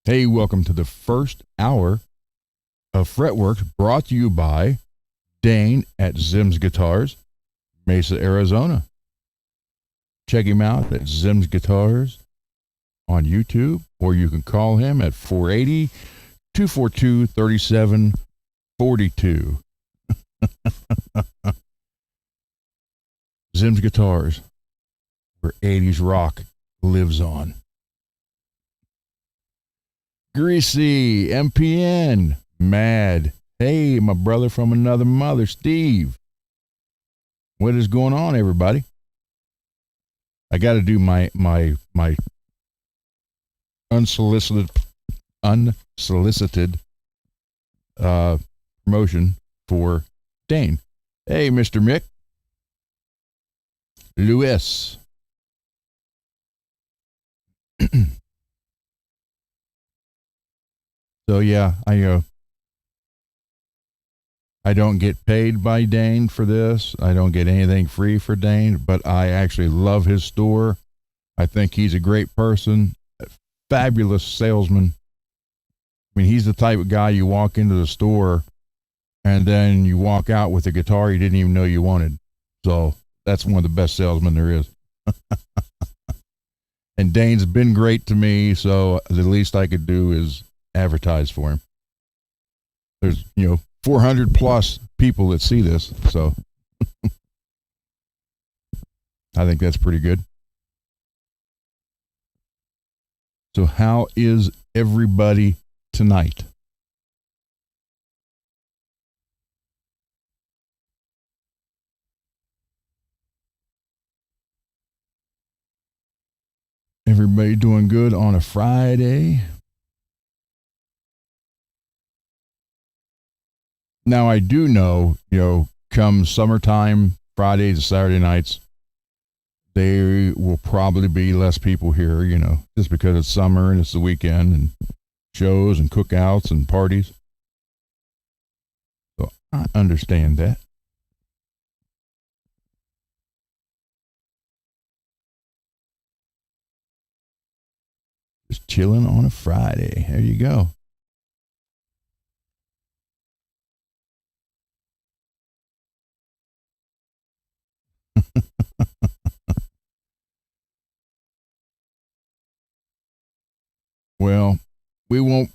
Hey, welcome to the first hour of Fretworks, brought to you by Dane at Zim's Guitars, Mesa, Arizona. Check him out at Zim's Guitars on YouTube, or you can call him at 480 242 3742. Zim's Guitars, where 80s rock lives on. Greasy, MPN, Mad. Hey, my brother from another mother, Steve. What is going on, everybody? I got to do my unsolicited promotion for Dane. Hey, Mr. Mick. Lewis. So yeah, I don't get paid by Dane for this. I don't get anything free for Dane, but I actually love his store. I think he's a great person, a fabulous salesman. I mean, he's the type of guy you walk into the store and then you walk out with a guitar you didn't even know you wanted. So that's one of the best salesmen there is. And Dane's been great to me, so the least I could do is advertise for him. There's, 400 plus people that see this, so I think that's pretty good. So how is everybody tonight? Everybody doing good on a Friday? Now, I do know, come summertime, Fridays and Saturday nights, there will probably be less people here, just because it's summer and it's the weekend and shows and cookouts and parties. So I understand that. Just chilling on a Friday. There you go. Well, we won't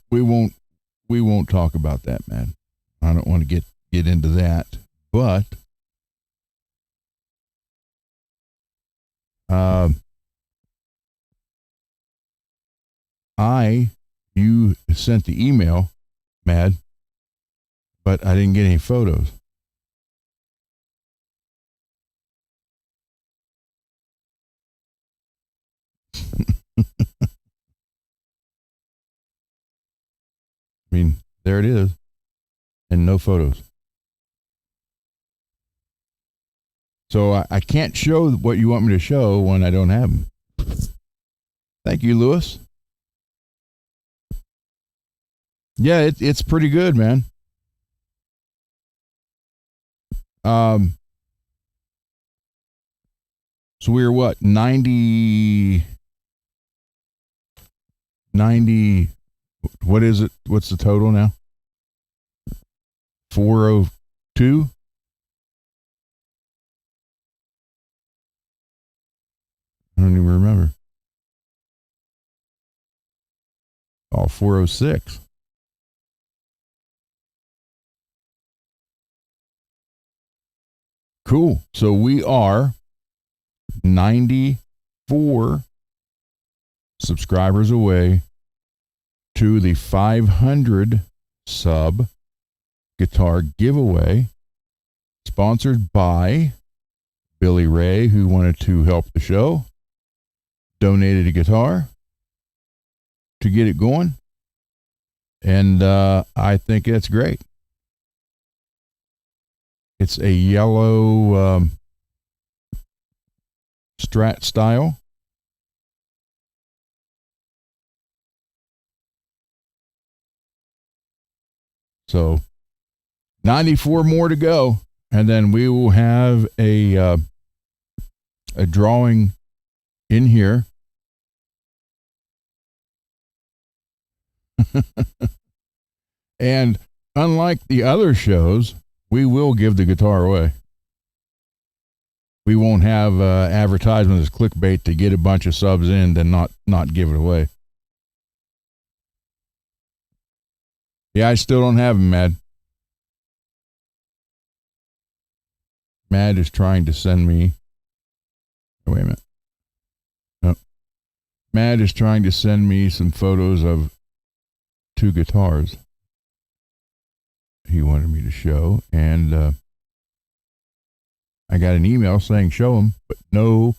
talk about that, man. I don't want to get into that, but you sent the email, Mad, but I didn't get any photos. I mean, there it is, and no photos. So I can't show what you want me to show when I don't have them. Thank you, Lewis. Yeah, it's pretty good, man. So we were what, 90, what is it? What's the total now? 402? I don't even remember. Oh, 406. Cool. So we are 94 subscribers away to the 500 sub guitar giveaway, sponsored by Billy Ray, who wanted to help the show, donated a guitar to get it going, and I think that's great. It's a yellow Strat style. So 94 more to go, and then we will have a drawing in here And unlike the other shows, we will give the guitar away. We won't have advertisement as clickbait to get a bunch of subs in, then not give it away. Yeah, I still don't have him, Mad. Mad is trying to send me. Oh, wait a minute. No. Mad is trying to send me some photos of 2 guitars he wanted me to show, and I got an email saying show him, but no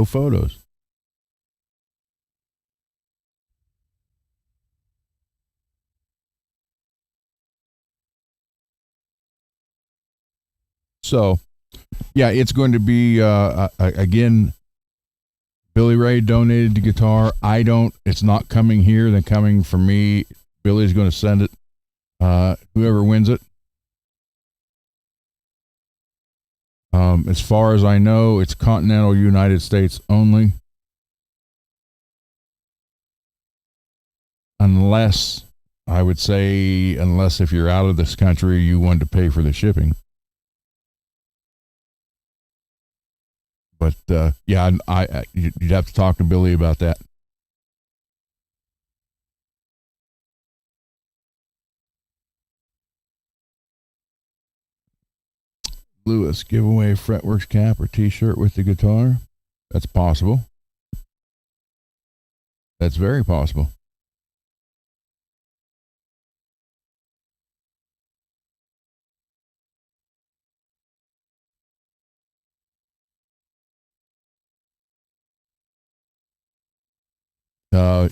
photos. So, yeah, it's going to be again. Billy Ray donated the guitar. It's not coming here. They're coming from me. Billy's going to send it. Whoever wins it. As far as I know, it's continental United States only. Unless if you're out of this country, you want to pay for the shipping. But yeah, you'd have to talk to Billy about that. Lewis, give away a Fretworks cap or T-shirt with the guitar. That's possible. That's very possible.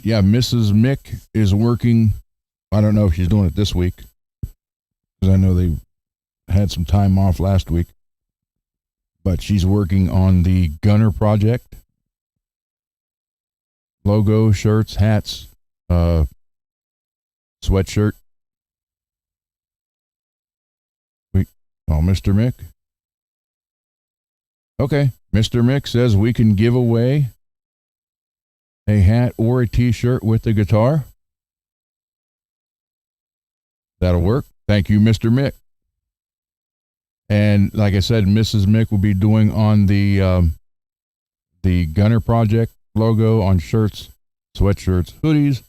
Yeah, Mrs. Mick is working. I don't know if she's doing it this week, because I know they had some time off last week. But she's working on the Gunner project. Logo, shirts, hats, sweatshirt. Mr. Mick. Okay, Mr. Mick says we can give away a hat or a T-shirt with the guitar. That'll work. Thank you, Mr. Mick. And like I said, Mrs. Mick will be doing on the Gunner Project logo on shirts, sweatshirts, hoodies,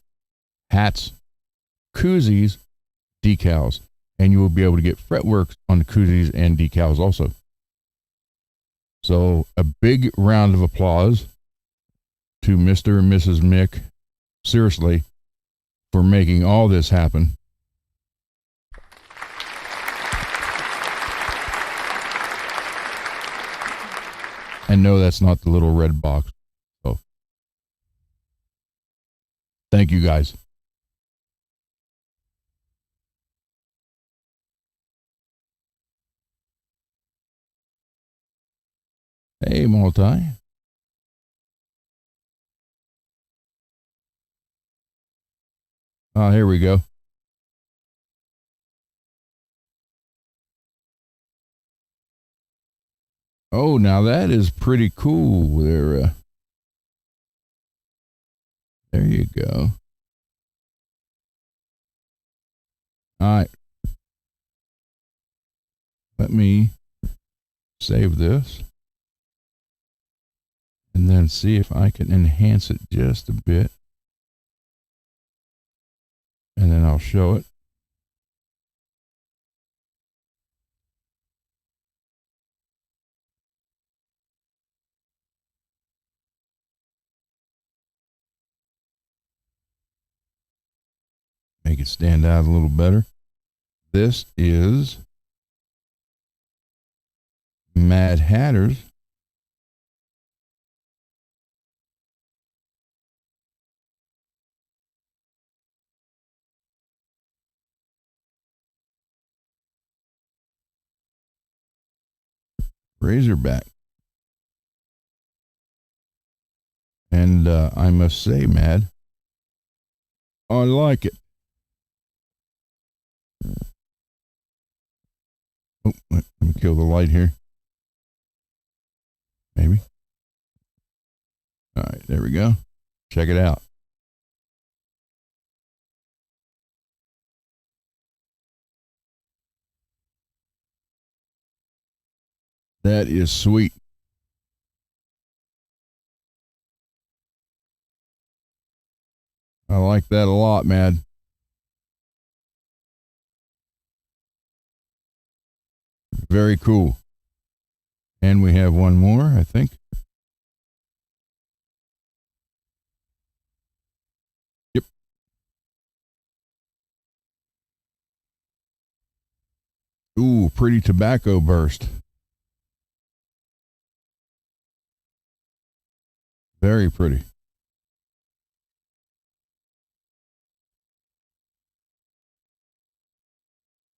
hats, koozies, decals. And you will be able to get Fretworks on the koozies and decals also. So a big round of applause to Mr. and Mrs. Mick, seriously, for making all this happen. And no, that's not the little red box. So, thank you guys. Hey, Multi. Here we go. Oh, now that is pretty cool. There you go. All right. Let me save this and then see if I can enhance it just a bit. And then I'll show it. Make it stand out a little better. This is Mad Hatter's Razorback. And I must say, Mad, I like it. Oh, let me kill the light here. Maybe. All right, there we go. Check it out. That is sweet. I like that a lot, man. Very cool. And we have one more, I think. Yep. Ooh, pretty tobacco burst. Very pretty.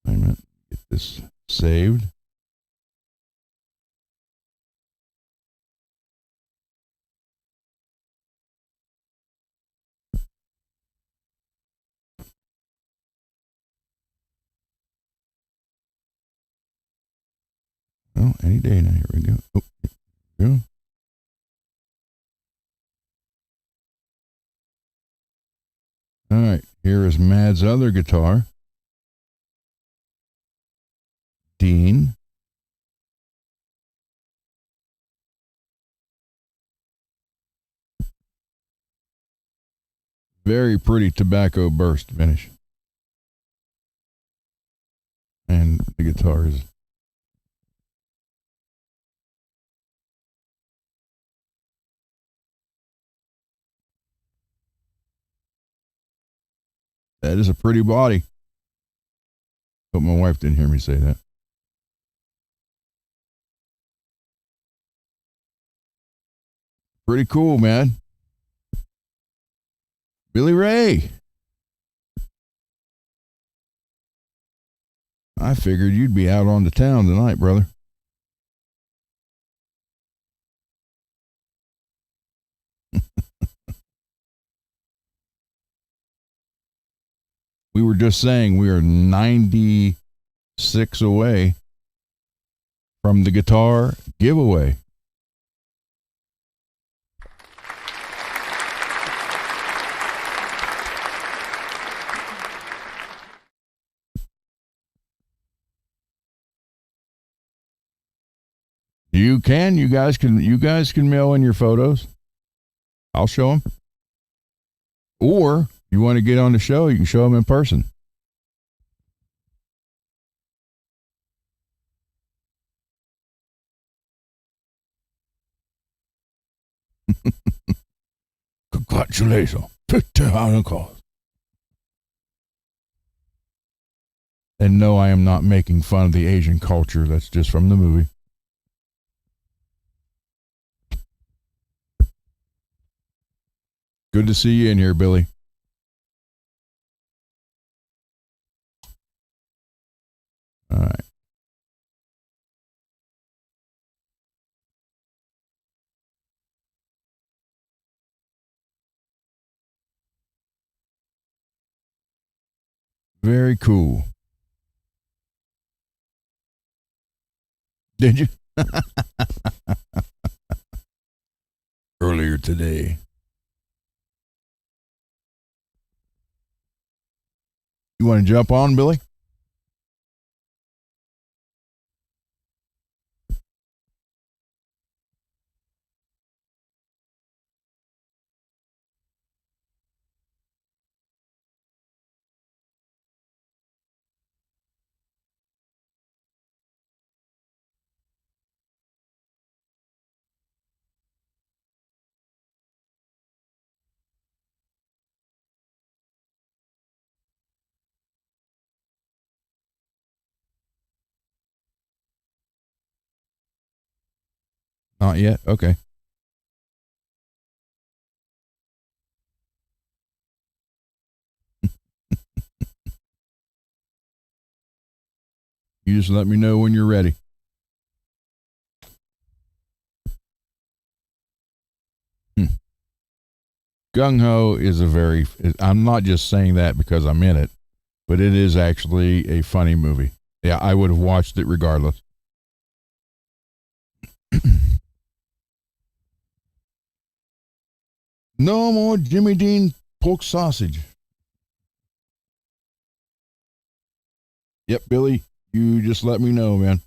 Wait a minute. Get this saved. Well, any day now. Here we go. Oh, here we go. All right. Here is Mad's other guitar. Dean. Very pretty tobacco burst finish. And the guitar is that is a pretty body. Hope my wife didn't hear me say that. Pretty cool, man. Billy Ray. I figured you'd be out on the town tonight, brother. We were just saying we are 96 away from the guitar giveaway. You guys can mail in your photos. I'll show them. Or you want to get on the show, you can show them in person. Congratulations. 50 calls. And no, I am not making fun of the Asian culture. That's just from the movie. Good to see you in here, Billy. All right. Very cool. Did you? Earlier today. You want to jump on, Billy? Not yet? Okay. You just let me know when you're ready. Gung Ho is I'm not just saying that because I'm in it, but it is actually a funny movie. Yeah, I would have watched it regardless. No more Jimmy Dean pork sausage. Yep, Billy, you just let me know, man.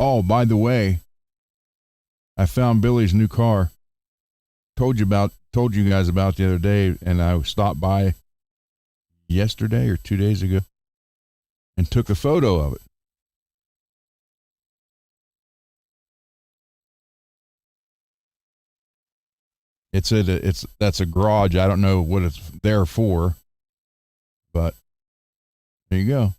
Oh, by the way, I found Billy's new car. Told you guys about the other day, and I stopped by yesterday or 2 days ago and took a photo of it. That's a garage. I don't know what it's there for, but there you go.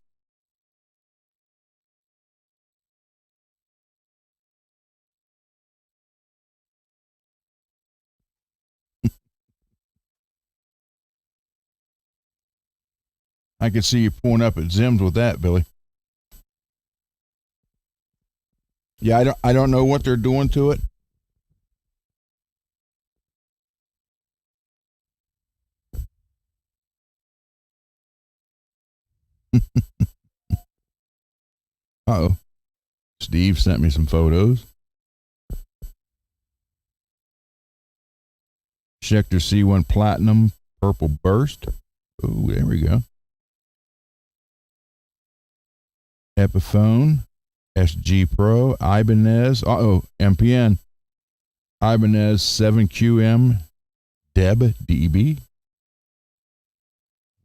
I could see you pulling up at Zim's with that, Billy. Yeah, I don't know what they're doing to it. Uh-oh. Steve sent me some photos. Schecter C1 Platinum Purple Burst. Oh, there we go. Epiphone, SG Pro, Ibanez. MPN. Ibanez 7QM Deb, DEB.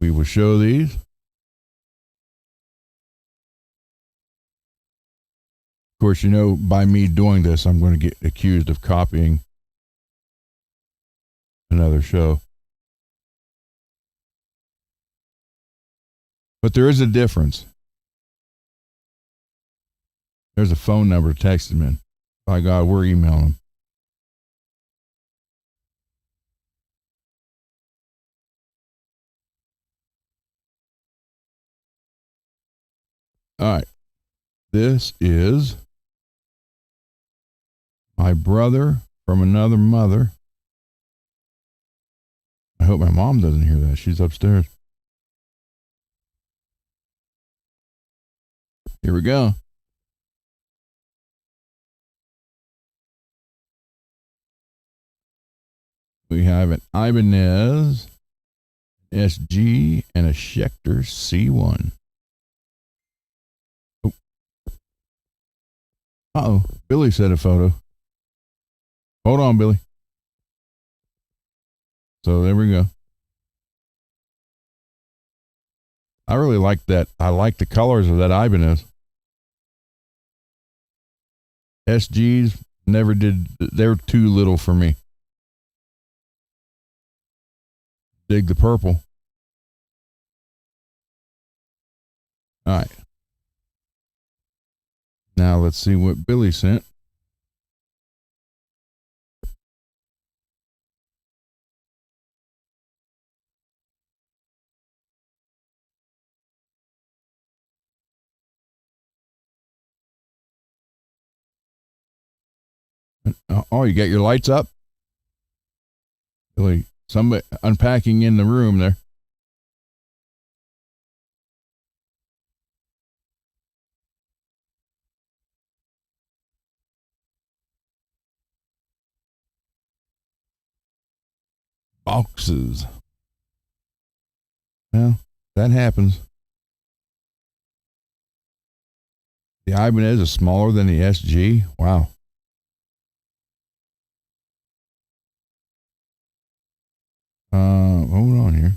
We will show these. Of course, you know, by me doing this, I'm going to get accused of copying another show. But there is a difference. There's a phone number to text them in. By God, we're emailing them. All right. This is my brother from another mother. I hope my mom doesn't hear that. She's upstairs. Here we go. We have an Ibanez SG and a Schecter C1. Oh. Uh-oh. Billy sent a photo. Hold on, Billy. So there we go. I really like that. I like the colors of that Ibanez. SGs never did. They're too little for me. Dig the purple. All right. Now let's see what Billy sent. Oh, you got your lights up? Billy, somebody unpacking in the room there. Boxes. Well, that happens. The Ibanez is smaller than the SG. Wow. Hold on here.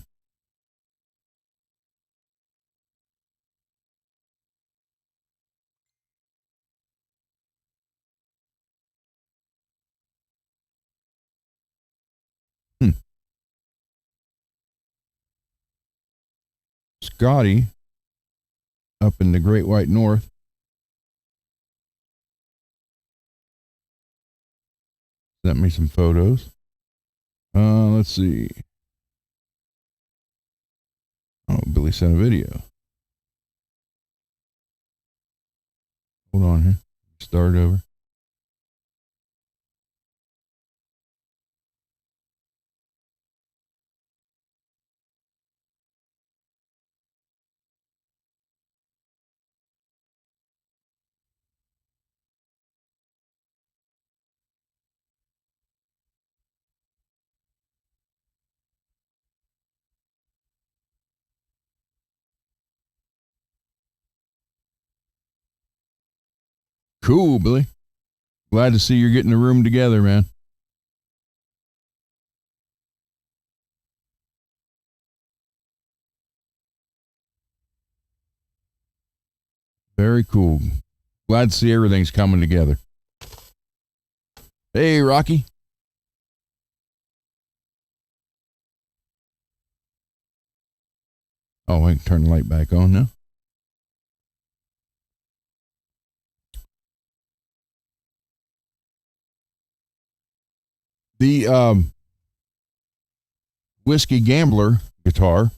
Scotty up in the Great White North sent me some photos. Let's see. Oh, Billy sent a video. Hold on here. Start over. Cool, Billy. Glad to see you're getting the room together, man. Very cool. Glad to see everything's coming together. Hey, Rocky. Oh, I can turn the light back on now. The Whiskey Gambler guitar,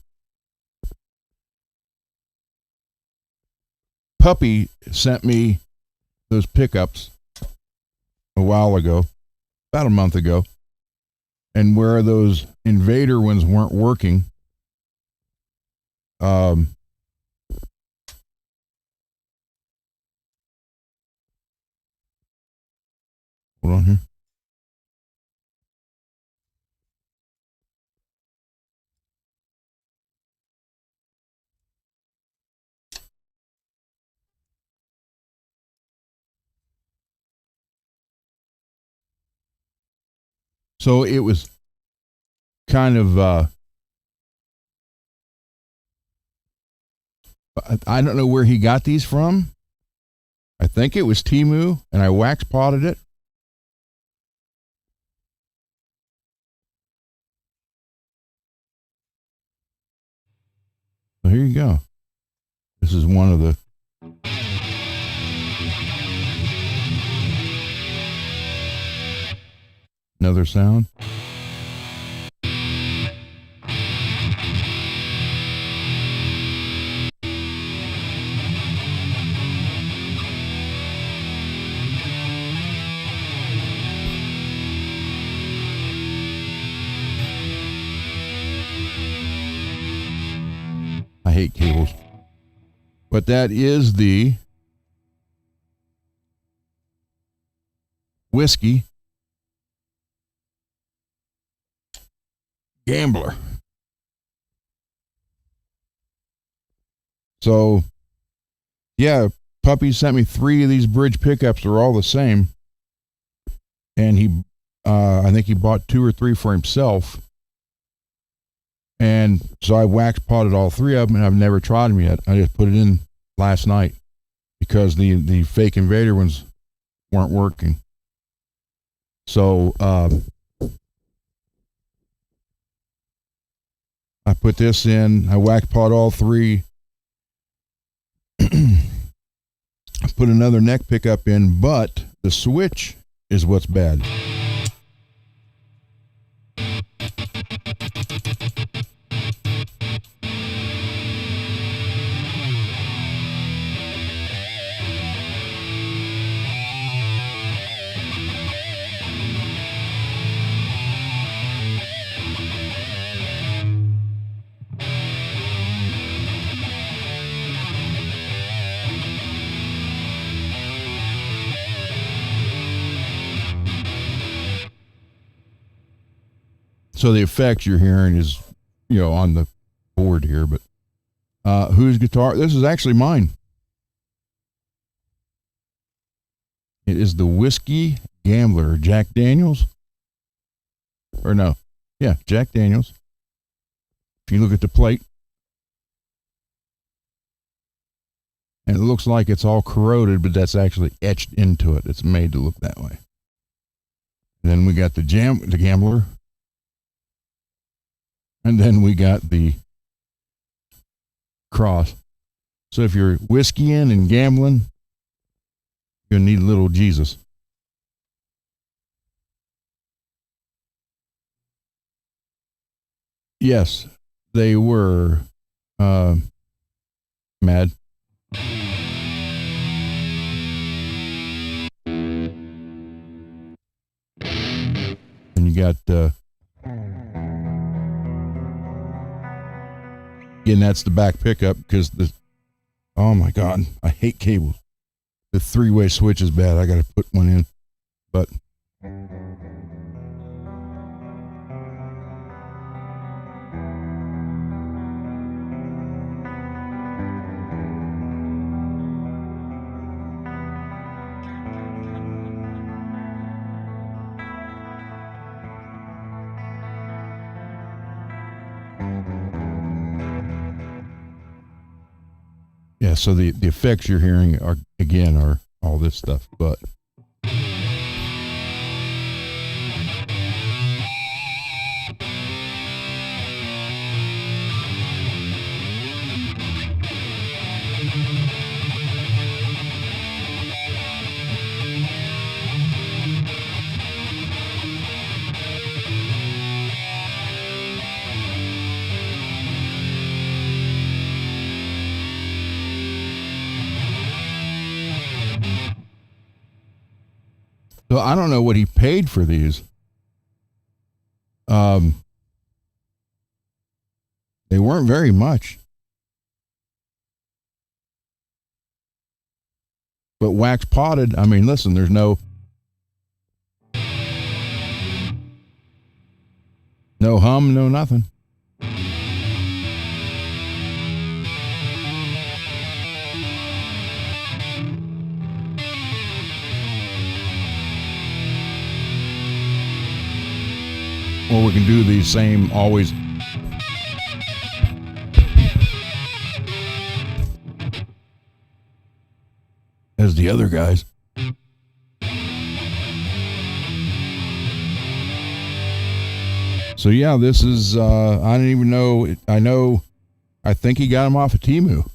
Puppy sent me those pickups a while ago, about a month ago, and where those Invader ones weren't working, hold on here. So it was kind of, I don't know where he got these from. I think it was Temu, and I wax potted it. So here you go. This is one of the another sound. I hate cables. But that is the Whiskey Gambler. So, yeah, Puppy sent me 3 of these bridge pickups. They're all the same. And he, I think he bought 2 or 3 for himself. And so I wax potted all 3 of them, and I've never tried them yet. I just put it in last night because the fake Invader ones weren't working. So I put this in. I wax pot all 3. I put another neck pickup in, but the switch is what's bad. So the effect you're hearing is, on the board here, but whose guitar? This is actually mine. It is the Whiskey Gambler, Jack Daniels. Or no, yeah, Jack Daniels. If you look at the plate, and it looks like it's all corroded, but that's actually etched into it. It's made to look that way. And then we got the Gambler. And then we got the cross. So if you're whiskeying and gambling, you're going to need a little Jesus. Yes, they were mad. And you got again, that's the back pickup because oh my God, I hate cables. The 3-way switch is bad. I got to put one in, but Yeah, so the effects you're hearing are all this stuff, but so I don't know what he paid for these. They weren't very much. But wax potted, I mean, listen, there's no hum, no nothing. Or we can do the same always. As the other guys. So yeah, this is, I don't even know. I think he got them off of Temu.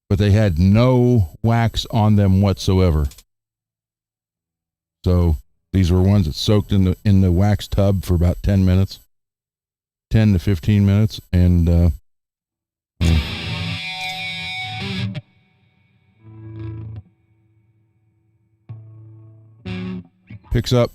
But they had no wax on them whatsoever. So these were ones that soaked in the wax tub for about 10 minutes, 10 to 15 minutes, and picks up.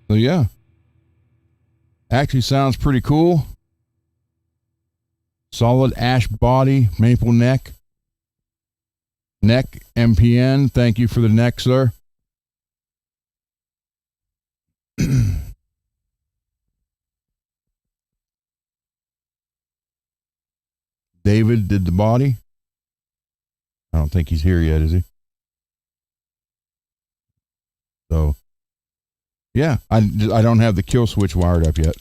So yeah, actually sounds pretty cool. Solid ash body, maple neck. Neck MPN. Thank you for the neck, sir. David did the body. I don't think he's here yet, is he? So, yeah, I don't have the kill switch wired up yet.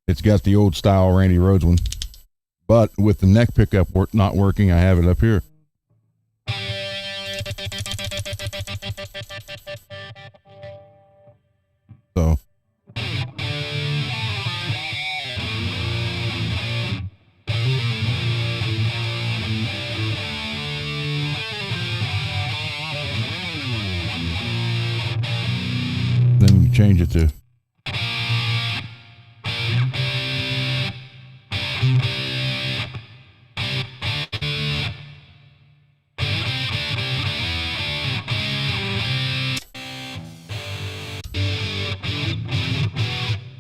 It's got the old style Randy Rhoads one. But with the neck pickup not working, I have it up here. So. Then you change it to.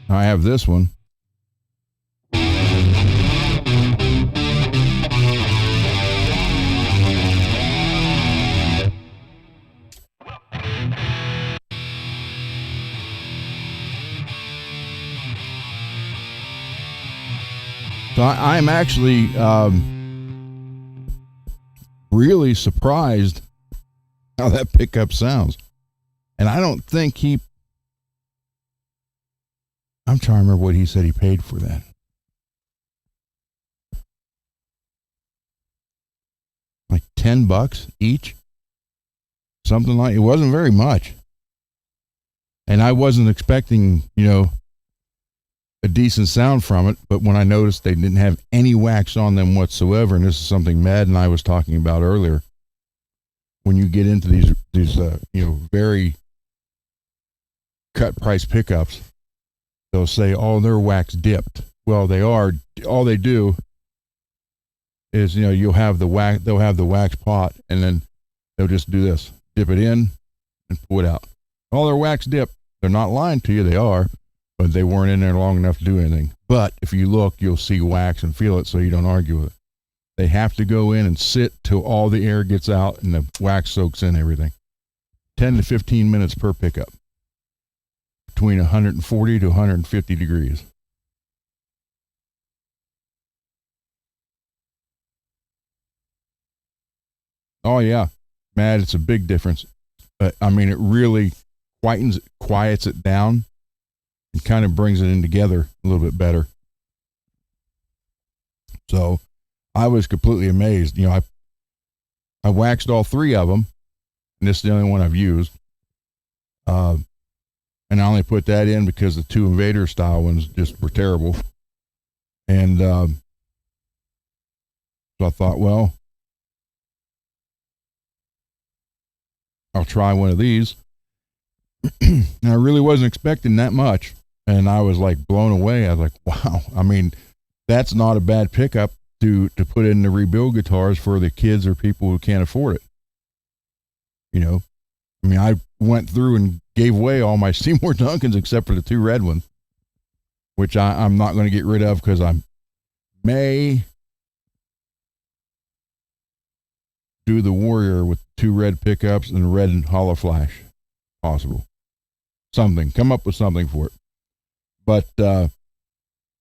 I have this one. So I'm actually really surprised how that pickup sounds. And I don't think I'm trying to remember what he said he paid for that. Like $10 each? Something like, it wasn't very much. And I wasn't expecting, a decent sound from it, but when I noticed they didn't have any wax on them whatsoever, and this is something Mad and I was talking about earlier, when you get into these very cut price pickups, they'll say, "Oh, they're wax dipped." Well, they are. All they do is, you'll have the wax. They'll have the wax pot, and then they'll just do this: dip it in and pull it out. Oh, they're wax dip. They're not lying to you. They are, but they weren't in there long enough to do anything. But if you look, you'll see wax and feel it, so you don't argue with it. They have to go in and sit till all the air gets out and the wax soaks in everything. 10 to 15 minutes per pickup, between 140 to 150 degrees. Oh, yeah. Matt, it's a big difference. I mean, it really quiets it down and kind of brings it in together a little bit better. So I was completely amazed. You know, I waxed all three of them, and this is the only one I've used. And I only put that in because the two Invader style ones just were terrible. And so I thought, well, I'll try one of these. And I really wasn't expecting that much. And I was like blown away. I was like, wow. I mean, that's not a bad pickup to put in the rebuild guitars for the kids or people who can't afford it. You know, I mean, I went through and gave away all my Seymour Duncans except for the two red ones, which I'm not going to get rid of because I may do the Warrior with two red pickups and red and hollow flash. Possible. Something. Come up with something for it. But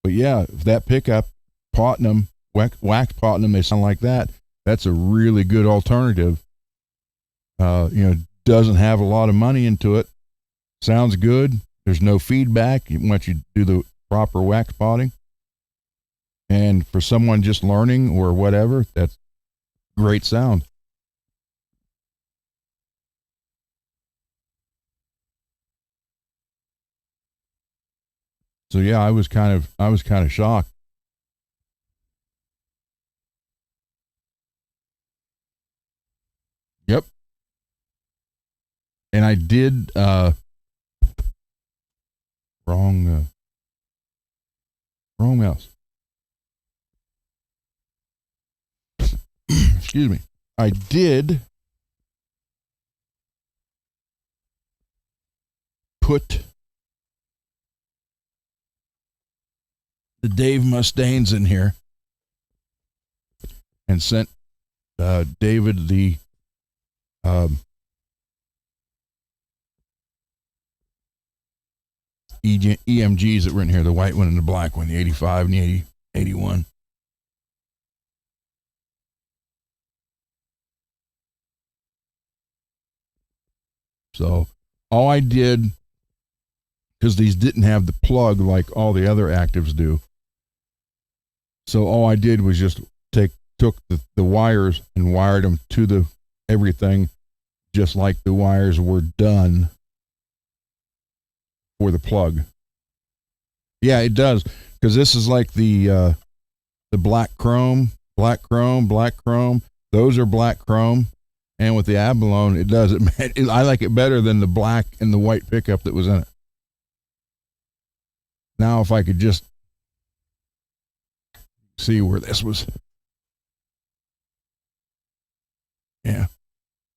yeah, if that pickup, Tottenham, wax Tottenham, they sound like that. That's a really good alternative. You know, doesn't have a lot of money into it. Sounds good. There's no feedback once you do the proper wax potting. And for someone just learning or whatever, that's great sound. So yeah, I was kind of shocked. Yep. And I did wrong mouse. Excuse me. I did put the Dave Mustaines in here and sent David the EMGs that were in here, the white one and the black one, the 85 and the 81. So all I did, because these didn't have the plug like all the other actives do, so all I did was just took the wires and wired them to the everything, just like the wires were done for the plug. Yeah, it does, because this is like the black chrome. Those are black chrome, and with the abalone, it does it. I like it better than the black and the white pickup that was in it. Now, if I could just see where this was. Yeah,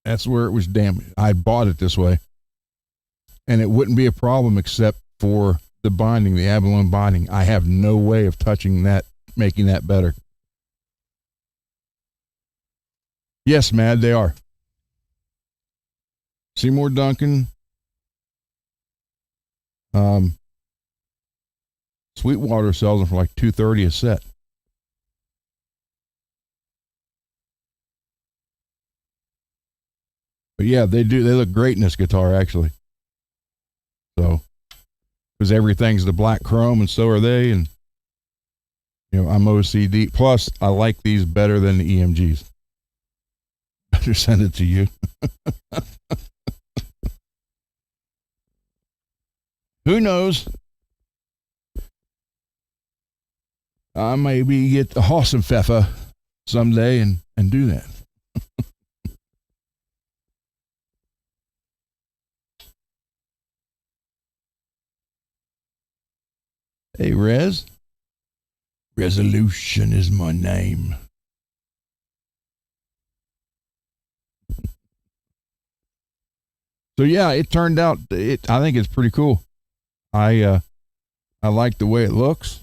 that's where it was damaged. I bought it this way, and it wouldn't be a problem except for the binding, the abalone binding. I have no way of touching that, making that better. Yes, Mad, they are. Seymour Duncan, Sweetwater sells them for like $230 a set. But yeah, they do. They look great in this guitar, actually. So, because everything's the black chrome, and so are they. And you know, I'm OCD. Plus, I like these better than the EMGs. Better send it to you. Who knows? I maybe get the Hossenpfeffer someday and do that. Hey, Rez. Resolution is my name. So yeah, it turned out. I think it's pretty cool. I like the way it looks.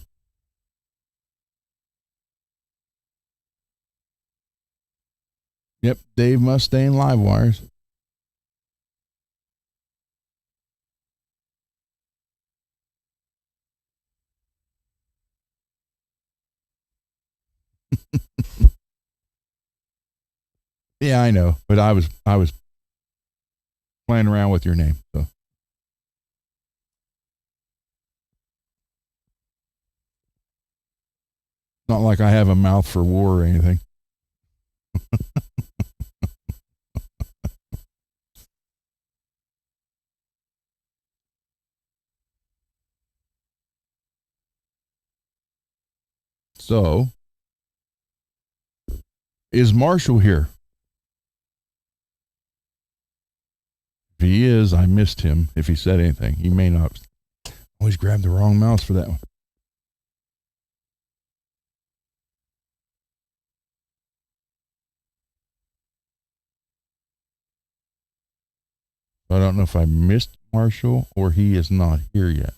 Yep, Dave Mustaine live wires. Yeah, I know, but I was playing around with your name, so not like I have a mouth for war or anything. So, is Marshall here? If he is, I missed him. If he said anything, he may not. Always grabbed the wrong mouse for that one. I don't know if I missed Marshall or he is not here yet.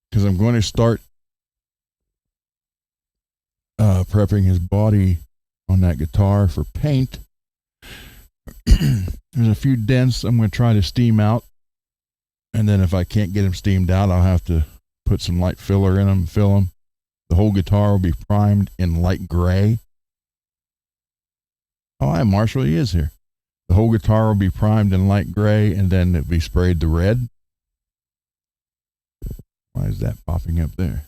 Because I'm going to start prepping his body on that guitar for paint. There's a few dents I'm going to try to steam out. And then if I can't get them steamed out, I'll have to put some light filler in them, fill them. The whole guitar will be primed in light gray. Oh, hi, Marshall. He is here. The whole guitar will be primed in light gray, and then it'll be sprayed to red. Why is that popping up there?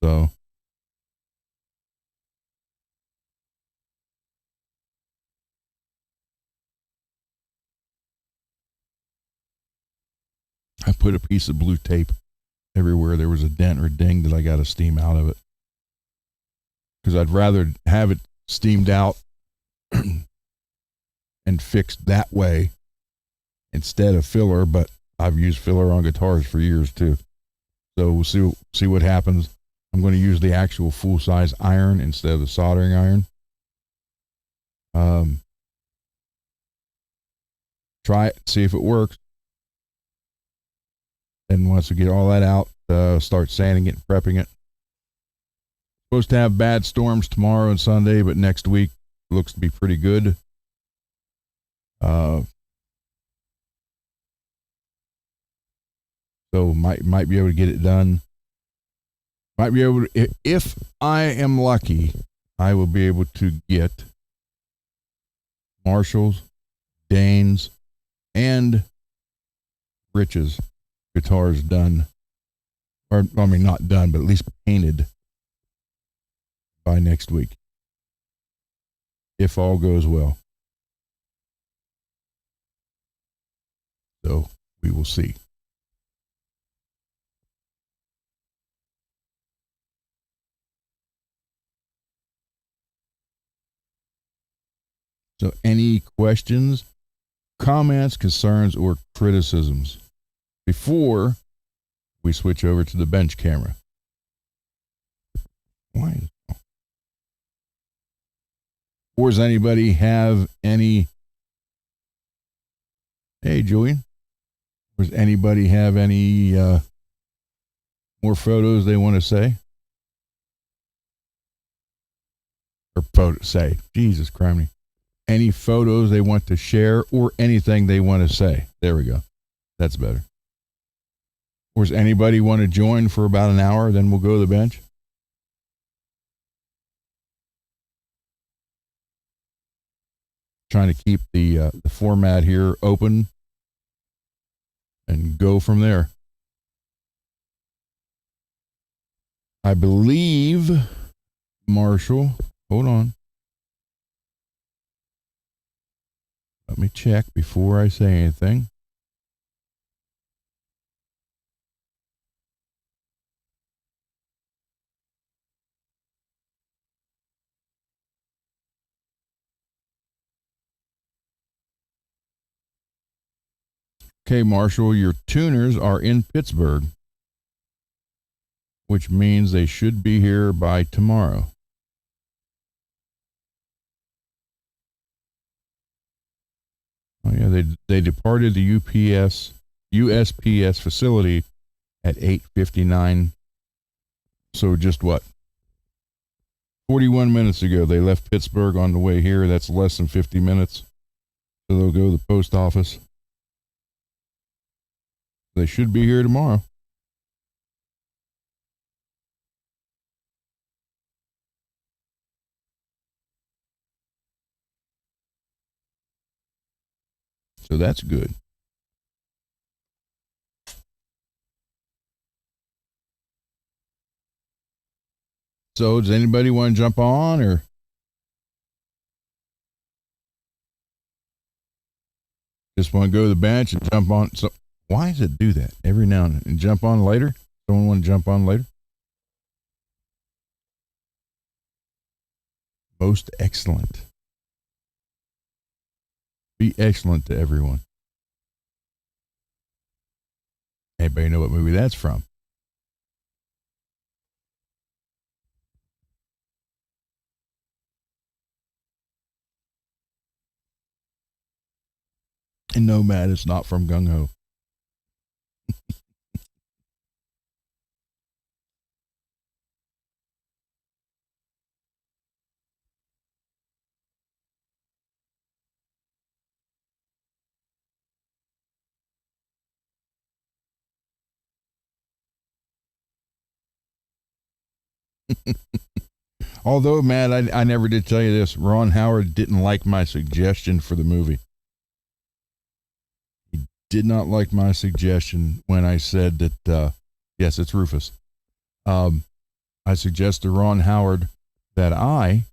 So, I put a piece of blue tape everywhere there was a dent or ding that I got to steam out of it. Because I'd rather have it steamed out and fixed that way instead of filler, but I've used filler on guitars for years too. So we'll see what happens. I'm going to use the actual full-size iron instead of the soldering iron. Try it, see if it works. And once we get all that out, start sanding it and prepping it. Supposed to have bad storms tomorrow and Sunday, but next week looks to be pretty good. So might be able to get it done. Might be able to, if I am lucky, I will be able to get Marshall's, Dane's, and Rich's guitars done. Or, I mean, not done, but at least painted by next week. If all goes well. So we will see. So any questions, comments, concerns, or criticisms before we switch over to the bench camera? Why? Or does anybody have any? Hey, Julian. Does anybody have any more photos they want to say? Or say, Jesus criminy. Any photos they want to share or anything they want to say. There we go. That's better. Or does anybody want to join for about an hour? Then we'll go to the bench. Trying to keep the format here open and go from there. I believe, Marshall, hold on. Let me check before I say anything. Okay, Marshall, your tuners are in Pittsburgh, which means they should be here by tomorrow. yeah, they departed the USPS facility at 8:59. So just what? 41 minutes ago, they left Pittsburgh on the way here. That's less than 50 minutes. So they'll go to the post office. They should be here tomorrow. So that's good. So does anybody want to jump on, or just want to go to the bench and jump on? So why does it do that every now and then? And jump on later? Someone want to jump on later? Most excellent. Be excellent to everyone. Anybody know what movie that's from? And no, Matt, it's not from Gung Ho. Although, Matt, I never did tell you this. Ron Howard didn't like my suggestion for the movie. He did not like my suggestion when I said that, yes, it's Rufus. I suggest to Ron Howard that I,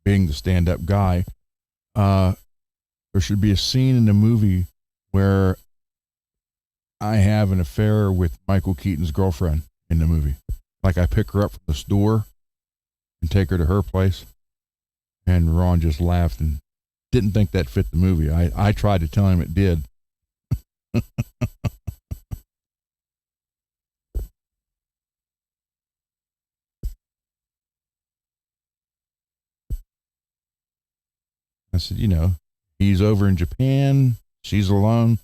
being the stand-up guy, there should be a scene in the movie where I have an affair with Michael Keaton's girlfriend in the movie. Like I pick her up from the store and take her to her place. And Ron just laughed and didn't think that fit the movie. I tried to tell him it did. I said, you know, he's over in Japan. She's alone.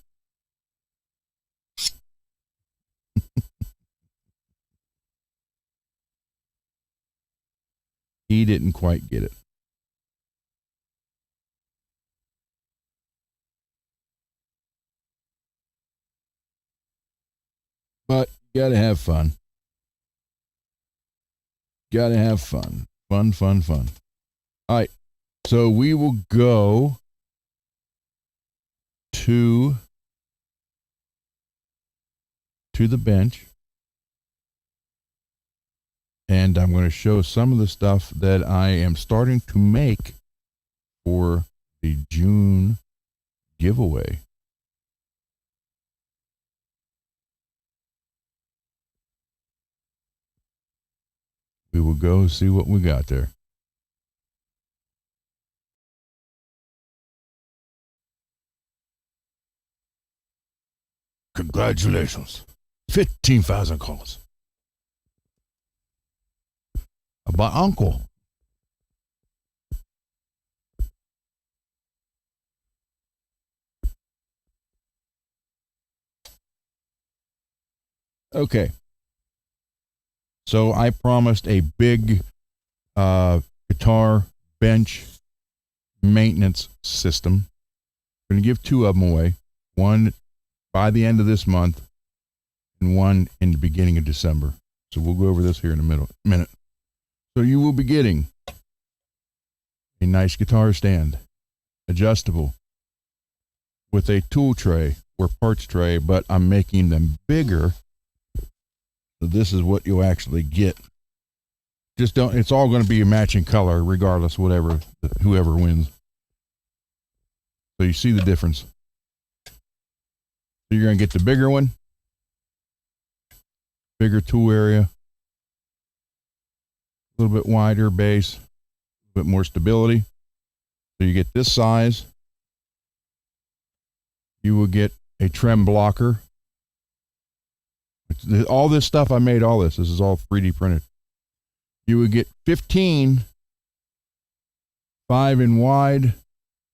He didn't quite get it. But you gotta have fun. Gotta have fun. Fun, fun, fun. All right. So we will go to the bench. And I'm going to show some of the stuff that I am starting to make for the June giveaway. We will go see what we got there. Congratulations. 15,000 calls. About uncle. Okay. So I promised a big guitar bench maintenance system. I'm going to give 2 of them away. One by the end of this month and one in the beginning of December. So we'll go over this here in a minute. So you will be getting a nice guitar stand, adjustable, with a tool tray or parts tray, but I'm making them bigger. So this is what you'll actually get. Just don't, it's all going to be a matching color regardless, whoever wins. So you see the difference. So you're going to get the bigger one, bigger tool area, a little bit wider base, a bit more stability. So you get this size. You will get a trem blocker. All this stuff I made, this is all 3D printed. You would get 15 5 in wide,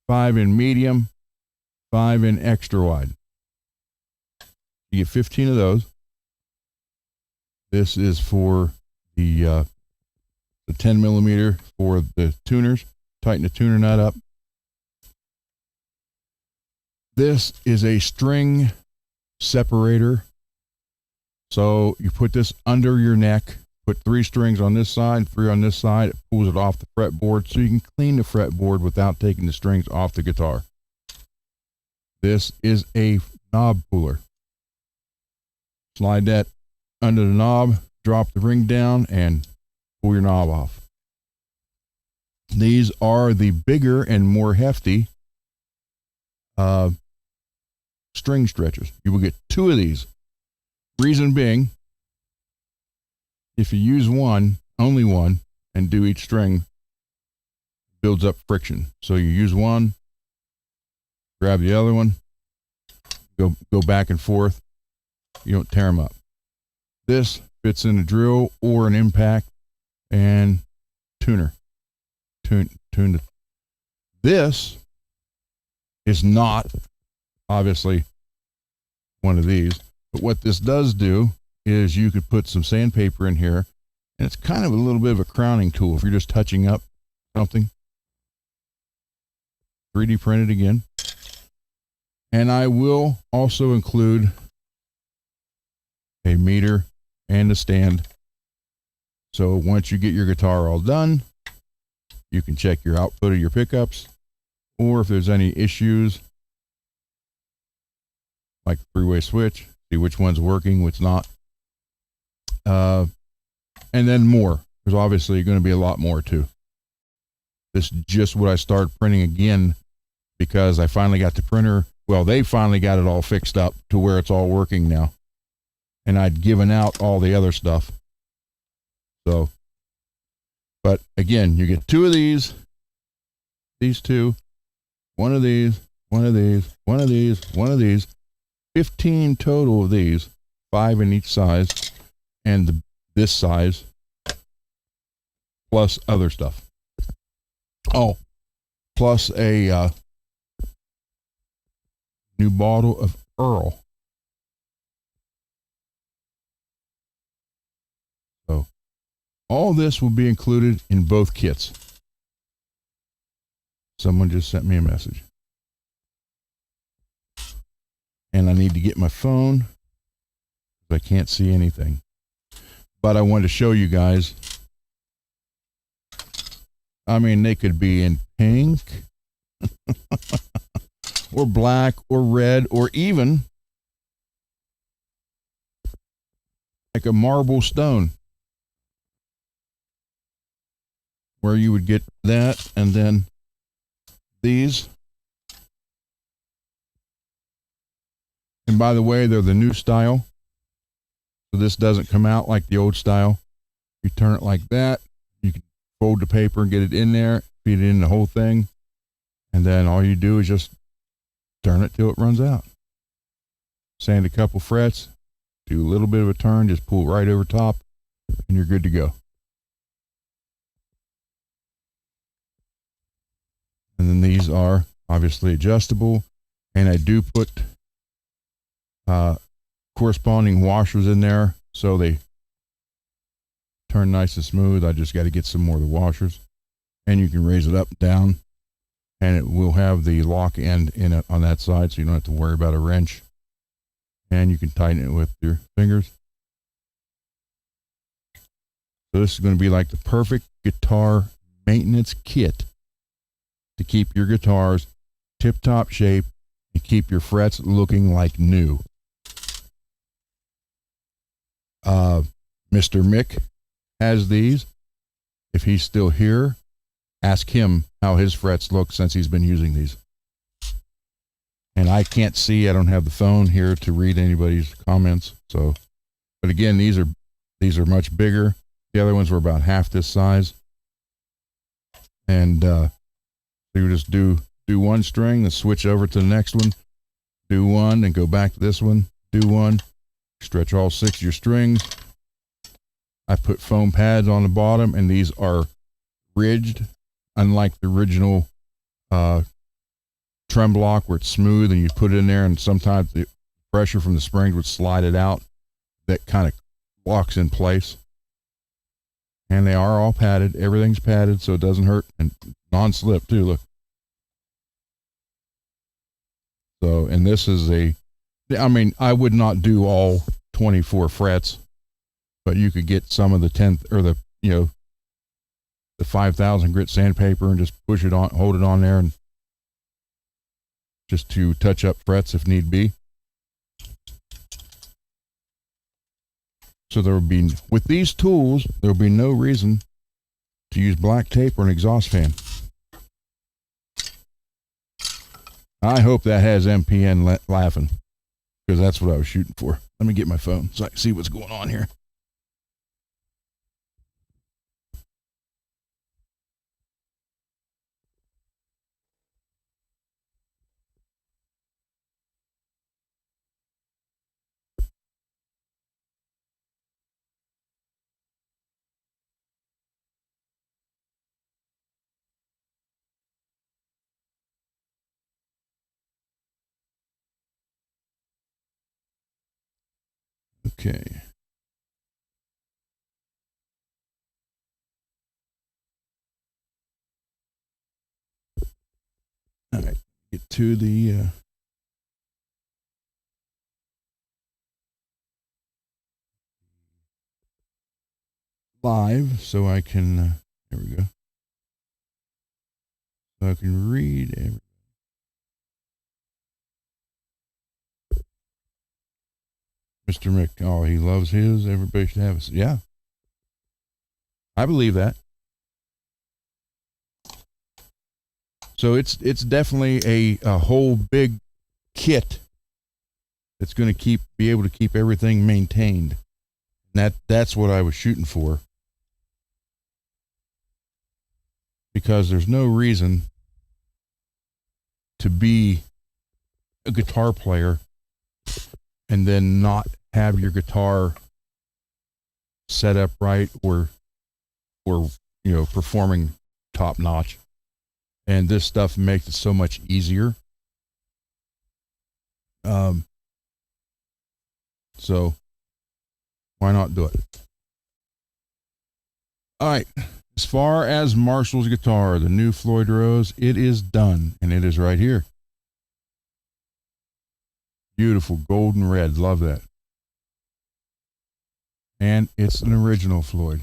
5 in medium, 5 in extra wide. You get 15 of those. This is for the 10 millimeter for the tuners. Tighten the tuner nut up. This is a string separator. So you put this under your neck, put 3 strings on this side, 3 on this side. It pulls it off the fretboard so you can clean the fretboard without taking the strings off the guitar. This is a knob puller. Slide that under the knob, drop the ring down, and pull your knob off. These are the bigger and more hefty string stretchers. You will get 2 of these. Reason being, if you use one, only one, and do each string, builds up friction. So you use one, grab the other one, go back and forth. You don't tear them up. This fits in a drill or an impact and tuner. Tune the. This is not obviously one of these, but what this does do is you could put some sandpaper in here, and it's kind of a little bit of a crowning tool if you're just touching up something. 3D printed again. And I will also include a meter and a stand. So once you get your guitar all done, you can check your output of your pickups, or if there's any issues, like the 3-way switch, see which one's working, which not. And then more. There's obviously going to be a lot more too. This is just what I started printing again because I finally got the printer. Well, they finally got it all fixed up to where it's all working now. And I'd given out all the other stuff. So, but again, you get 2 of these 2, 1 of these, 1 of these, 1 of these, 1 of these, 15 total of these, 5 in each size, and this size, plus other stuff. Oh, plus a new bottle of Earl. So all this will be included in both kits. Someone just sent me a message. And I need to get my phone. I can't see anything. But I wanted to show you guys. I mean, they could be in pink or black or red or even like a marble stone, where you would get that and then these. And by the way, they're the new style. So this doesn't come out like the old style. You turn it like that. You can fold the paper and get it in there, feed it in the whole thing. And then all you do is just turn it till it runs out. Sand a couple frets, do a little bit of a turn, just pull it right over top, and you're good to go. And then these are obviously adjustable. And I do put corresponding washers in there so they turn nice and smooth. I just got to get some more of the washers, and you can raise it up and down, and it will have the lock end in it on that side, so you don't have to worry about a wrench, and you can tighten it with your fingers. So this is going to be like the perfect guitar maintenance kit to keep your guitars tip-top shape and keep your frets looking like new. Mr. Mick has these. If he's still here, ask him how his frets look since he's been using these. And I can't see, I don't have the phone here to read anybody's comments. So, but again, these are much bigger. The other ones were about half this size. And so you just do one string, then switch over to the next one, do one, and go back to this one, do one, stretch all 6 of your strings. I put foam pads on the bottom, and these are ridged, unlike the original trem block where it's smooth and you put it in there, and sometimes the pressure from the springs would slide it out. That kind of locks in place. And they are all padded. Everything's padded so it doesn't hurt, and non-slip too. Look. So, and this is I mean, I would not do all 24 frets, but you could get some of the 10th or the 5,000 grit sandpaper and just push it on, hold it on there, and just to touch up frets if need be. So there will be, with these tools, there will be no reason to use black tape or an exhaust fan. I hope that has MPN laughing, because that's what I was shooting for. Let me get my phone so I can see what's going on here. Okay. All right. Get to the live so I can, there we go. So I can read everything. Mr. Mick, oh, he loves his. Everybody should have it. Yeah. I believe that. So it's definitely a whole big kit that's going to be able to keep everything maintained. And that's what I was shooting for. Because there's no reason to be a guitar player and then not have your guitar set up right or performing top notch. And this stuff makes it so much easier. So why not do it? All right. As far as Marshall's guitar, the new Floyd Rose, it is done, and it is right here. Beautiful golden red. Love that. And it's an original Floyd.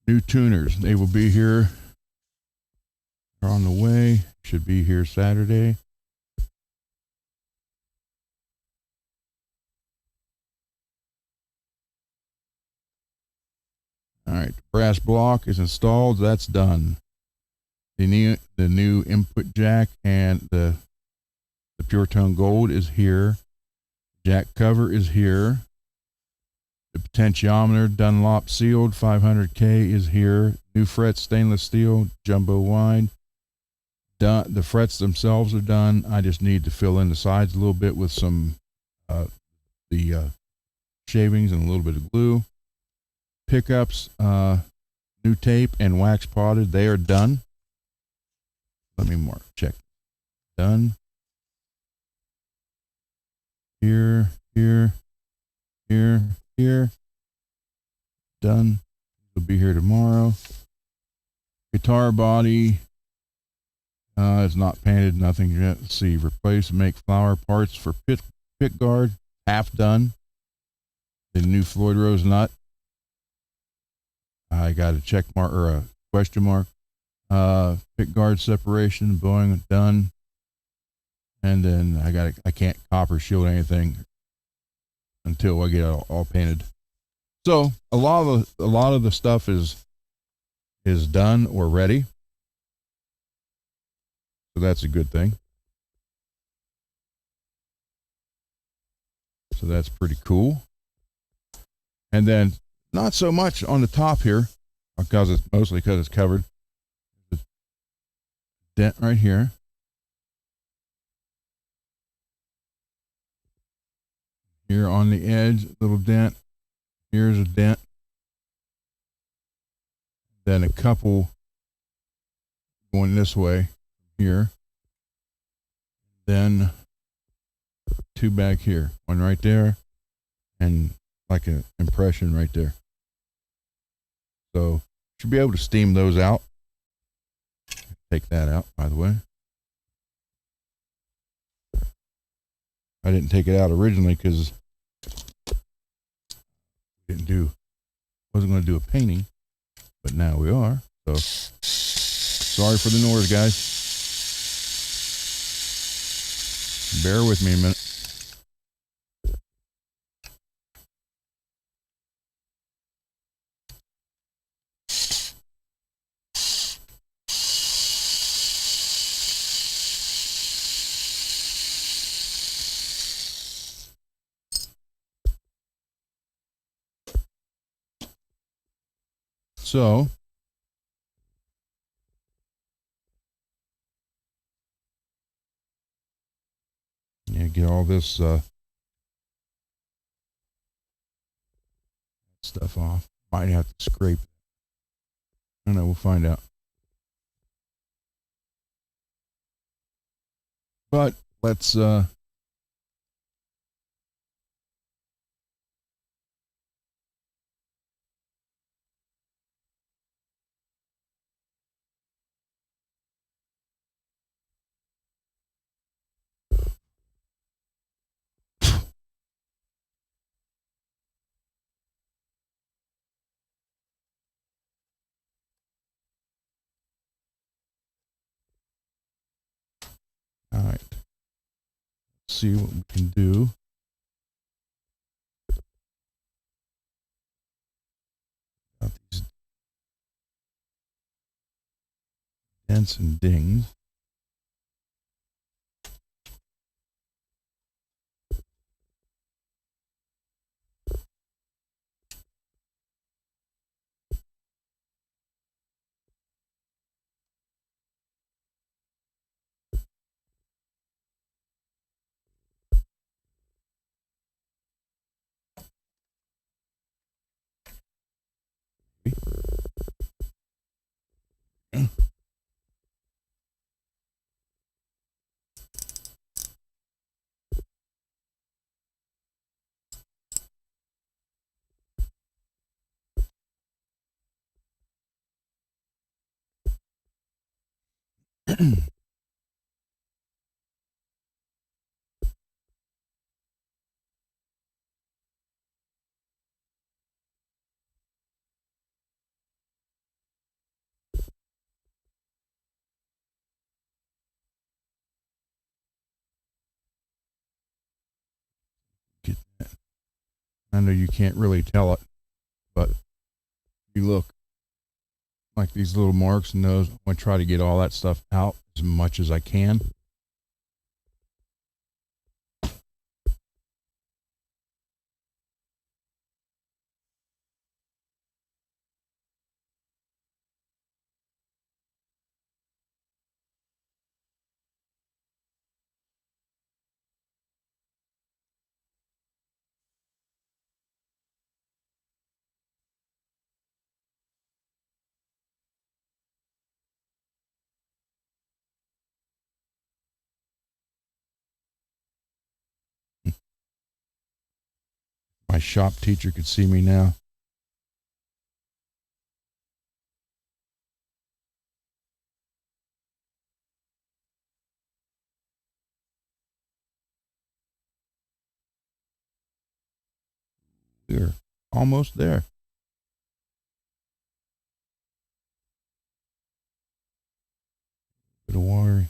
New tuners. They will be here. They're on the way. Should be here Saturday. All right. The brass block is installed. That's done. The new input jack and the Pure Tone Gold is here. Jack cover is here. The potentiometer Dunlop sealed 500K is here. New frets stainless steel jumbo wide. Done. The frets themselves are done. I just need to fill in the sides a little bit with some the shavings and a little bit of glue. Pickups, new tape and wax potted. They are done. Let me check. Done. Here. Done. Will be here tomorrow. Guitar body. It's not painted, nothing yet. Let's see. Replace, make flower parts for pickguard. Half done. The new Floyd Rose nut. I got a check mark or a question mark. Pickguard separation, blowing done. And then I can't copper shield anything until I get it all painted. So a lot of the stuff is done or ready. So that's a good thing. So that's pretty cool. And then not so much on the top here, because it's covered. The dent right here. Here on the edge, little dent. Here's a dent. Then a couple going this way here, then 2 back here, 1 right there, and like an impression right there. So should be able to steam those out. Take that out, by the way. I didn't take it out originally because wasn't going to do a painting, but now we are. So sorry for the noise, guys. Bear with me a minute. So yeah, get all this stuff off. Might have to scrape. I don't know. We'll find out. But let's all right. See what we can do. Got these dents and dings. Get that. I know you can't really tell it, but you look like these little marks and those. I'm going to try to get all that stuff out as much as I can. My shop teacher could see me now. We're almost there. Bit of water.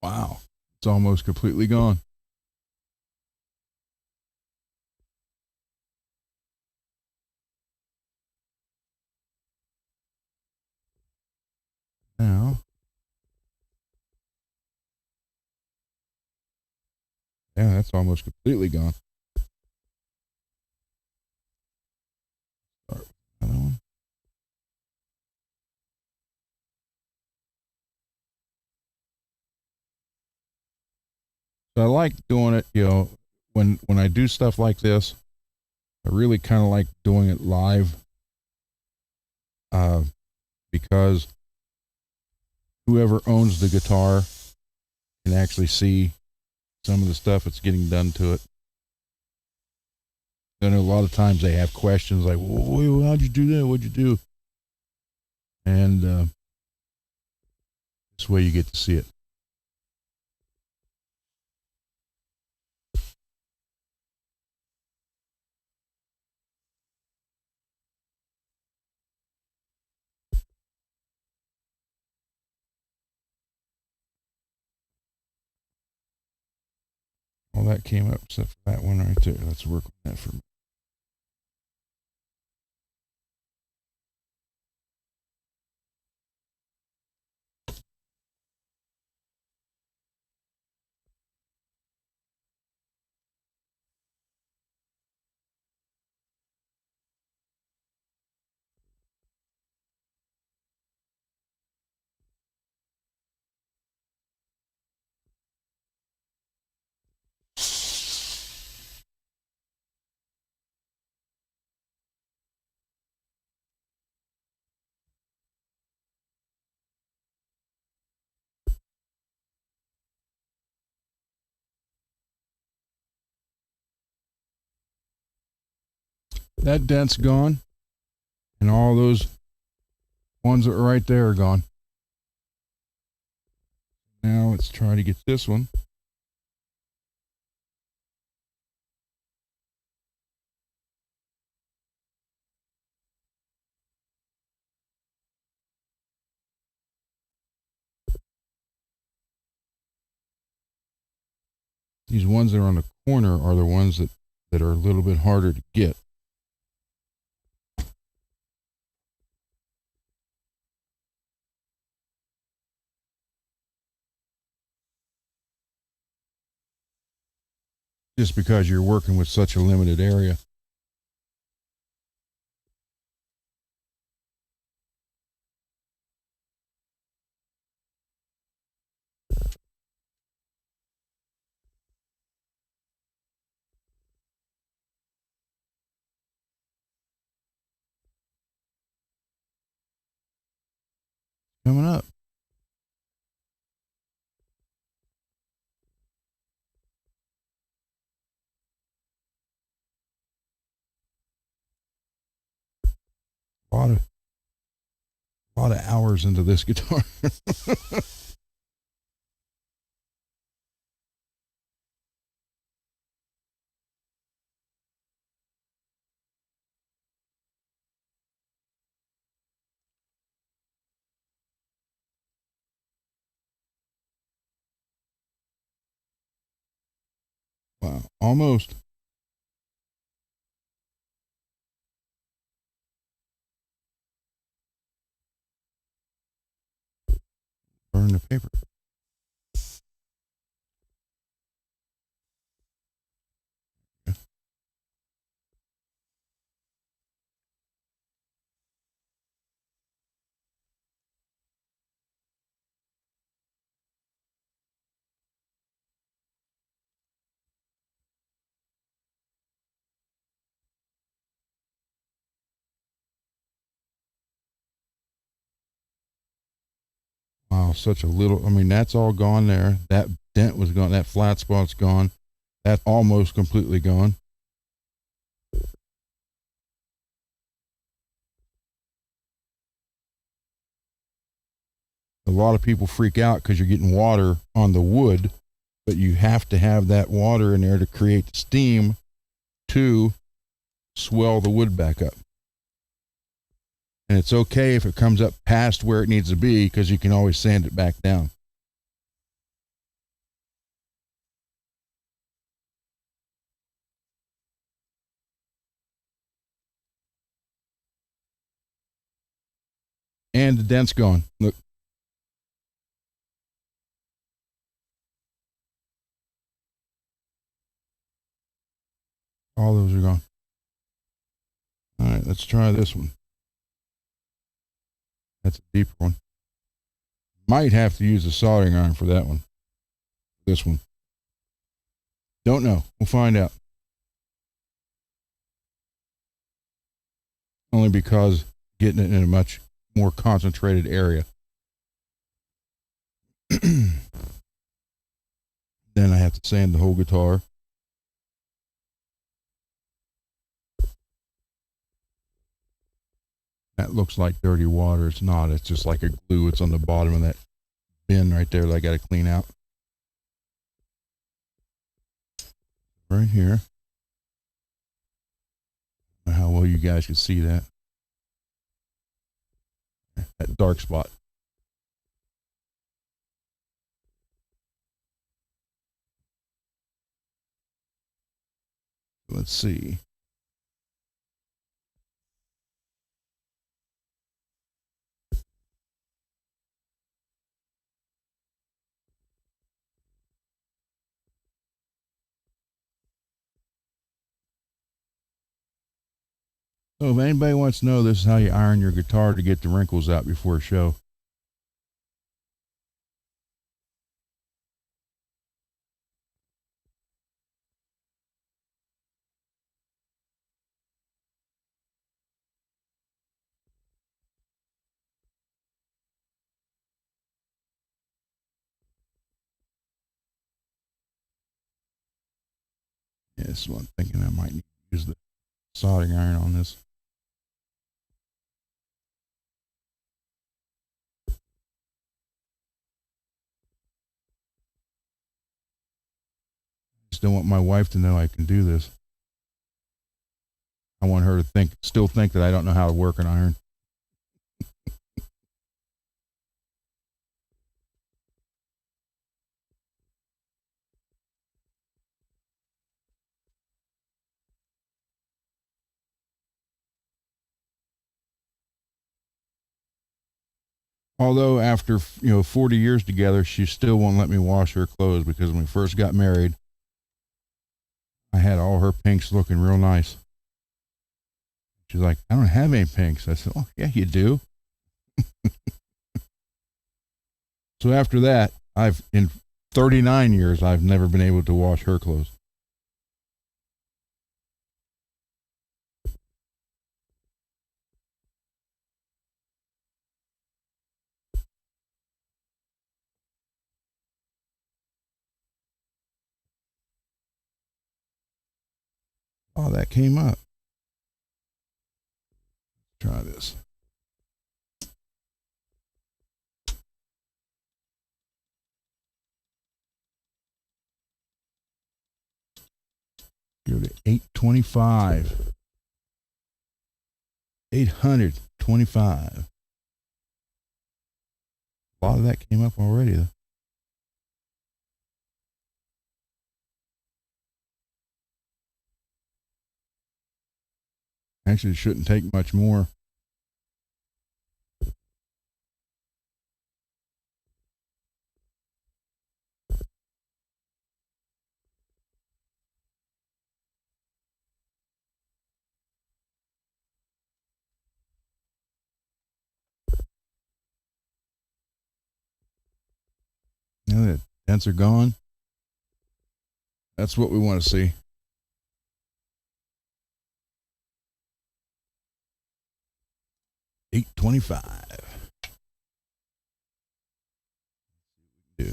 Wow. It's almost completely gone. Yeah, that's almost completely gone. Start with another one. So I like doing it, you know, when I do stuff like this, I really kind of like doing it live, uh, because whoever owns the guitar can actually see some of the stuff that's getting done to it. I know a lot of times they have questions like, well, how'd you do that? What'd you do? And this way you get to see it. All that came up except for that one right there. Let's work on that for a minute. That dent's gone, and all those ones that were right there are gone. Now let's try to get this one. These ones that are on the corner are the ones that are a little bit harder to get. Just because you're working with such a limited area. Coming up. A lot of hours into this guitar. Wow, almost. Burn the paper. Wow, such a little. I mean, that's all gone there. That dent was gone. That flat spot's gone. That's almost completely gone. A lot of people freak out because you're getting water on the wood, but you have to have that water in there to create steam to swell the wood back up. And it's okay if it comes up past where it needs to be because you can always sand it back down. And the dent's gone. Look. All those are gone. All right, let's try this one. That's a deeper one. Might have to use a soldering iron for that one. This one. Don't know. We'll find out. Only because getting it in a much more concentrated area. Then I have to sand the whole guitar. That looks like dirty water. It's not. It's just like a glue. It's on the bottom of that bin right there that I got to clean out. Right here. I don't know how well you guys can see that. That dark spot. Let's see. So if anybody wants to know, this is how you iron your guitar to get the wrinkles out before a show. Yeah, this is what I'm thinking. I might need to use the soldering iron on this. Just don't want my wife to know I can do this. I want her to still think that I don't know how to work an iron. Although after 40 years together, she still won't let me wash her clothes because when we first got married, I had all her pinks looking real nice. She's like, I don't have any pinks. I said, oh yeah, you do. So after that, in 39 years, I've never been able to wash her clothes. Oh, that came up. Try this. Go to 825. 825. A lot of that came up already, though. Actually, it shouldn't take much more. Now that dents are gone, that's what we want to see. 825. Do.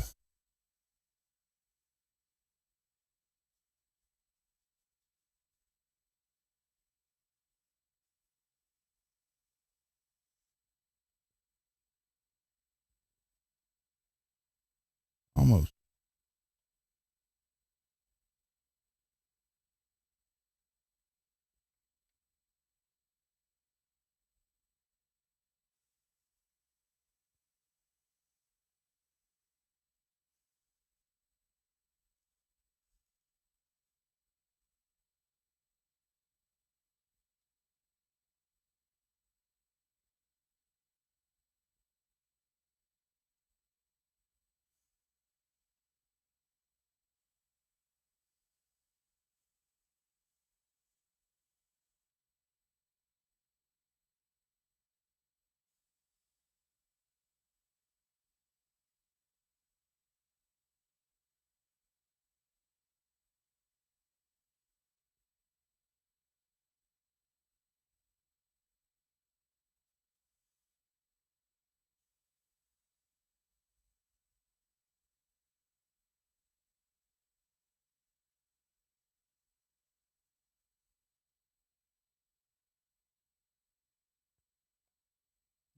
Almost.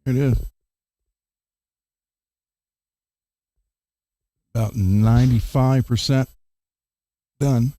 It is. About 95% done.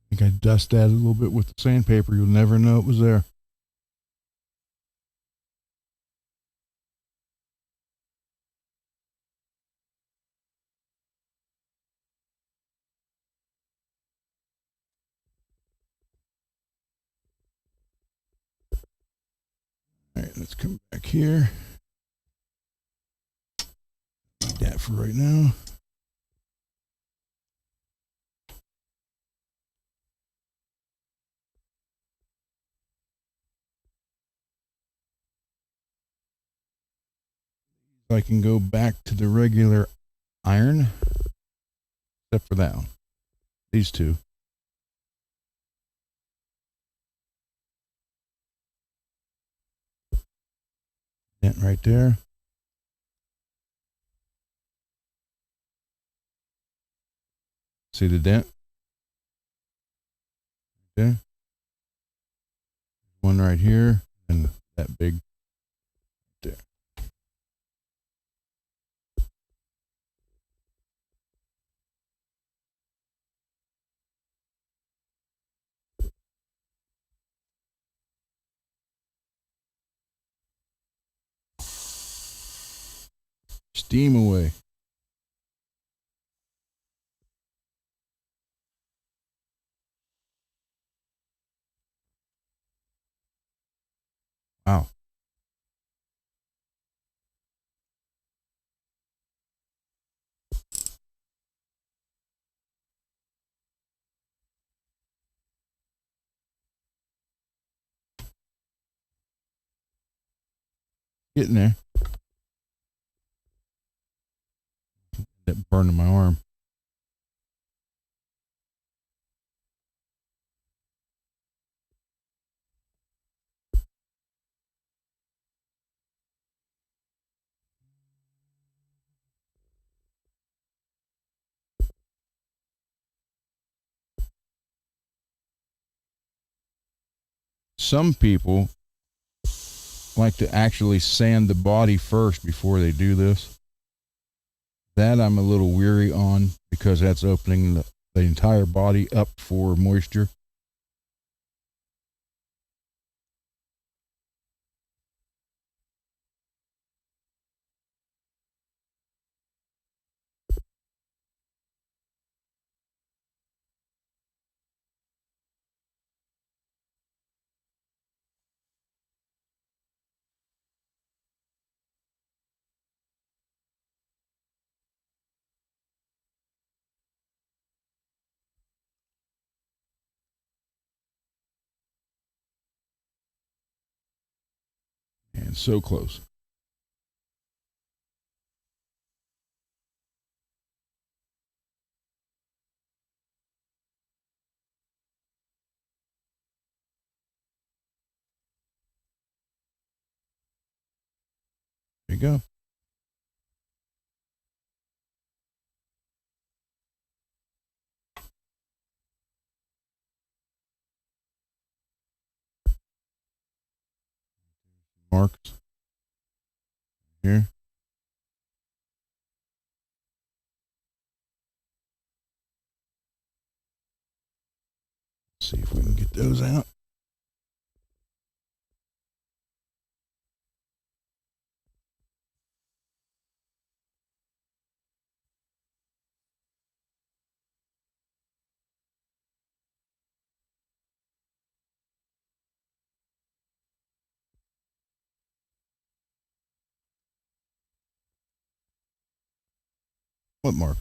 I think I dust that a little bit with the sandpaper. You'll never know it was there. All right, let's come back here. Like that for right now. I can go back to the regular iron, except for that one. These two. Dent right there. See the dent? Okay. One right here, and that big there. Steam away. Wow. Getting there. That burning my arm. Some people like to actually sand the body first before they do this. That I'm a little weary on because that's opening the entire body up for moisture. And so close. There you go. Marks here. See if we can get those out. What mark?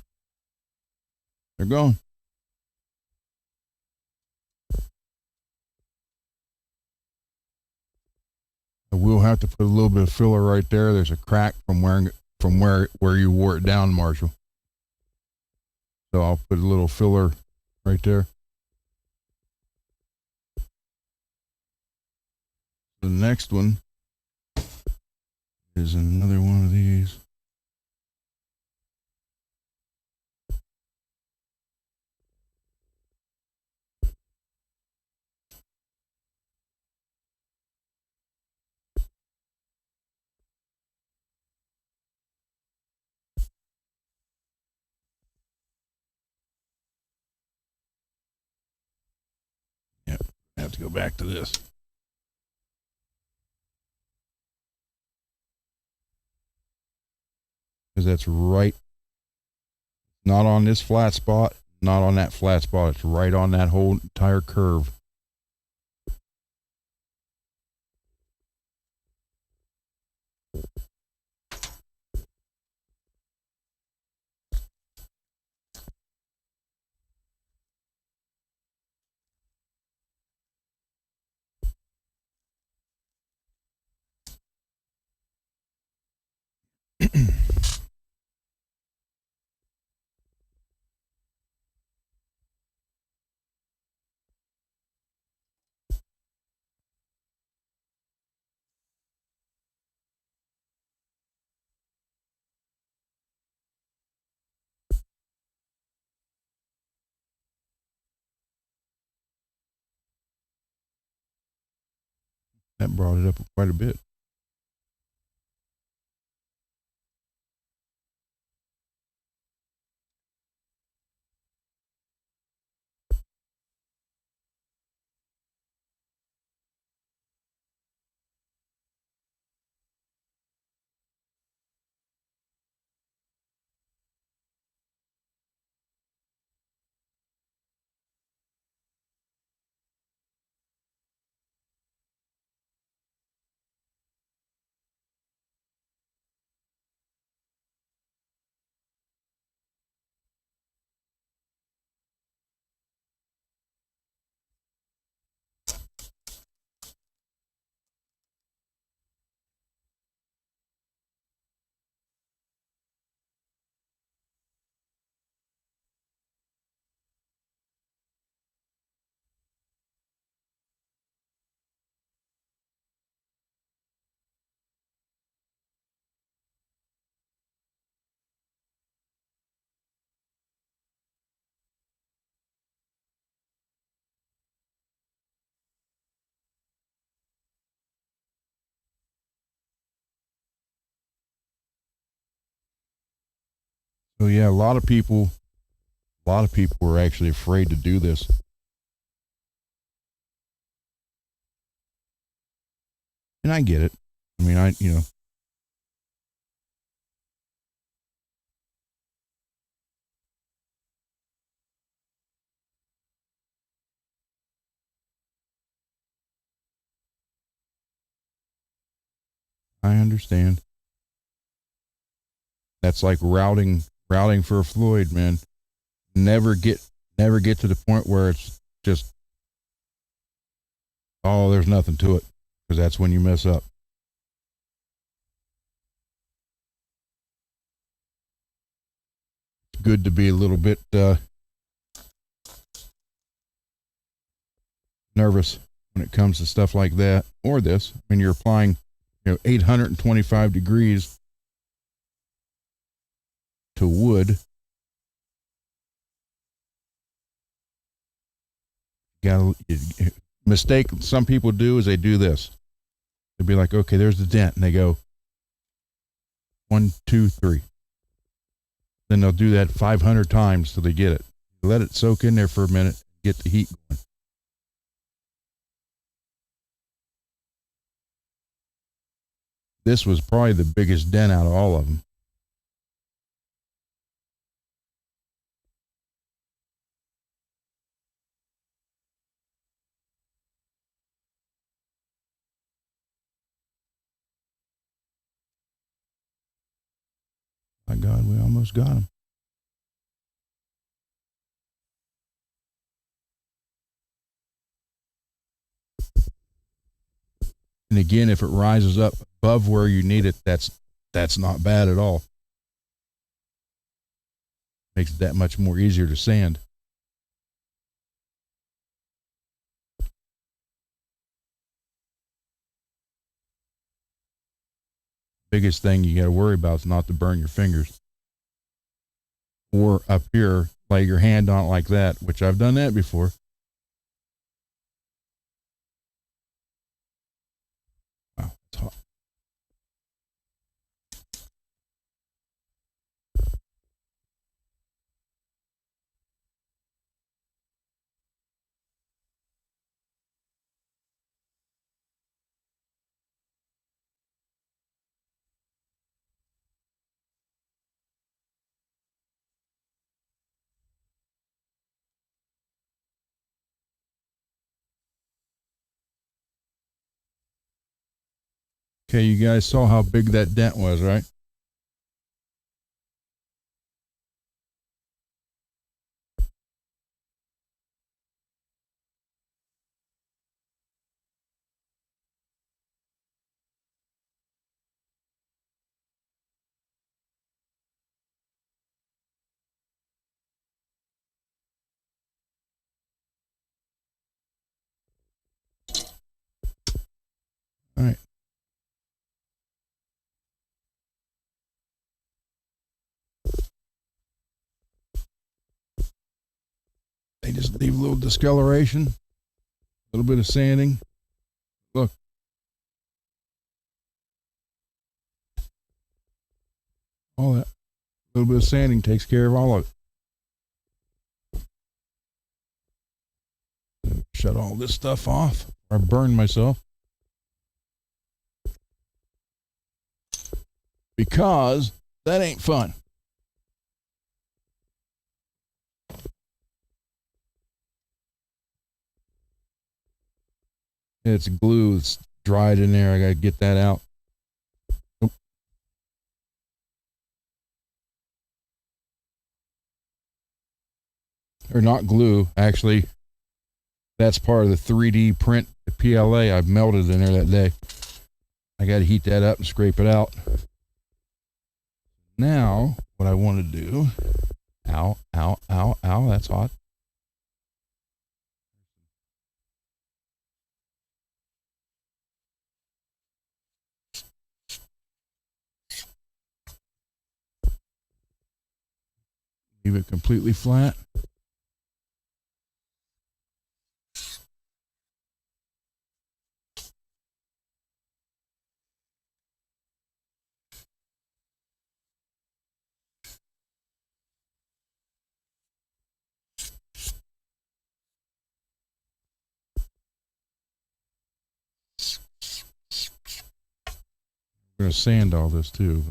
They're gone. I will have to put a little bit of filler right there. There's a crack from where you wore it down, Marshall. So I'll put a little filler right there. The next one is another one of these. Yep, I have to go back to this. Because that's right, not on this flat spot, not on that flat spot. It's right on that whole entire curve. That brought it up quite a bit. So yeah, a lot of people were actually afraid to do this. And I get it. I mean, I understand. That's like routing for a Floyd, man. Never get to the point where it's just, oh, there's nothing to it, because that's when you mess up. It's good to be a little bit nervous when it comes to stuff like that, or this. When you're applying, 825 degrees to wood. Mistake some people do is they do this. They'd be like, okay, there's the dent, and they go 1, 2, 3. Then they'll do that 500 times till they get it. Let it soak in there for a minute, get the heat going. This was probably the biggest dent out of all of them. My God, we almost got him. And again, if it rises up above where you need it, that's not bad at all. Makes it that much more easier to sand. Biggest thing you got to worry about is not to burn your fingers. Or up here, lay your hand on it like that, which I've done that before. Wow, it's hot. Okay, you guys saw how big that dent was, right? All right. They just leave a little discoloration, a little bit of sanding. Look. All that. A little bit of sanding takes care of all of it. Shut all this stuff off or burn myself. Because that ain't fun. It's glue. It's dried in there. I got to get that out. Nope. Or not glue, actually. That's part of the 3D print, the PLA I've melted in there that day. I got to heat that up and scrape it out. Now, what I want to do, ow, ow, ow, ow, that's hot. Leave it completely flat. I'm going to sand all this too.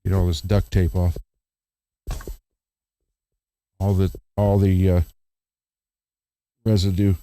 Get all this duct tape off. All the residue.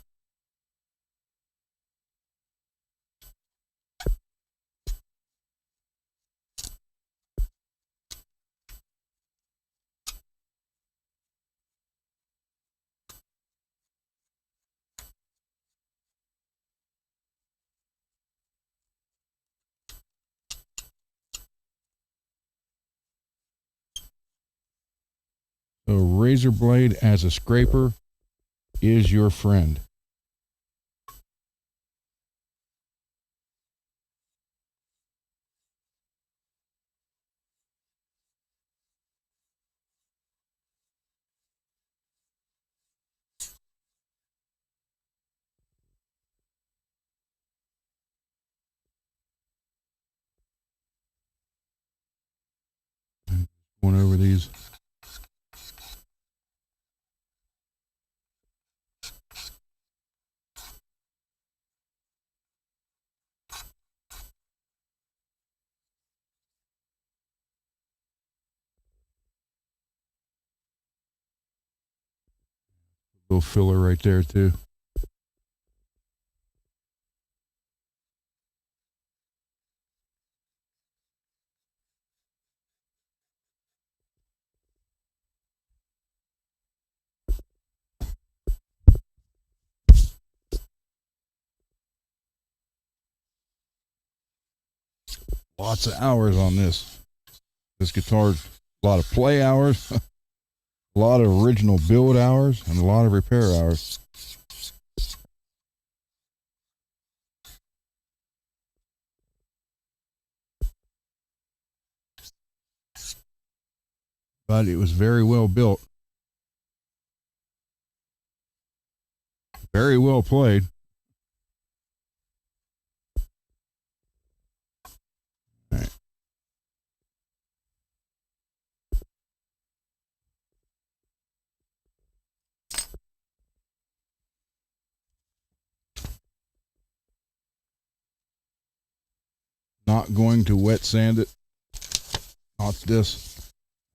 A razor blade as a scraper is your friend. Going over these. Little filler right there too. Lots of hours on this. This guitar, a lot of play hours, a lot of original build hours, and a lot of repair hours. But it was very well built. Very well played. All right. Not going to wet sand it. Not this.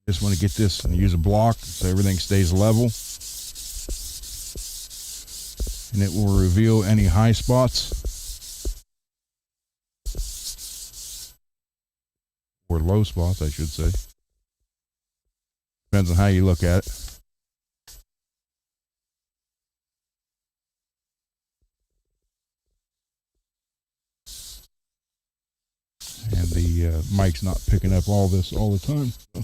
Just want to get this and use a block so everything stays level. And it will reveal any high spots. Or low spots, I should say. Depends on how you look at it. And the mic's not picking up all this all the time. So.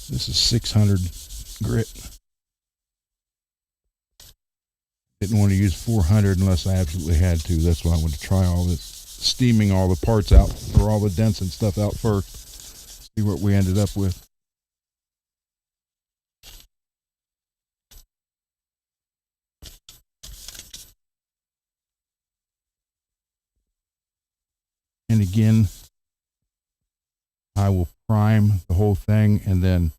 This is 600 grit. Didn't want to use 400 unless I absolutely had to. That's why I wanted to try all this, steaming all the parts out, throw all the dents and stuff out first. See what we ended up with. And again, I will prime the whole thing, and then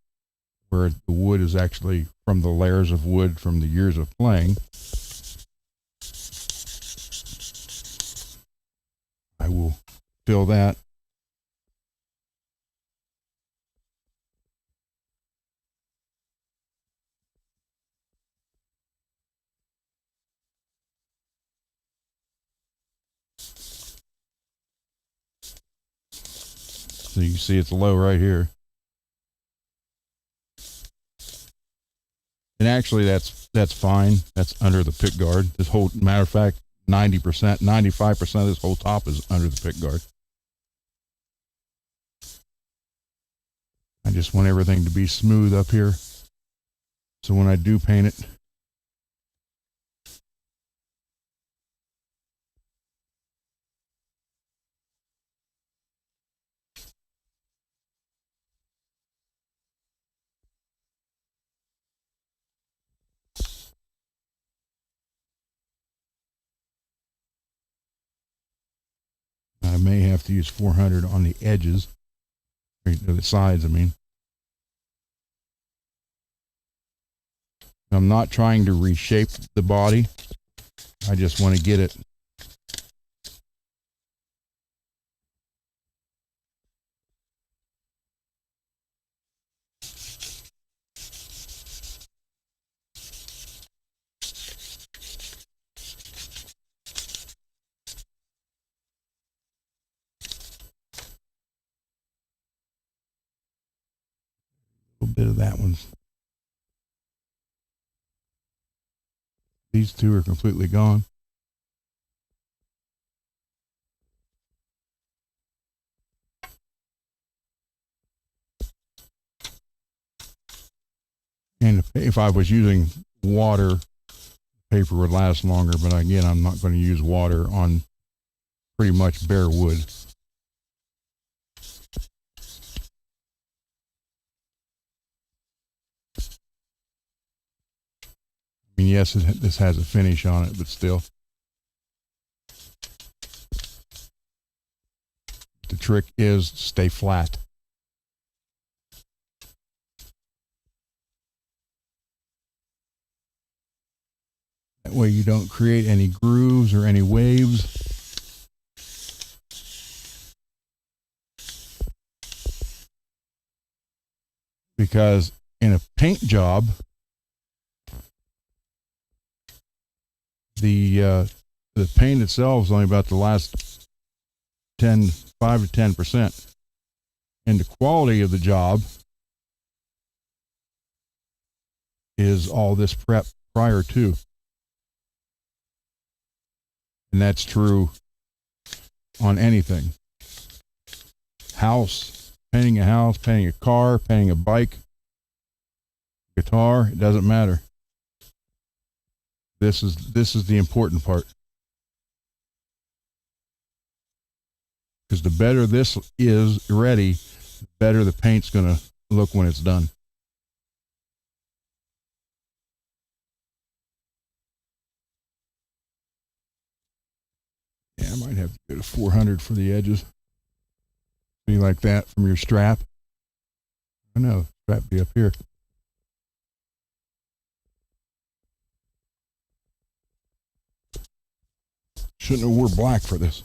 where the wood is actually from the layers of wood from the years of playing, I will fill that. So you can see it's low right here. And actually that's fine. That's under the pick guard. This whole, matter of fact, 90%, 95% of this whole top is under the pick guard. I just want everything to be smooth up here. So when I do paint it, I may have to use 400 on the edges, or the sides, I mean. I'm not trying to reshape the body. I just want to get it a little bit of that one. These two are completely gone. And if I was using water, paper would last longer, but again, I'm not going to use water on pretty much bare wood. I mean, yes, this has a finish on it, but still. The trick is stay flat. That way you don't create any grooves or any waves. Because in a paint job, the paint itself is only about the last 5 to 10%. And the quality of the job is all this prep prior to. And that's true on anything. Painting a house, painting a car, painting a bike, guitar, it doesn't matter. This is the important part. Because the better this is ready, the better the paint's going to look when it's done. Yeah, I might have to go to 400 for the edges. Be like that from your strap. I know, strap be up here. Shouldn't have wore black for this.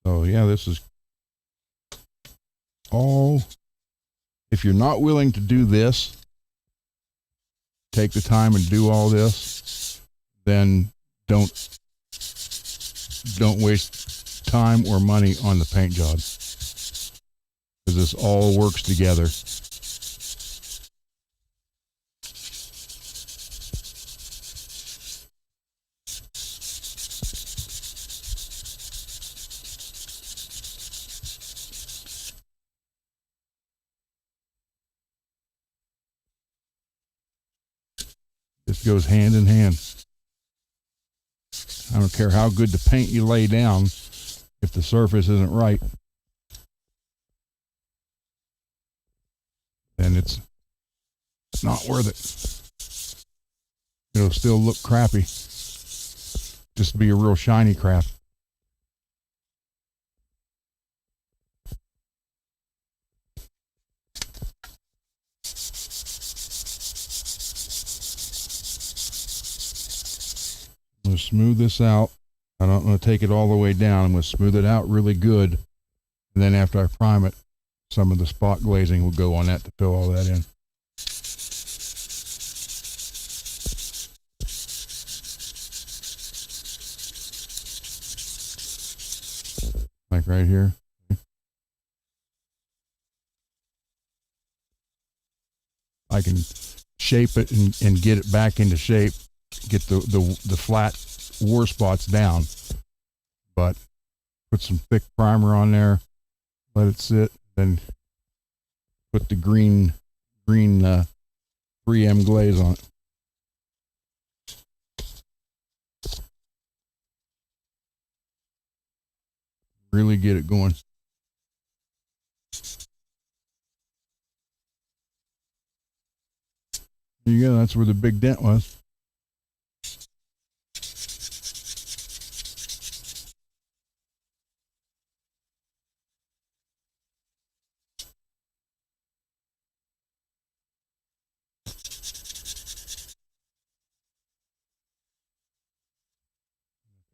So yeah, this is all. If you're not willing to do this, take the time and do all this, then don't waste time or money on the paint job, because this all works together. This goes hand in hand. I don't care how good the paint you lay down, if the surface isn't right, then it's not worth it. It'll still look crappy. Just be a real shiny crap. I'm going to smooth this out. I'm not going to take it all the way down. I'm going to smooth it out really good. And then after I prime it, some of the spot glazing will go on that to fill all that in. Like right here. I can shape it and get it back into shape, get the flat war spots down, but put some thick primer on there, let it sit, then put the green 3M glaze on it. Really get it going. There you go, that's where the big dent was.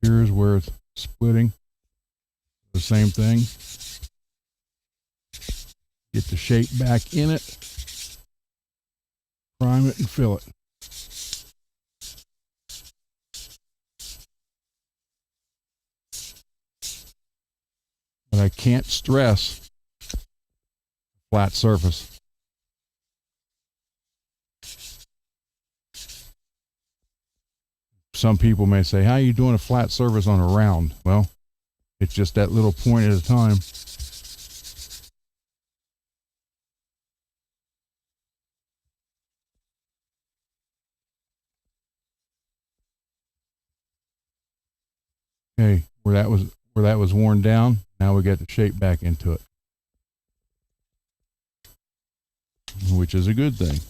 Here's where it's splitting. The same thing. Get the shape back in it. Prime it and fill it. But I can't stress flat surface. some people may say, how are you doing a flat surface on a round? Well, it's just that little point at a time. Okay, where that was worn down, now we got the shape back into it, which is a good thing.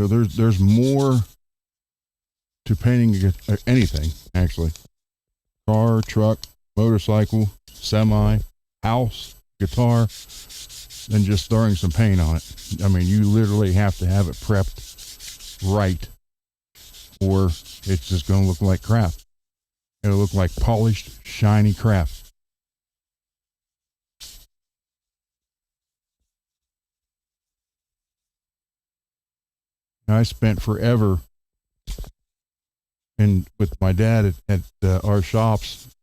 So there's more to painting anything, actually. Car, truck, motorcycle, semi, house, guitar, than just throwing some paint on it. I mean, you literally have to have it prepped right, or it's just going to look like crap. It'll look like polished, shiny crap. I spent forever with my dad at our shops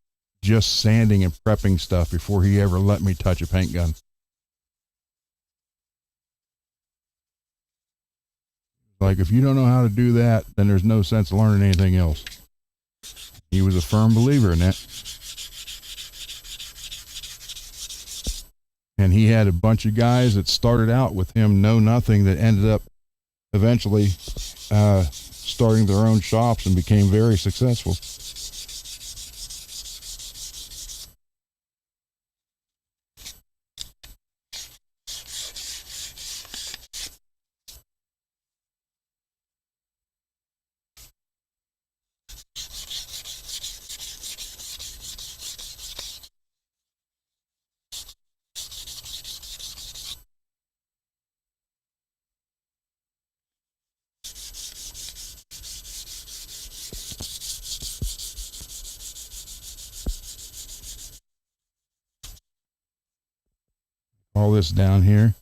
just sanding and prepping stuff before he ever let me touch a paint gun. Like, if you don't know how to do that, then there's no sense learning anything else. He was a firm believer in that. And he had a bunch of guys that started out with him, know nothing, that ended up eventually starting their own shops and became very successful. All this down here.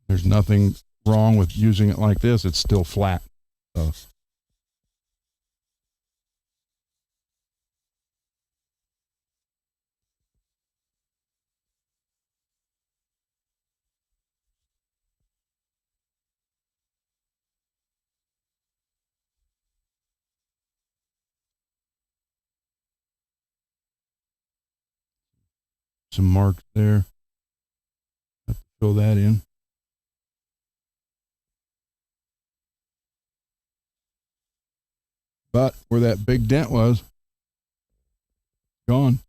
There's nothing wrong with using it like this. It's still flat. So. Some marks there. Have to fill that in. But where that big dent was, gone.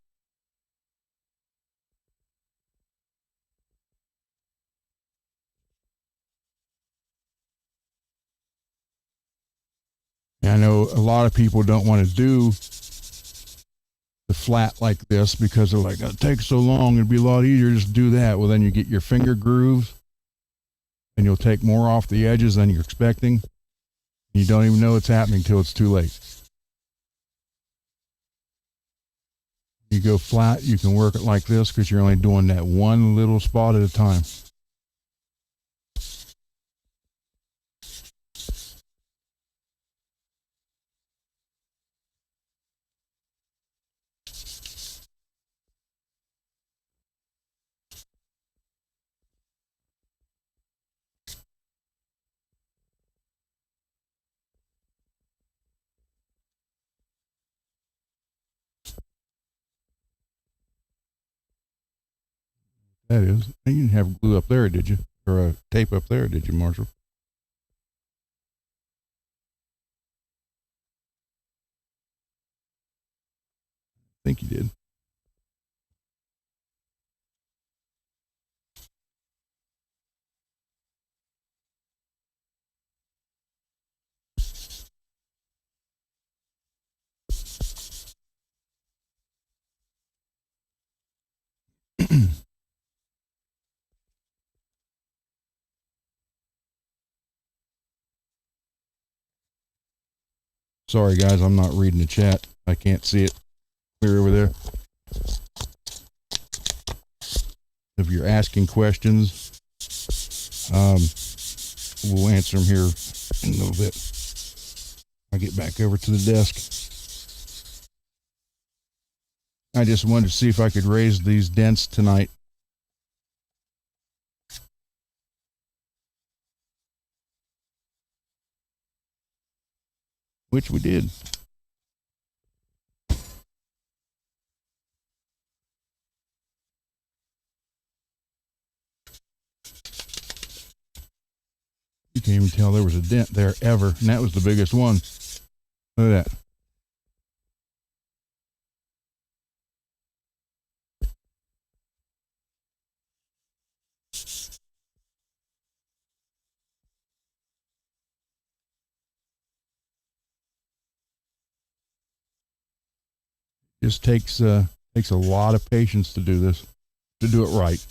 And I know a lot of people don't want to do the flat like this because they're like, oh, it takes so long, it'd be a lot easier just to do that. Well, then you get your finger grooves and you'll take more off the edges than you're expecting. You don't even know it's happening till it's too late. You go flat, you can work it like this because you're only doing that one little spot at a time. That is. You didn't have glue up there, did you? Or a tape up there, did you, Marshall? I think you did. Sorry, guys, I'm not reading the chat. I can't see it clear over there. If you're asking questions, we'll answer them here in a little bit. I'll get back over to the desk. I just wanted to see if I could raise these dents tonight. Which we did. You can't even tell there was a dent there ever, and that was the biggest one. Look at that. Just takes a lot of patience to do this, to do it right.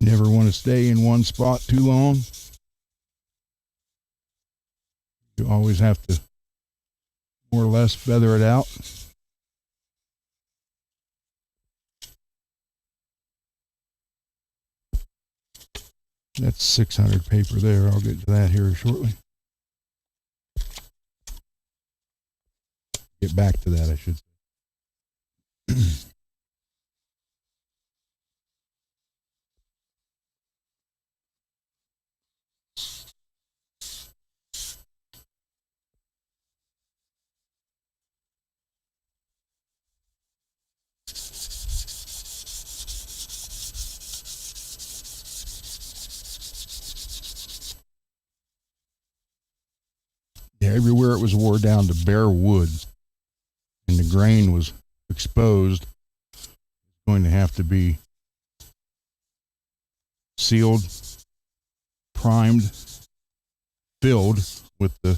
Never want to stay in one spot too long. You always have to more or less feather it out. That's 600 paper there. I'll get to that here shortly. Get back to that, I should say. Yeah, everywhere it was wore down to bare wood and the grain was exposed, it's going to have to be sealed, primed, filled with the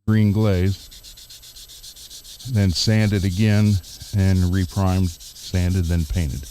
green glaze, then sanded again and reprimed, sanded, then painted.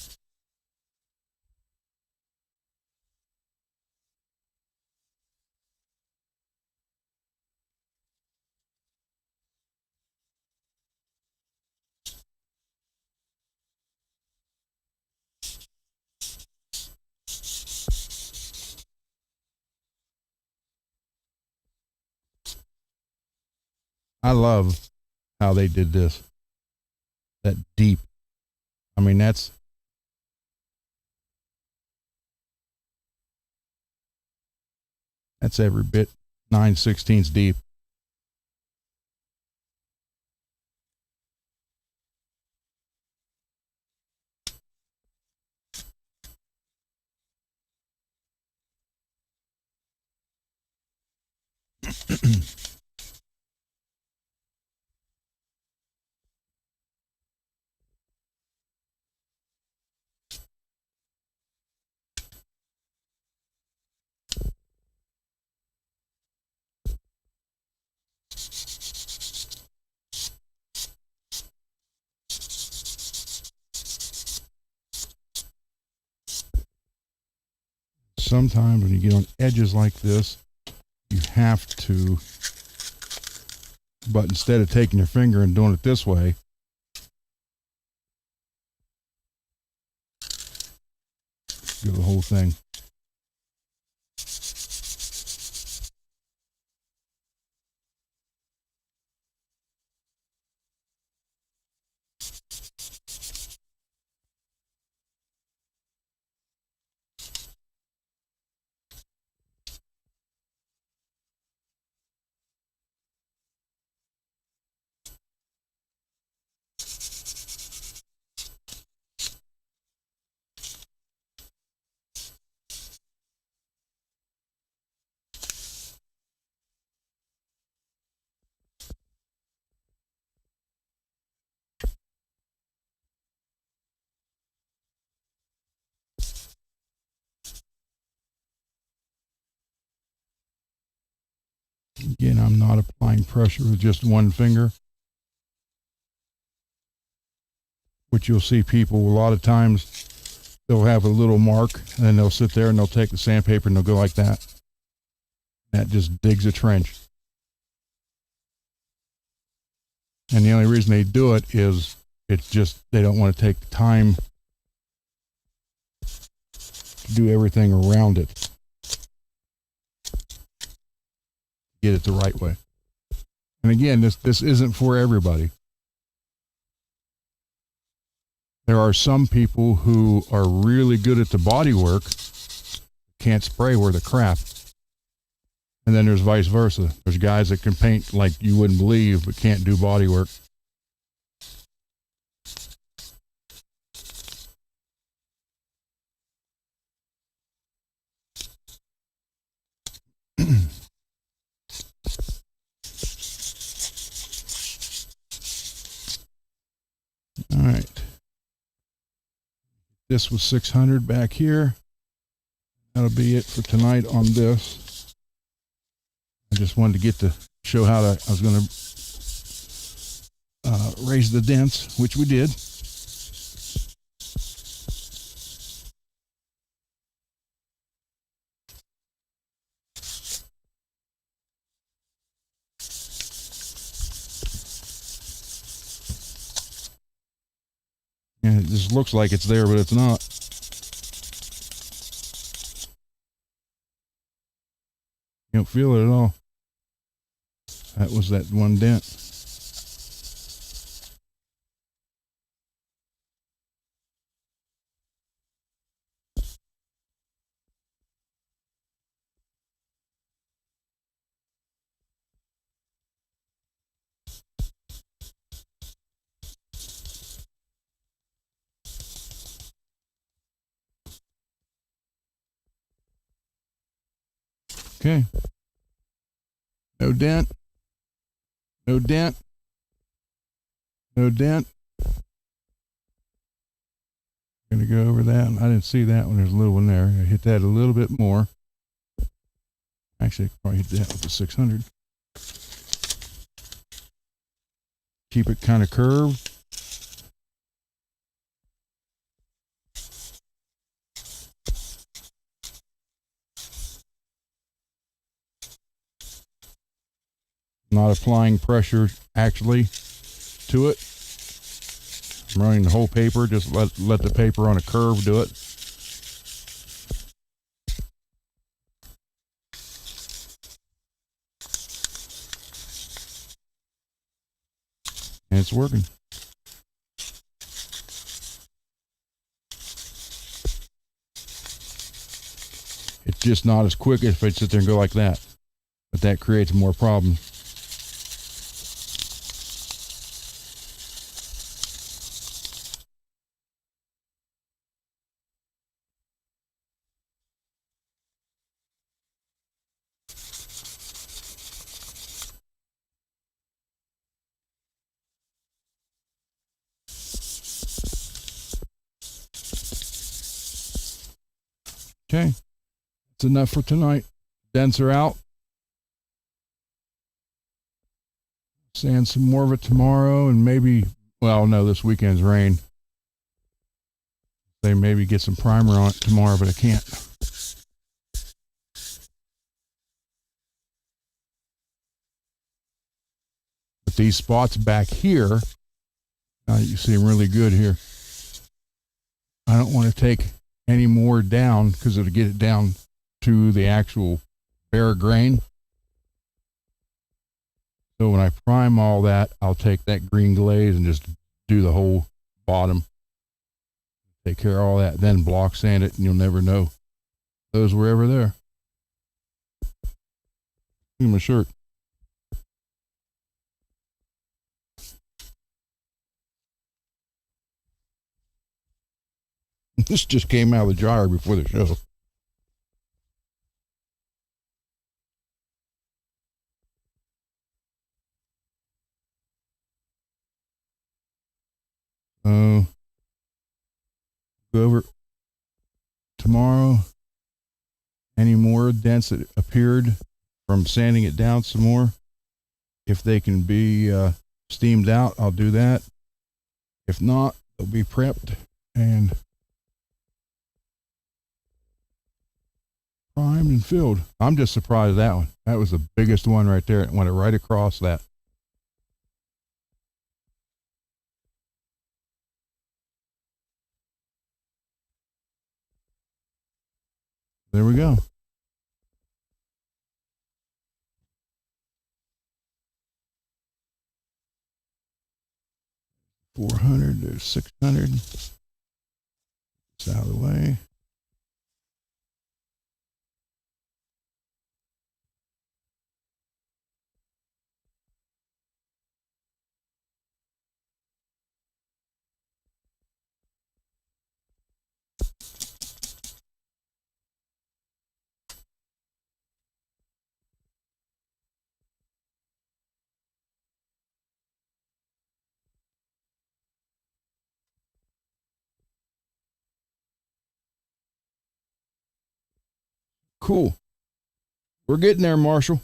I love how they did this. That deep. I mean, that's every bit 9/16 deep. Sometimes when you get on edges like this, you have to, but instead of taking your finger and doing it this way, do the whole thing. Again, I'm not applying pressure with just one finger, which you'll see people a lot of times, they'll have a little mark and then they'll sit there and they'll take the sandpaper and they'll go like that. That just digs a trench. And the only reason they do it is it's just they don't want to take the time to do everything around it. Get it the right way. And again, this isn't for everybody. There are some people who are really good at the body work, can't spray worth a crap. And then there's vice versa. There's guys that can paint like you wouldn't believe, but can't do body work. All right. This was 600 back here. That'll be it for tonight on this. I just wanted to get to show how I was going to raise the dents, which we did. And it just looks like it's there, but it's not. You don't feel it at all. That was that one dent. Okay. No dent. No dent. No dent. I'm going to go over that. I didn't see that one. There's a little one there. I hit that a little bit more. Actually, I could probably hit that with the 600. Keep it kind of curved. Not applying pressure actually to it. I'm running the whole paper, just let the paper on a curve do it. And it's working. It's just not as quick if I sit there and go like that. But that creates more problems. Okay, that's enough for tonight. Dents are out. Sand some more of it tomorrow, and maybe, well, no, this weekend's rain. They maybe get some primer on it tomorrow, but I can't. But these spots back here, you see them really good here. I don't want to take any more down because it'll get it down to the actual bare grain. So when I prime all that, I'll take that green glaze and just do the whole bottom. Take care of all that, then block sand it, and you'll never know those were ever there. Look at my shirt. This just came out of the dryer before the show. Go over tomorrow. Any more dents that appeared from sanding it down some more. If they can be steamed out, I'll do that. If not, they'll be prepped and primed and filled. I'm just surprised that one. That was the biggest one right there. It went right across that. There we go. 400, there's 600. It's out of the way. Cool. We're getting there, Marshall.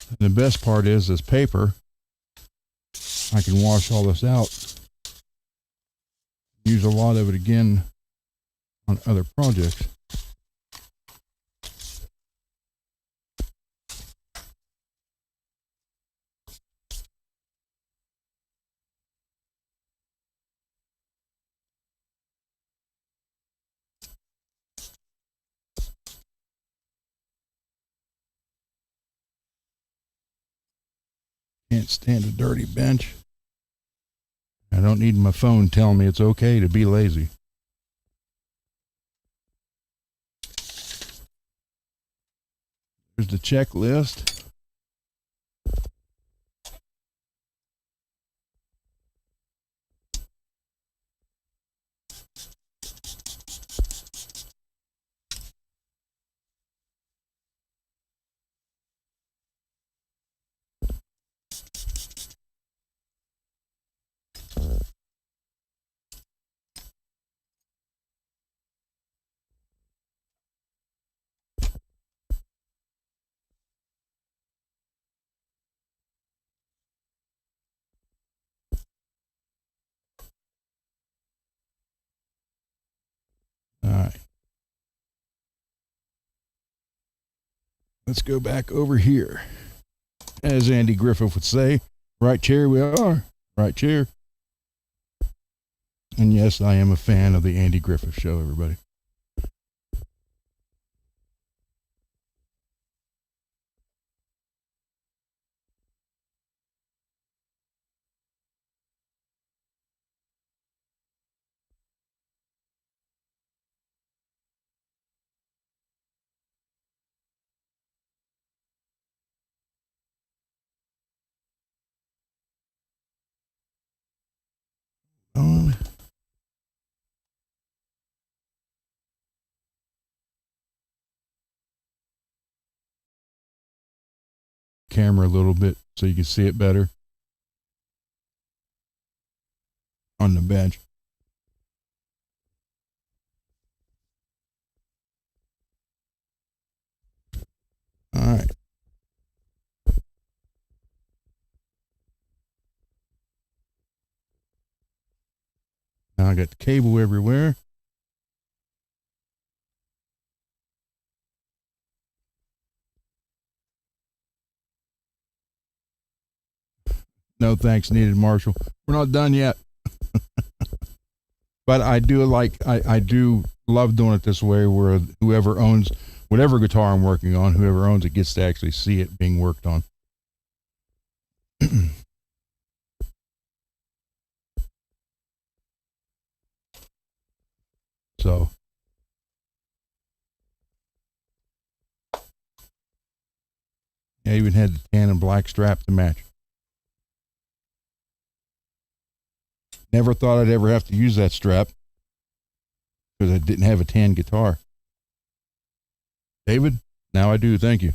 And the best part is this paper. I can wash all this out. Use a lot of it again on other projects. Can't stand a dirty bench. I don't need my phone telling me it's okay to be lazy. Here's the checklist. All right. Let's go back over here. As Andy Griffith would say, right chair we are. Right chair. And yes, I am a fan of the Andy Griffith Show, everybody. On. Camera a little bit so you can see it better on the bench. All right. Now I got the cable everywhere. No thanks needed, Marshall. We're not done yet. But I do I do love doing it this way where whoever owns whatever guitar I'm working on, whoever owns it gets to actually see it being worked on. So I even had the tan and black strap to match. Never thought I'd ever have to use that strap because I didn't have a tan guitar. David, now I do. Thank you.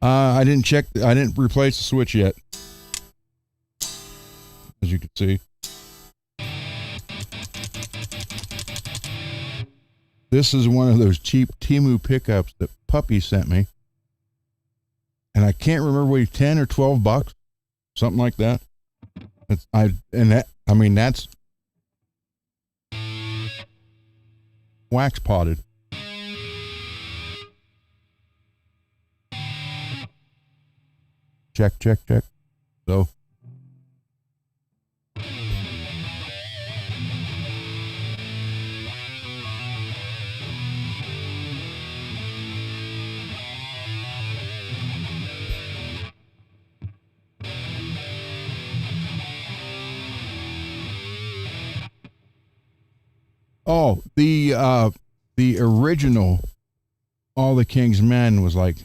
I didn't check. I didn't replace the switch yet, as you can see. This is one of those cheap Temu pickups that Puppy sent me, and I can't remember what, $10 or $12, something like that. That's wax potted. Check. So. Oh, the original All the King's Men was like,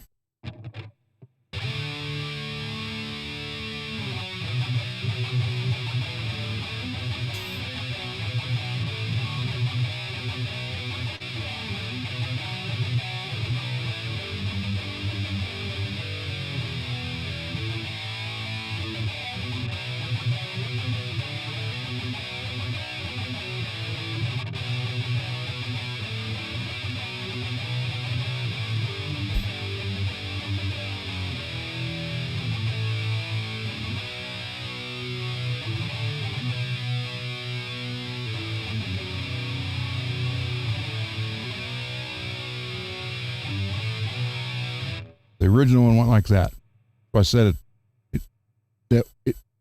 the original one went like that. So I said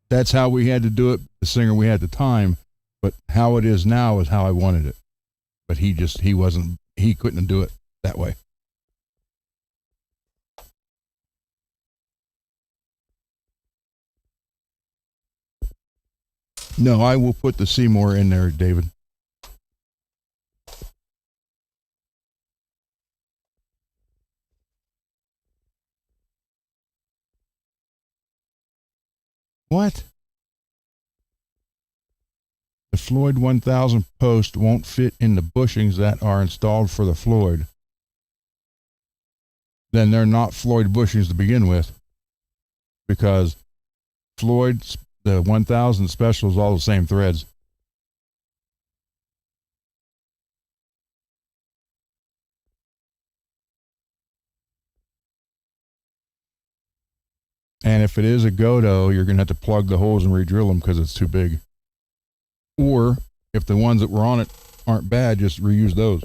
that's how we had to do it. The singer we had at the time, but how it is now is how I wanted it. But he couldn't do it that way. No, I will put the Seymour in there, David. What? The Floyd 1000 post won't fit in the bushings that are installed for the Floyd. Then they're not Floyd bushings to begin with, because Floyd's, the 1000 special, is all the same threads. And if it is a Godo, you're going to have to plug the holes and re-drill them because it's too big. Or if the ones that were on it aren't bad, just reuse those.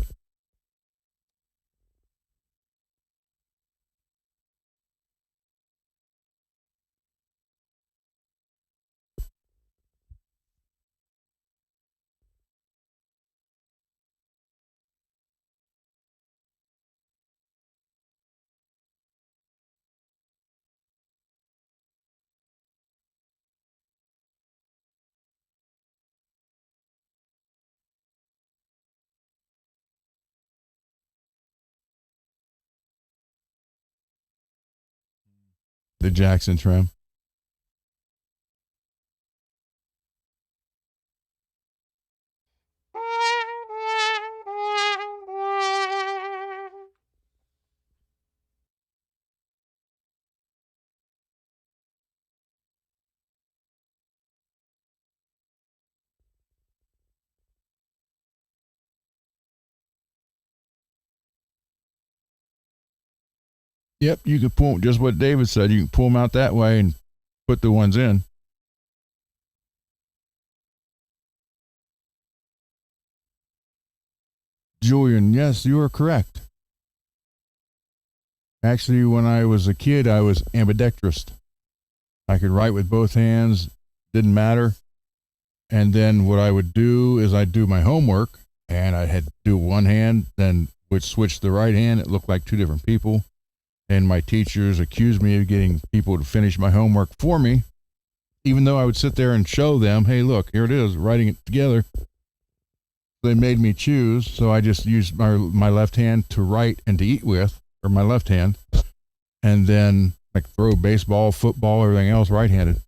The Jackson trim. Yep, you can pull just what David said. You can pull them out that way and put the ones in. Julian, yes, you are correct. Actually, when I was a kid, I was ambidextrous. I could write with both hands, didn't matter. And then what I would do is I'd do my homework, and I had to do one hand, then would switch to the right hand. It looked like two different people. And my teachers accused me of getting people to finish my homework for me, even though I would sit there and show them, hey, look, here it is, writing it together. They made me choose, so I just used my left hand to write and to eat with, or my left hand, and then like throw baseball, football, everything else right-handed.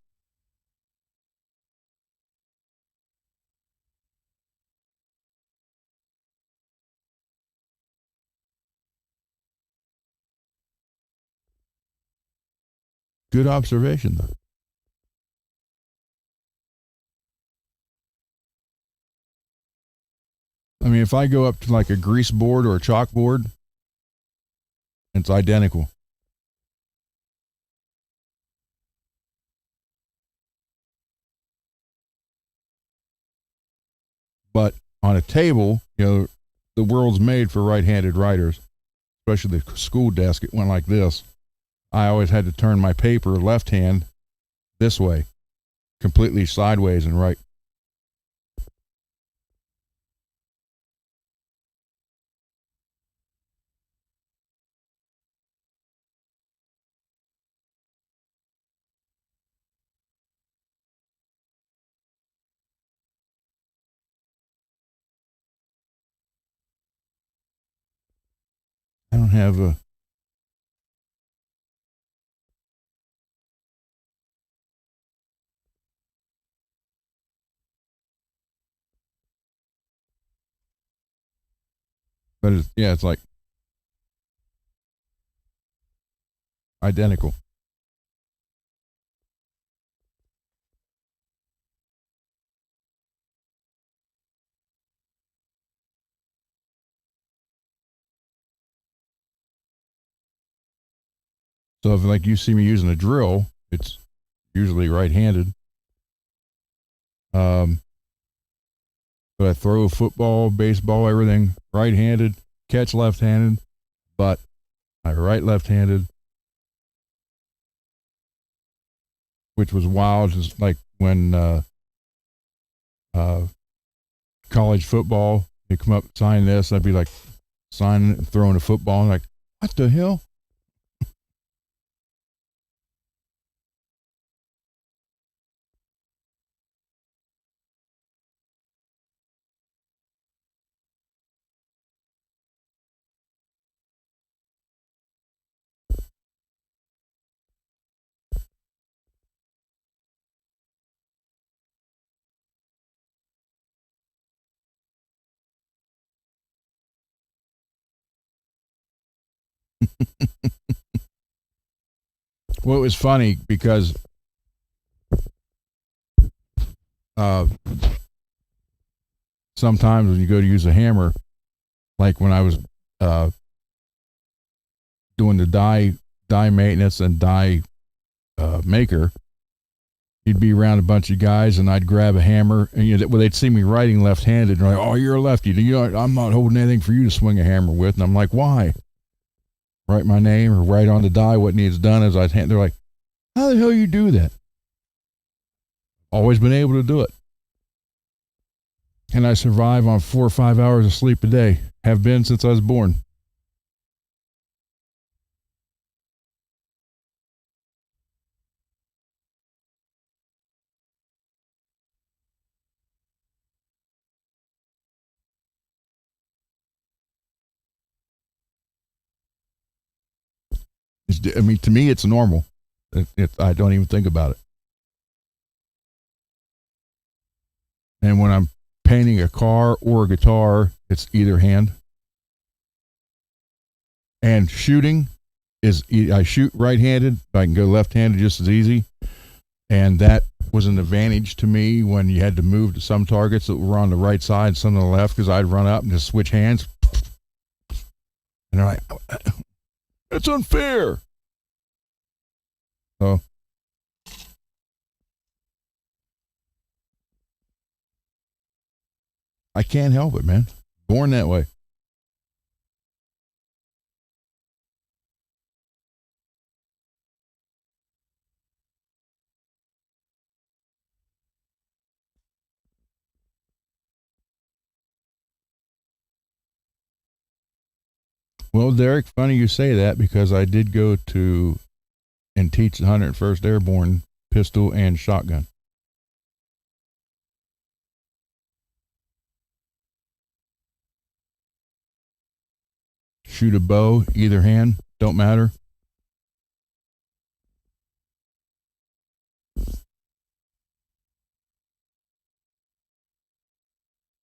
Good observation, though. I mean, if I go up to like a grease board or a chalkboard, it's identical. But on a table, the world's made for right-handed writers, especially the school desk. It went like this. I always had to turn my paper left hand this way, completely sideways and right. I don't have a. But it's like identical. So if like you see me using a drill, it's usually right-handed. But I throw football, baseball, everything right-handed, catch left-handed, but I write left-handed, which was wild. Just like when college football, they come up sign this, I'd be like signing it and throwing a football, and like, what the hell? Well, it was funny because uh, sometimes when you go to use a hammer, like when I was uh, doing the die maintenance and die maker, you'd be around a bunch of guys, and I'd grab a hammer, and they'd see me writing left-handed, and they're like, "Oh, you're a lefty. I'm not holding anything for you to swing a hammer with." And I'm like, "Why?" Write my name or write on the die what needs done. As they're like, "How the hell you do that?" Always been able to do it, and I survive on 4 or 5 hours of sleep a day. Have been since I was born. I mean, to me, it's normal. I don't even think about it. And when I'm painting a car or a guitar, it's either hand. And shooting I shoot right-handed, but I can go left-handed just as easy. And that was an advantage to me when you had to move to some targets that were on the right side, some on the left, because I'd run up and just switch hands. And they're like, "It's unfair." So I can't help it, man. Born that way. Well, Derek, funny you say that because I did go to and teach the 101st Airborne pistol and shotgun. Shoot a bow, either hand, don't matter.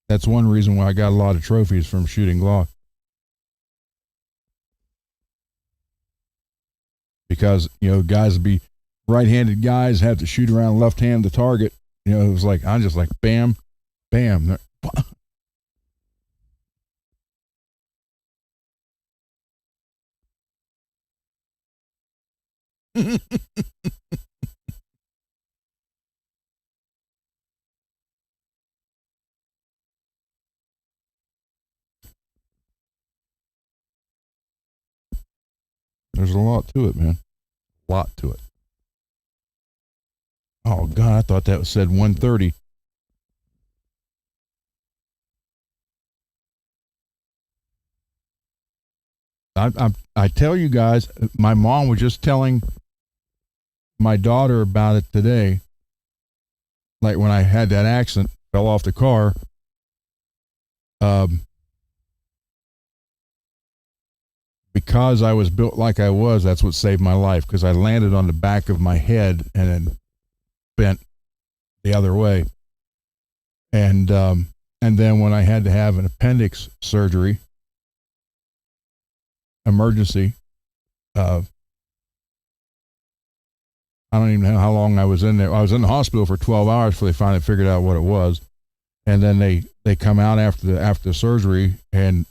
That's one reason why I got a lot of trophies from shooting Glock. Because, guys would be, right-handed guys have to shoot around left hand the target. It was like, I'm just like, bam, bam. There's a lot to it, man. A lot to it. Oh, God, I thought that said 130. I tell you guys, my mom was just telling my daughter about it today. Like when I had that accident, fell off the car. Because I was built like I was, that's what saved my life. Because I landed on the back of my head and then bent the other way. And then when I had to have an appendix surgery, emergency, I don't even know how long I was in there. I was in the hospital for 12 hours before they finally figured out what it was. And then they come out after the surgery and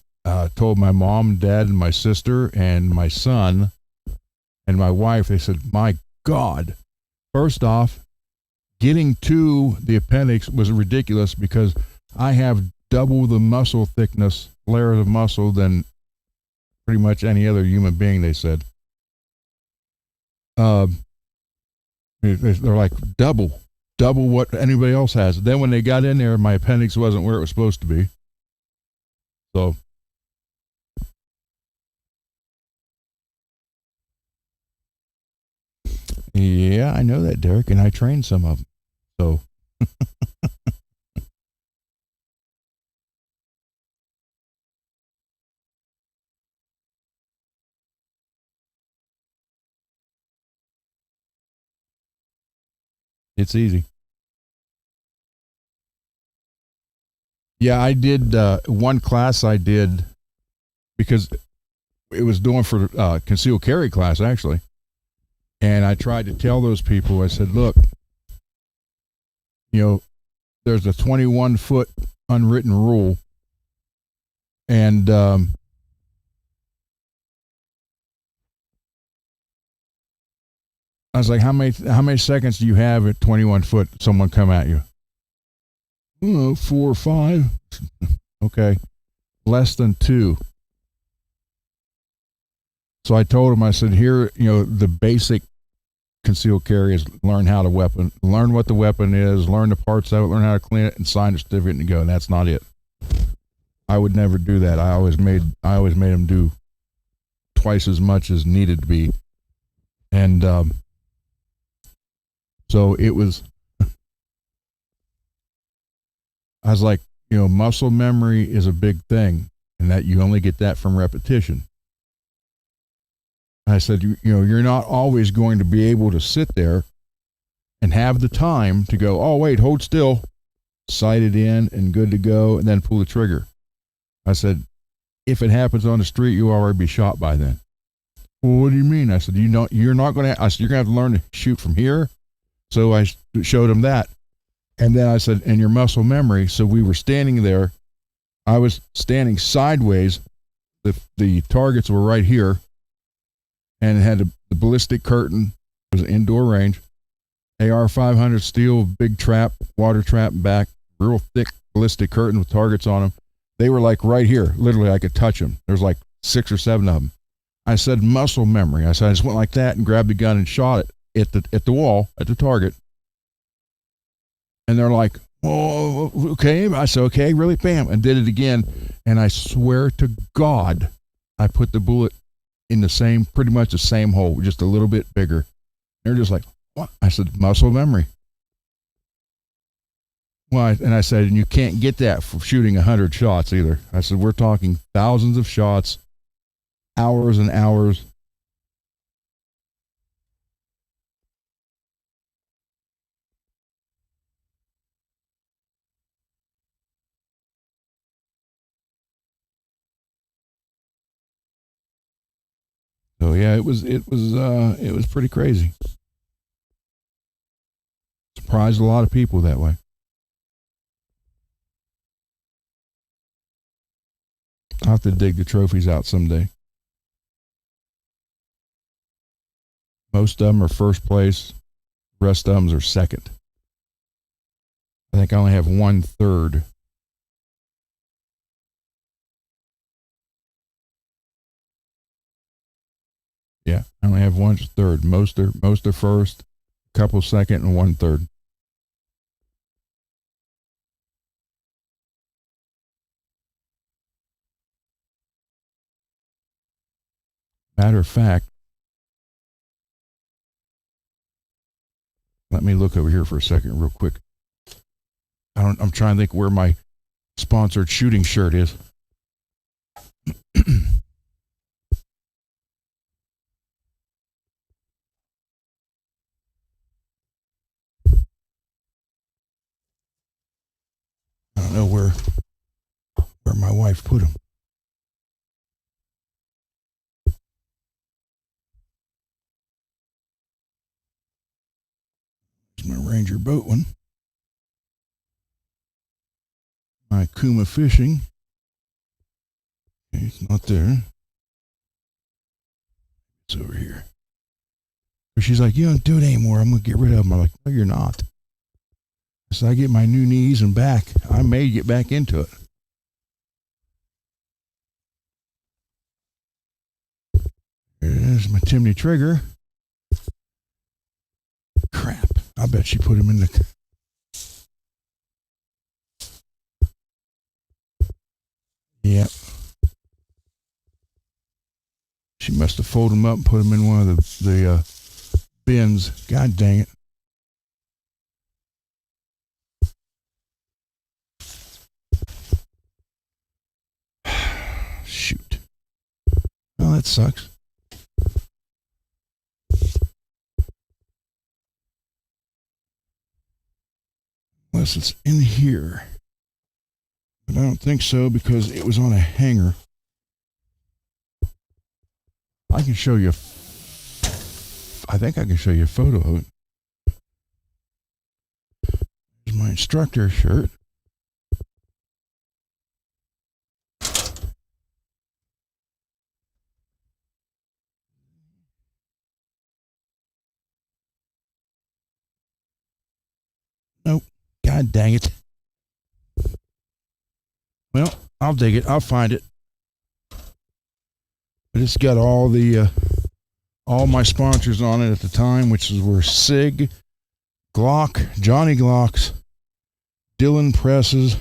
told my mom, dad, and my sister, and my son, and my wife. They said, "My God, first off, getting to the appendix was ridiculous because I have double the muscle thickness, layers of muscle than pretty much any other human being." They said, they're like double what anybody else has. Then when they got in there, my appendix wasn't where it was supposed to be. So. Yeah, I know that, Derek, and I trained some of them. So, it's easy. Yeah, I did one class I did because it was doing for concealed carry class, actually. And I tried to tell those people, I said, look, there's a 21-foot unwritten rule. And I was like, how many seconds do you have at 21 foot someone come at you? 4 or 5. Okay. Less than 2. So I told him, I said, here, the basic concealed carry is learn what the weapon is, learn the parts of it, learn how to clean it, and sign a certificate and go. And that's not it. I would never do that. I always made them do twice as much as needed to be. And so it was, I was like, muscle memory is a big thing, and that you only get that from repetition. I said, you're not always going to be able to sit there and have the time to go, oh, wait, hold still, sight it in and good to go, and then pull the trigger. I said, if it happens on the street, you'll already be shot by then. Well, what do you mean? I said, you're not going to, I said, you're going to have to learn to shoot from here. So I showed him that. And then I said, and your muscle memory. So we were standing there. I was standing sideways. The targets were right here. And it had the ballistic curtain. It was an indoor range. AR 500 steel, big trap, water trap back, real thick ballistic curtain with targets on them. They were like right here. Literally, I could touch them. There's like 6 or 7 of them. I said, muscle memory. I said, I just went like that and grabbed the gun and shot it at the wall, at the target. And they're like, oh, okay. I said, okay, really? Bam. And did it again. And I swear to God, I put the bullet in pretty much the same hole, just a little bit bigger. They're just like, what? I said, muscle memory. Well, and I said, and you can't get that from shooting 100 shots either. I said, we're talking thousands of shots, hours and hours. So yeah, it was pretty crazy. surprised a lot of people that way. I'll have to dig the trophies out someday. Most of them are first place. Rest of them are second. I think I only have 1/3. Yeah, I only have 1/3. Most are first, a couple second, and 1/3. Matter of fact, let me look over here for a second, real quick. I'm trying to think where my sponsored shooting shirt is. I don't know where my wife put them. There's my Ranger boat one. My Kuma fishing. Okay, it's not there. It's over here. But she's like, you don't do it anymore. I'm going to get rid of them. I'm like, no, you're not. So I get my new knees and back. I may get back into it. There's my Timney trigger. Crap. I bet she put him in the... Yep. She must have folded them up and put them in one of the bins. God dang it. Shoot. Well, that sucks. Unless it's in here. But I don't think so because it was on a hanger. I can show you. I think I can show you a photo of it. Here's my instructor shirt. Nope. God dang it. Well, I'll dig it. I'll find it. But it's got all my sponsors on it at the time, which were SIG, Glock, Johnny Glocks, Dillon Presses,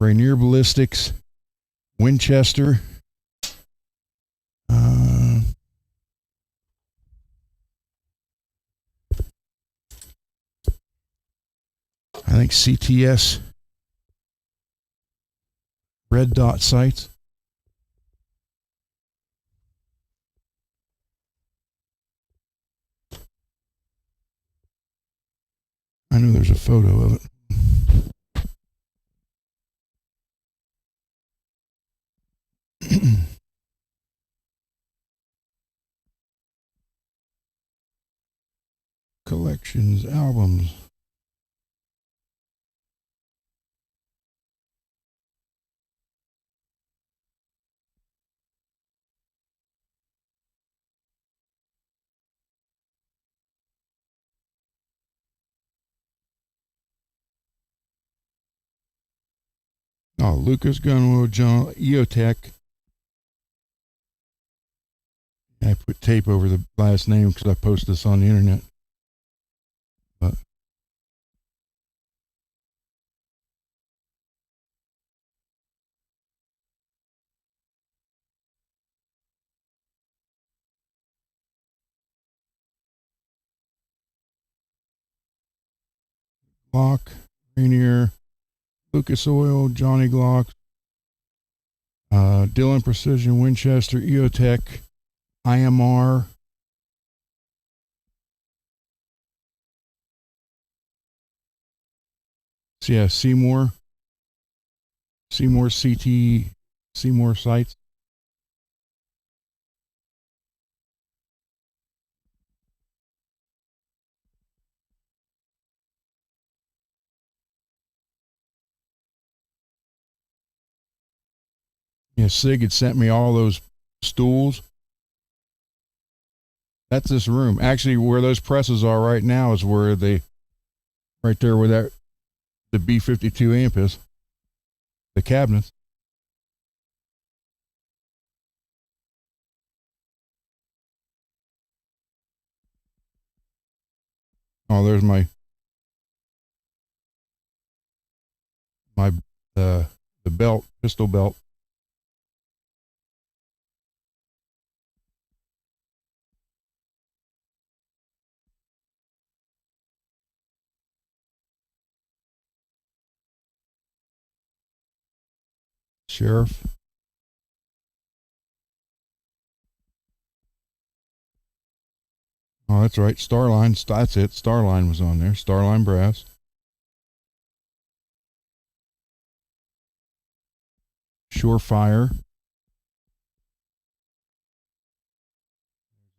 Rainier Ballistics, Winchester, I think CTS, Red Dot Sights. I know there's a photo of it. Collections, albums. Oh, Lucas Gunwood, John EOTech. I put tape over the last name because I posted this on the internet. But Glock, Rainier, Lucas Oil, Johnny Glock, Dillon Precision, Winchester, EOTech, IMR. So yeah, Seymour CT, Seymour Sights. Yeah, Sig had sent me all those stools. That's this room. Actually, where those presses are right now is where right there where the B52 amp is. The cabinets. Oh, there's my the belt, pistol belt. Sheriff. Oh, that's right. Starline. That's it. Starline was on there. Starline brass. Surefire.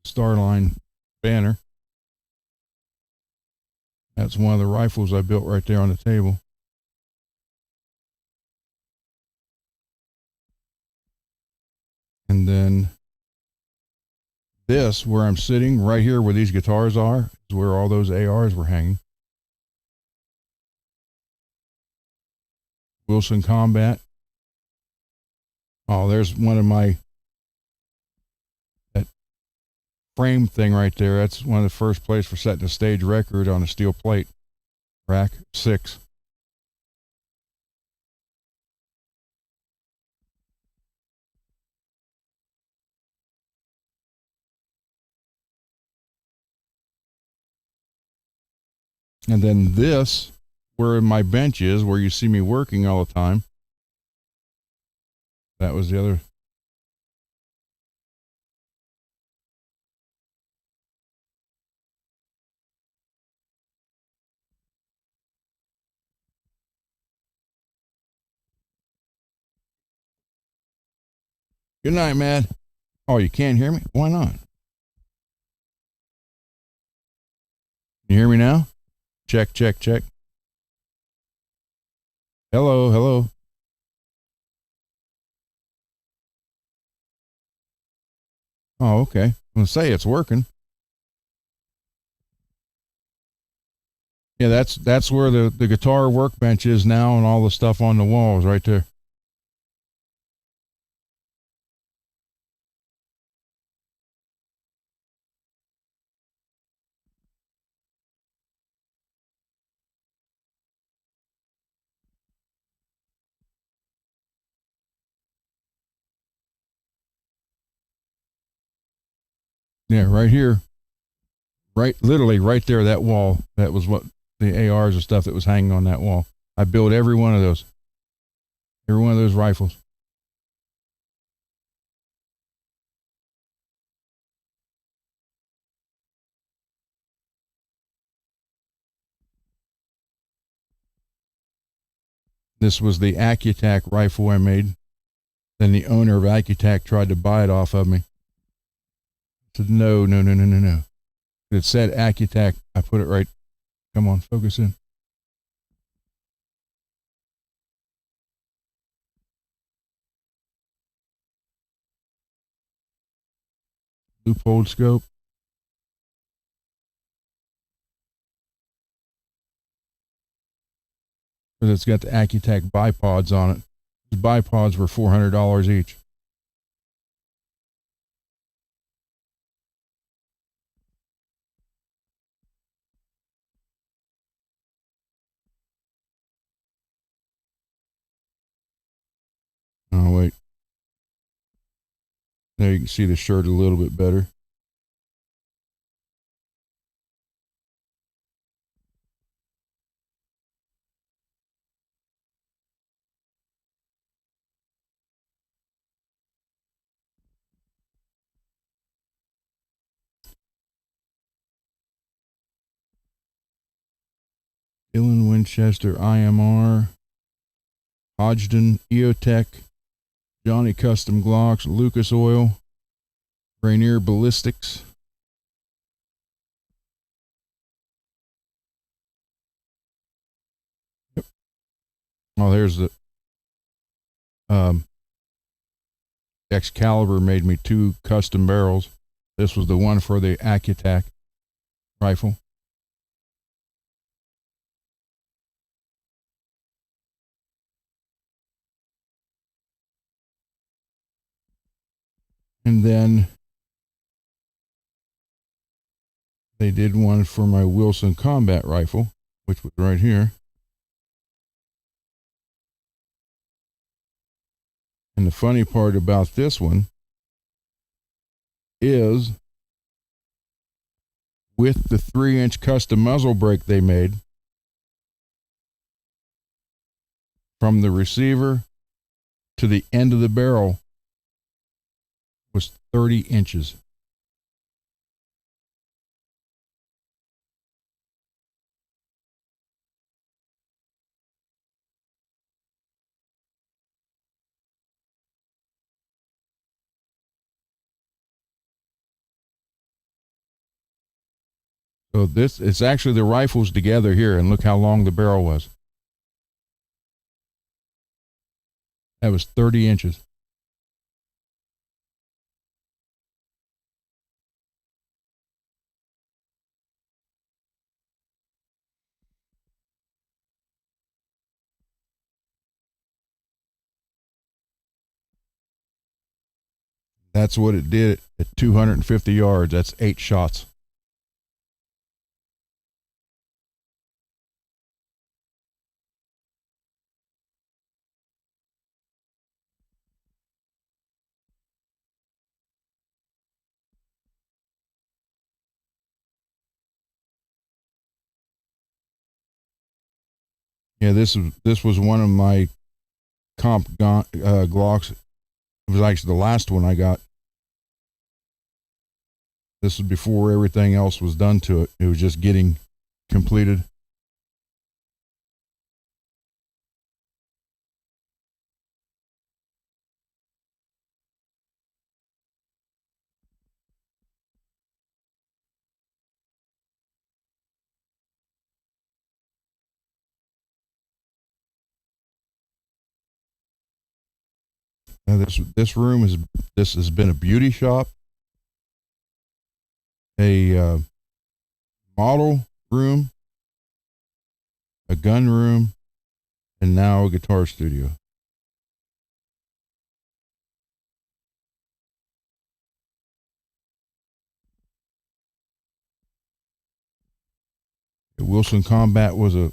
Starline banner. That's one of the rifles I built right there on the table. And then this, where I'm sitting, right here where these guitars are, is where all those ARs were hanging. Wilson Combat. Oh, there's one of that frame thing right there. That's one of the first place for setting a stage record on a steel plate. Rack 6. And then this, where my bench is, where you see me working all the time. That was the other. Good night, man. Oh, you can't hear me? Why not? You hear me now? Check, check, check. Hello, hello. Oh, okay. I'm gonna say it's working. Yeah, that's where the guitar workbench is now, and all the stuff on the walls right there. Yeah, right here. Right, literally right there, that wall. That was what the ARs and stuff that was hanging on that wall. I built every one of those. Every one of those rifles. This was the Accutac rifle I made. Then the owner of Accutac tried to buy it off of me. I said, no, no, no, no, no, no. It said Accutac. I put it right. Come on, focus in. Loophole scope. Because it's got the Accutac bipods on it. The bipods were $400 each. Oh, wait. There you can see the shirt a little bit better. Dillon Winchester IMR. Hodgdon EOTech. Johnny Custom Glocks. Lucas Oil. Rainier Ballistics. Yep. Oh, there's the Excalibur made me 2 custom barrels. This was the one for the Accutac rifle. And then they did one for my Wilson combat rifle, which was right here. And the funny part about this one is with the 3-inch custom muzzle brake they made, from the receiver to the end of the barrel was 30 inches. So it's actually the rifles together here, and look how long the barrel was. That was 30 inches. That's what it did at 250 yards. That's 8 shots. Yeah, this was one of my comp Glocks. It was actually the last one I got. This was before everything else was done to it. It was just getting completed. Now this room has been a beauty shop, a model room, a gun room, and now a guitar studio. The Wilson Combat was a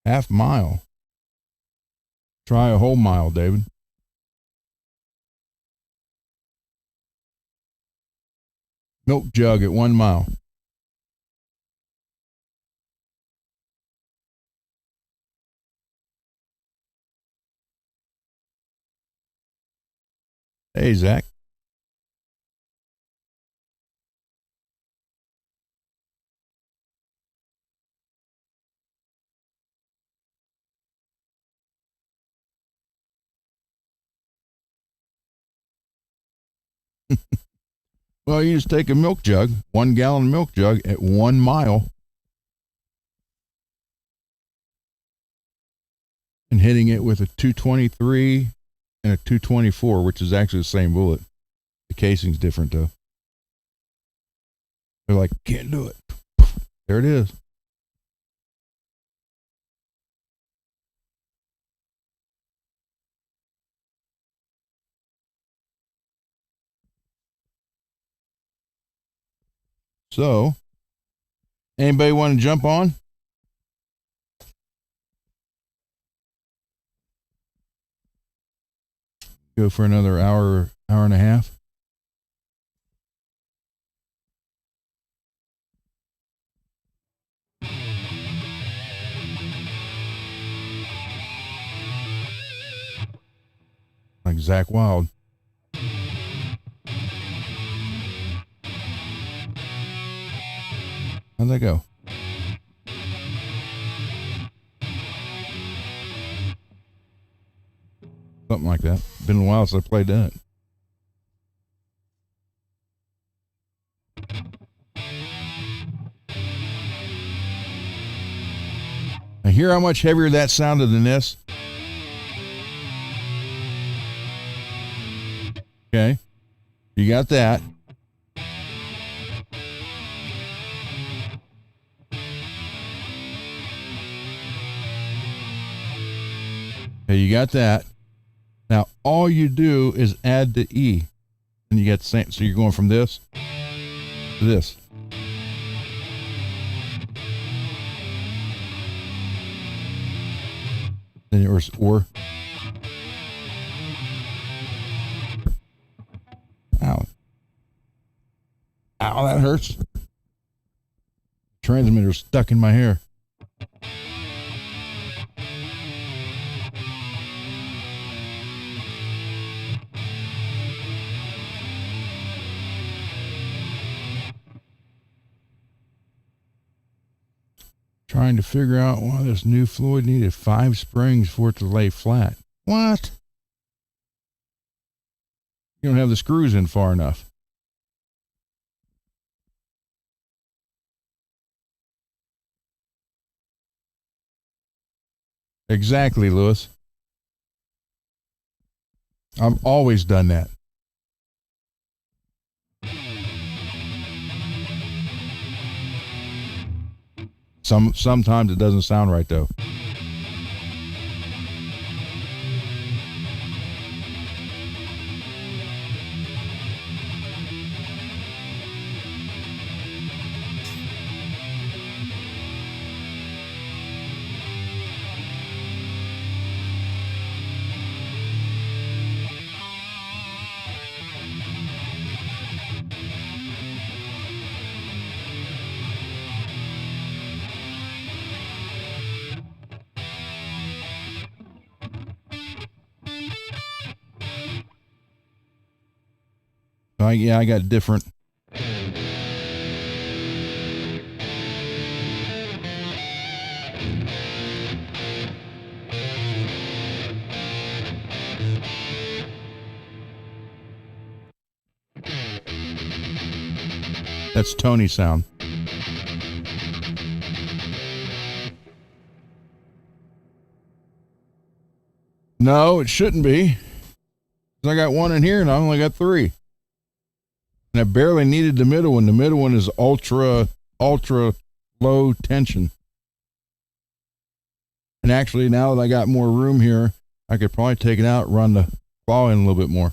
half mile. Try a whole mile, David. Milk jug at 1 mile. Hey, Zach. Well, you just take a milk jug, 1 gallon milk jug at 1 mile, and hitting it with a 223 and a 224, which is actually the same bullet. The casing's different though. They're like, can't do it. There it is. So, anybody want to jump on? Go for another hour and a half. Like Zach Wild. How'd that go? Something like that. Been a while since I played that. Now hear how much heavier that sounded than this? Okay. You got that. Okay, you got that. Now all you do is add the E, and you get the same. So you're going from this to this. Then or ow, ow, that hurts. Transmitter's stuck in my hair. Trying to figure out why this new Floyd needed 5 springs for it to lay flat. What? You don't have the screws in far enough. Exactly, Lewis. I've always done that. Sometimes it doesn't sound right though. I got different. That's Tony's sound. No, it shouldn't be. I got one in here and I only got 3. And I barely needed the middle one. The middle one is ultra low tension. And actually, now that I got more room here, I could probably take it out, run the claw in a little bit more.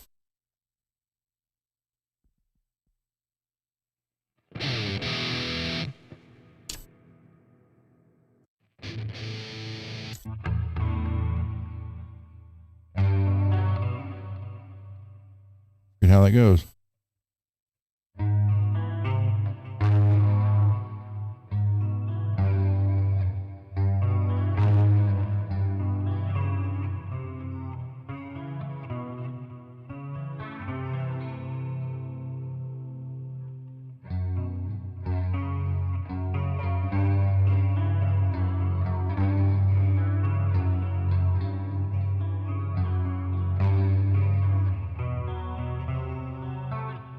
See how that goes.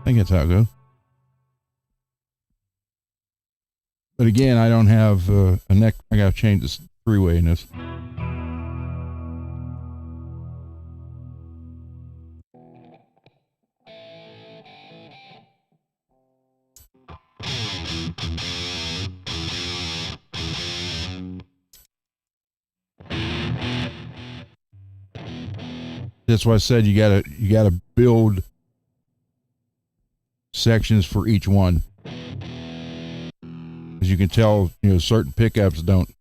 I think that's how it goes. But again, I don't have a neck. I got to change this 3-way in this. That's why I said you gotta build sections for each one. As you can tell, certain pickups don't.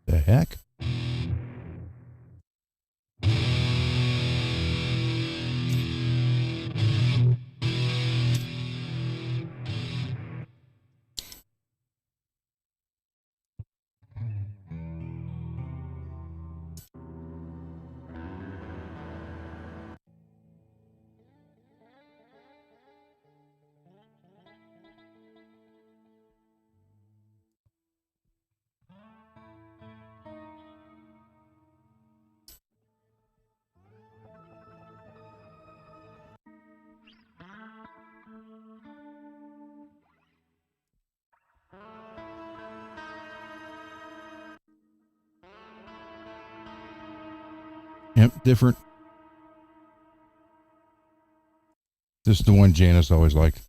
The heck? different. This is the one Janice always liked.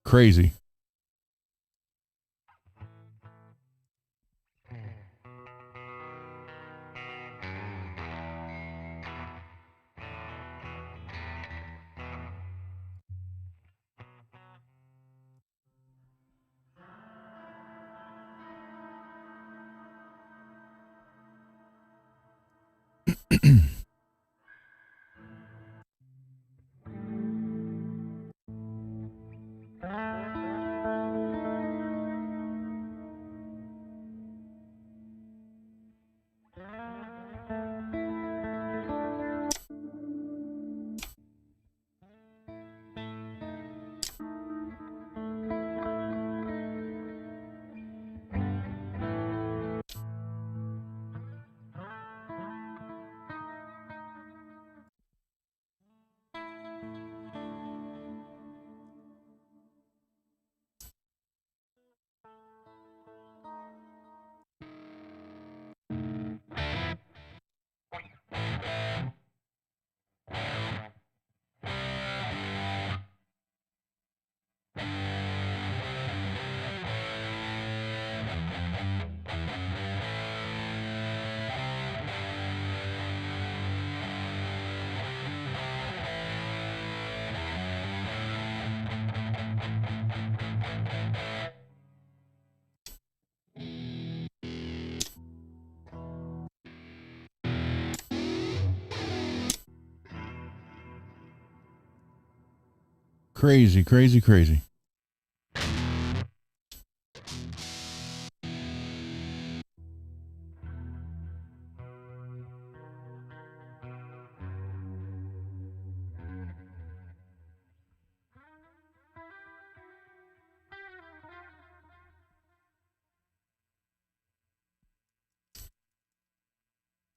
Crazy. Crazy, crazy, crazy.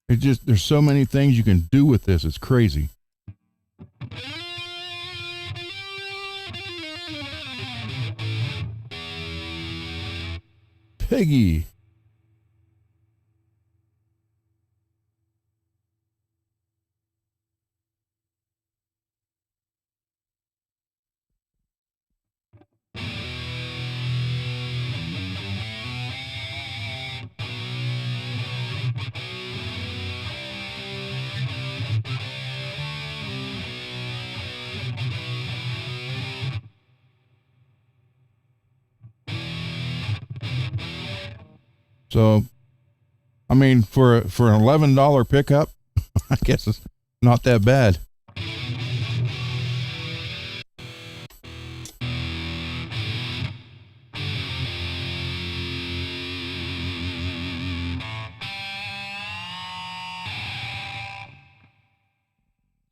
It just, there's so many things you can do with this. It's crazy. Piggy. So, I mean, for an $11 pickup, I guess it's not that bad.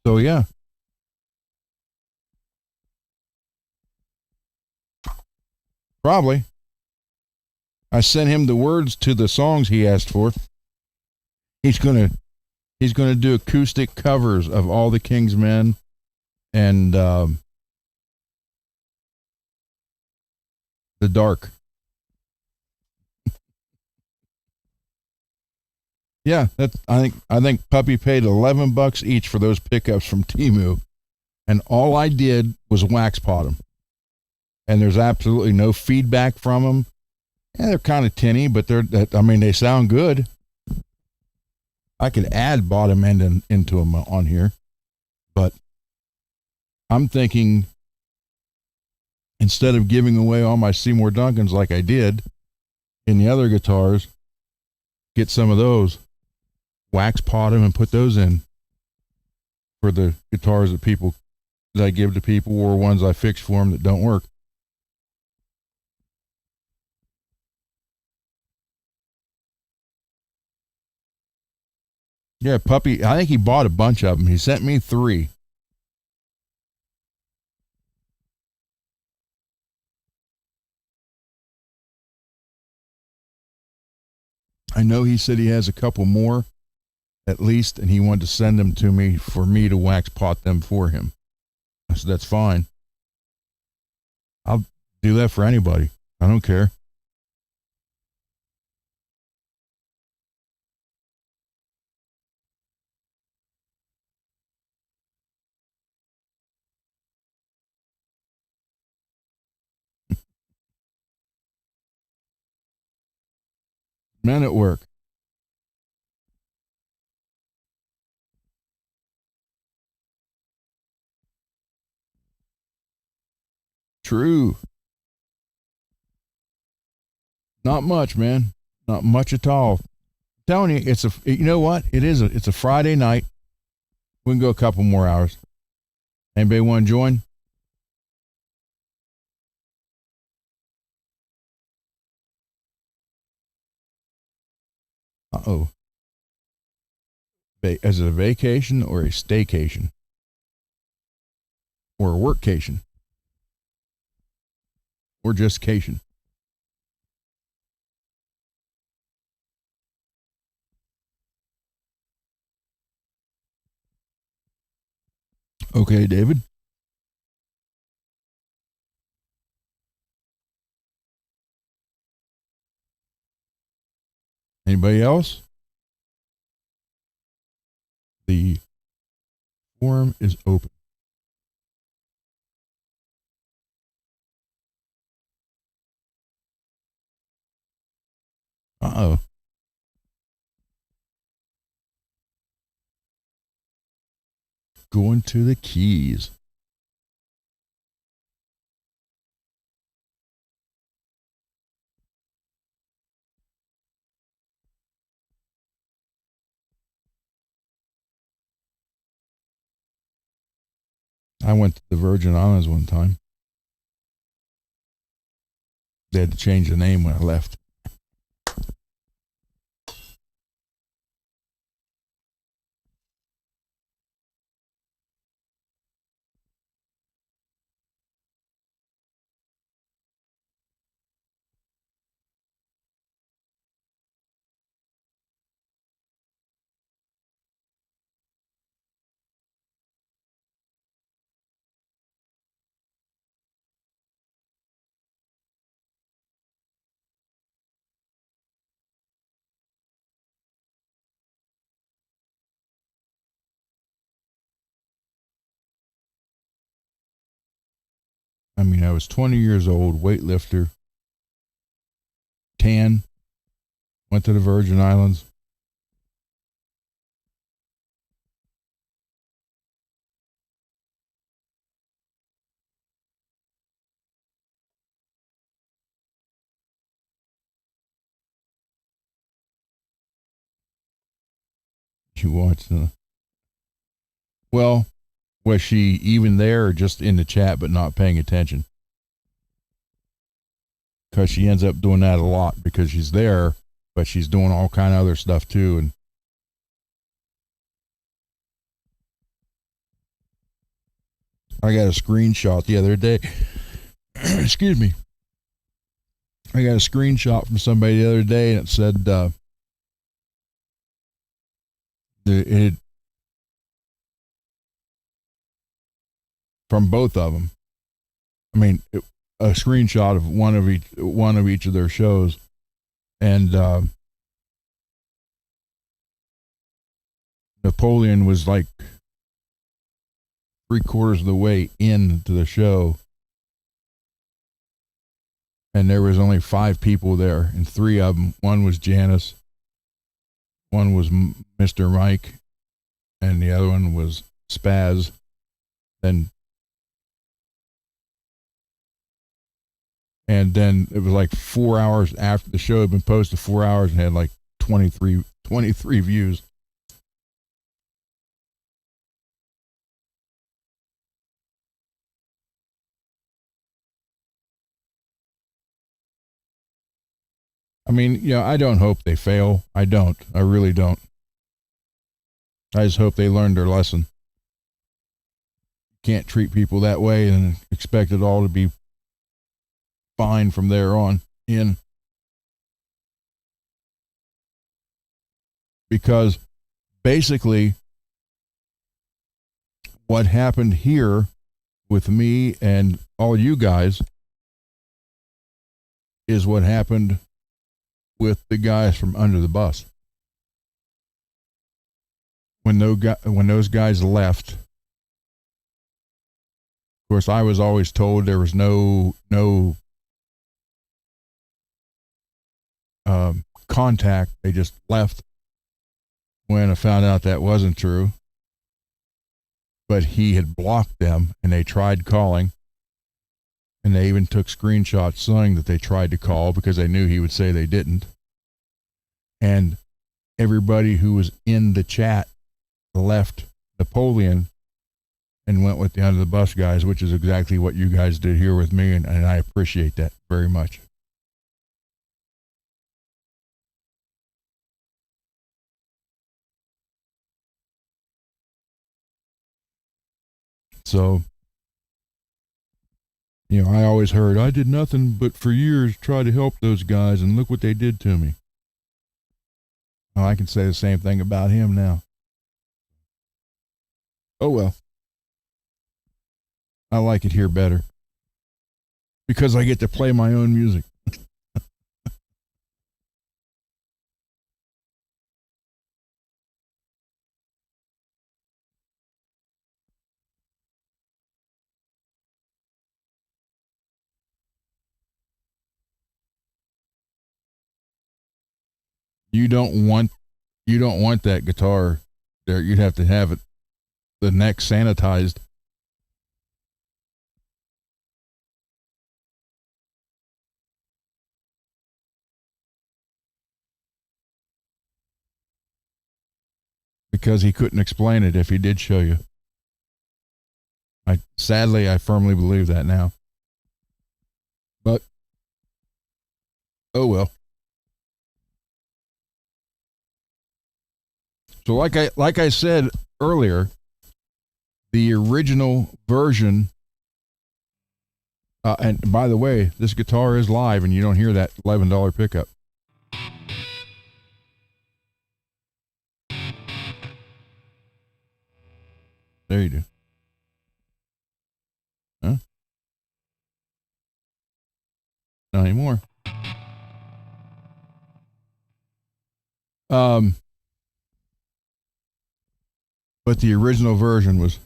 So yeah. Probably. I sent him the words to the songs he asked for. He's gonna do acoustic covers of all the King's Men and The Dark. Yeah, that's I think Puppy paid $11 each for those pickups from Temu, and all I did was wax pot them. And there's absolutely no feedback from them. Yeah, they're kind of tinny, but they sound good. I could add bottom end into them on here, but I'm thinking instead of giving away all my Seymour Duncans like I did in the other guitars, get some of those, wax pot them, and put those in for the guitars that I give to people or ones I fix for them that don't work. Yeah, Puppy, I think he bought a bunch of them. He sent me 3. I know he said he has a couple more at least, and he wanted to send them to me for me to wax pot them for him. I said, that's fine. I'll do that for anybody. I don't care. Men at work. True. Not much, man. Not much at all. I'm telling you, you know what? It's a Friday night. We can go a couple more hours. Anybody want to join? Uh-oh. Is it a vacation or a staycation? Or a workcation? Or just cation? Okay, David. Anybody else? The forum is open. Uh-oh. Going to the Keys. I went to the Virgin Islands one time. They had to change the name when I left. I mean, I was 20 years old, weightlifter, tan, went to the Virgin Islands. You watched the. Well, was she even there or just in the chat but not paying attention? Because she ends up doing that a lot because she's there, but she's doing all kind of other stuff too. And I got a screenshot the other day. Excuse me. I got a screenshot from somebody the other day, and it said it from both of them. I mean, a screenshot of one of each of their shows, and Napoleon was like 3/4 of the way into the show, and there was only 5 people there, and 3 of them. One was Janice, one was Mr. Mike, and the other one was Spaz. And then it was like 4 hours after the show had been posted, 4 hours, and had like 23 views. I mean, I don't hope they fail. I don't. I really don't. I just hope they learned their lesson. Can't treat people that way and expect it all to be fine from there on in. Because basically, what happened here with me and all you guys is what happened with the guys from Under the Bus. When those guys left, of course, I was always told there was no contact. They just left. When I found out that wasn't true, but he had blocked them, and they tried calling, and they even took screenshots saying that they tried to call because they knew he would say they didn't. And everybody who was in the chat left Napoleon and went with the Under the Bus guys, which is exactly what you guys did here with me, and I appreciate that very much. So, you know, I always heard, I did nothing but for years try to help those guys, and look what they did to me. Well, I can say the same thing about him now. Oh, well. I like it here better because I get to play my own music. You don't want that guitar there. You'd have to have it, the neck sanitized. Because he couldn't explain it if he did show you. Sadly, I firmly believe that now. But, oh well. So like I said earlier, the original version, and by the way, this guitar is live, and you don't hear that $11 pickup. There you do. Huh? Not anymore. But the original version was.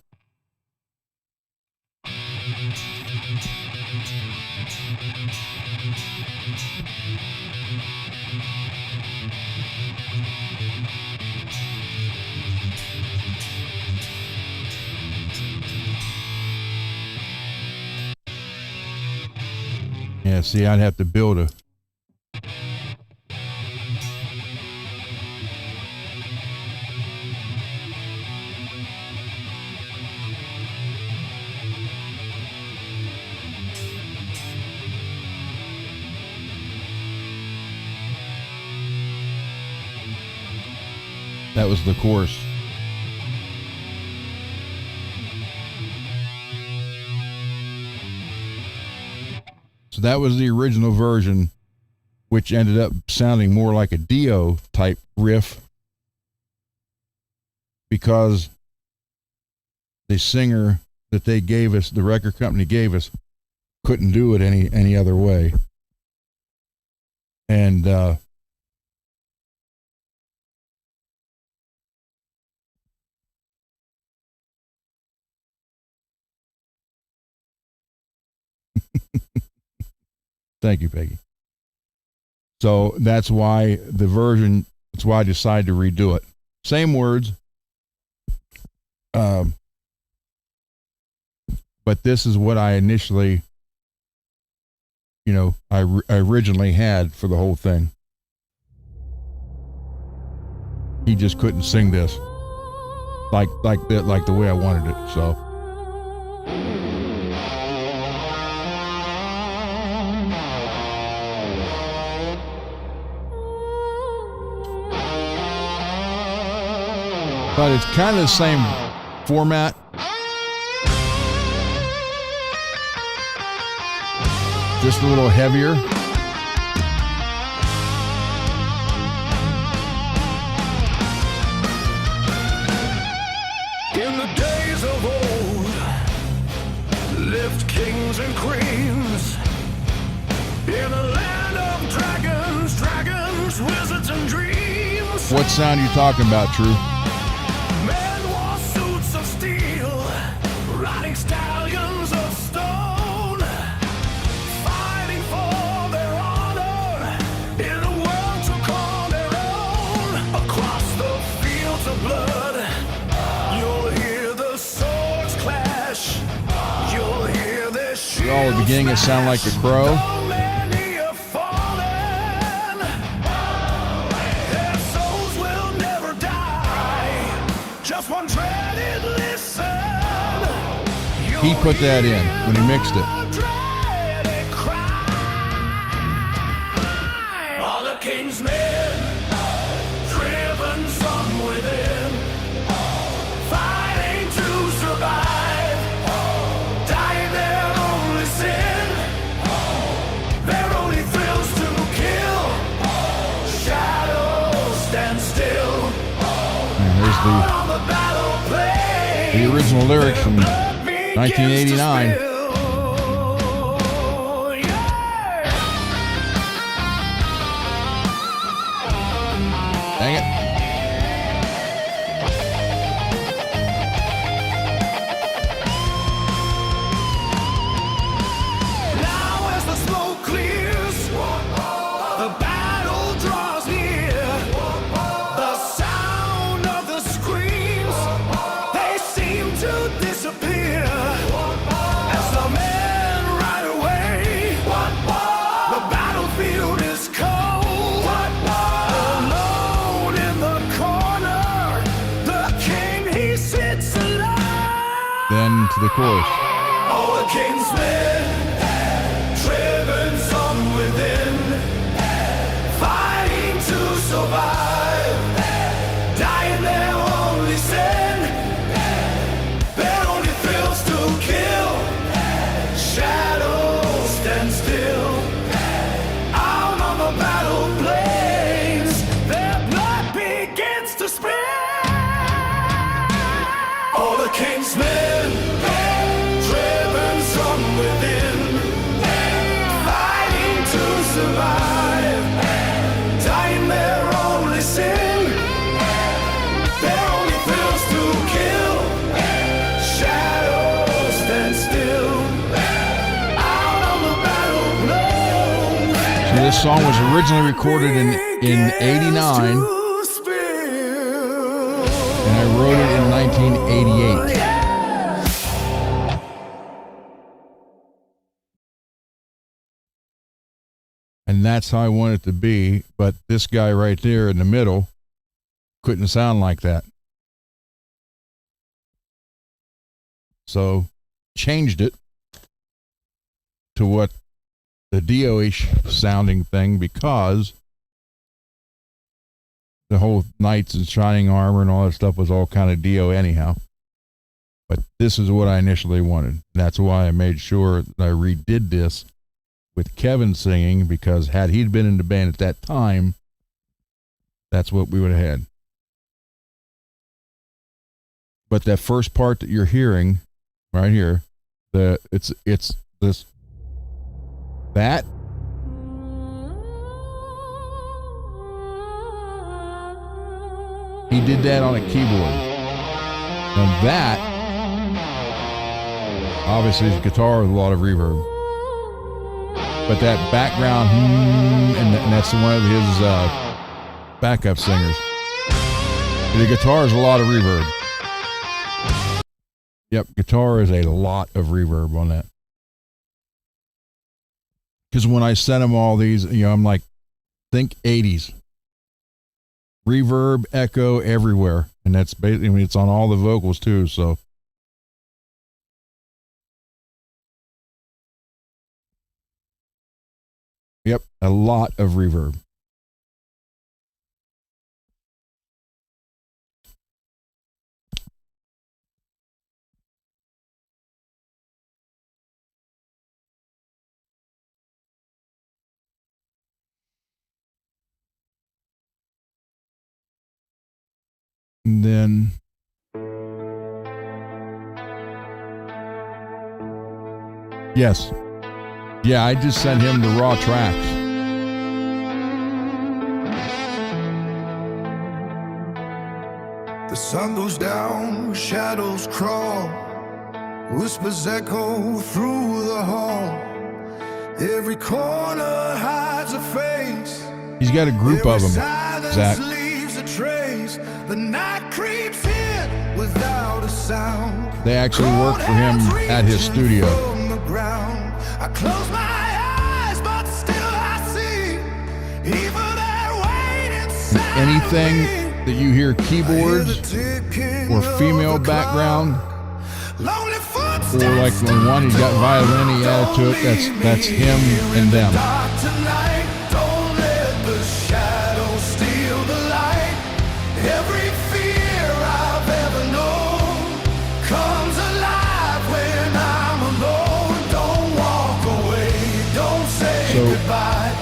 Yeah, see, I'd have to build a. That was the chorus. So that was the original version, which ended up sounding more like a Dio type riff because the singer that they gave us, the record company gave us, couldn't do it any other way. And thank you, Peggy. So that's why that's why I decided to redo it. Same words. But this is what I initially, I originally had for the whole thing. He just couldn't sing this like the way I wanted it. So. But it's kind of the same format. Just a little heavier. In the days of old, lived kings and queens in a land land of dragons, dragons, wizards, and dreams. What sound are you talking about, True? Men wore suits of steel, riding stallions of stone, fighting for their honor in a world to call their own. Across the fields of blood, you'll hear the swords clash. You'll hear their shields. All the beginning, it sounded like the Crow. So many have fallen. Their souls will never die. Just one dreaded listen. He put that in when he mixed it. Dreaded cry. All the king's men, driven from within, fighting to survive, dying their only sin, their only thrills to kill. Shadows stand still And there's on the battle plane. the original lyrics from Blood begins to 1989. spill. Yeah. Dang it. Now as the smoke clears, the battle draws near. The sound of the screams, they seem to disappear. As the men ride away, the battlefield is cold. Alone in the corner, the king, he sits alone. Then to the chorus. All the king's men, driven from within, fighting to survive, dying their only sin, their only thrills to kill. Shadows stand still, out on the battle plains, their blood begins to spill. All the king's men, driven from within, fighting to survive, dying their only sin, their only thrills to kill. Shadows stand still, out on the battle plain. So this song was originally recorded in 89, and I wrote it in 1988. And that's how I want it to be, but this guy right there in the middle couldn't sound like that. So changed it to what the Dio-ish sounding thing, because the whole knights in shining armor and all that stuff was all kind of Dio anyhow. But this is what I initially wanted. That's why I made sure that I redid this with Kevin singing, because had he been in the band at that time, that's what we would have had. But that first part that you're hearing right here, it's this that he did that on a keyboard. Now that obviously is guitar with a lot of reverb. But that background, and that's one of his backup singers. The guitar is a lot of reverb. Yep, guitar is a lot of reverb on that. Because when I sent him all these, I'm like, think 80s. Reverb, echo everywhere. And that's basically, it's on all the vocals too, so. Yep, a lot of reverb. And then yes. Yeah, I just sent him the raw tracks. The sun goes down, shadows crawl, whispers echo through the hall. Every corner hides a face. He's got a group of them, Zach. Leaves a trace. The night creeps in without a sound. They actually work for him at his studio. I close my eyes, but still I see evil there waiting. Anything that you hear keyboards or female background, or like the one he's got violin, he added to it, that's him and them. Don't let the shadows steal the light. Every fear I've ever known comes alive when I'm alone. Don't walk away, don't say goodbye.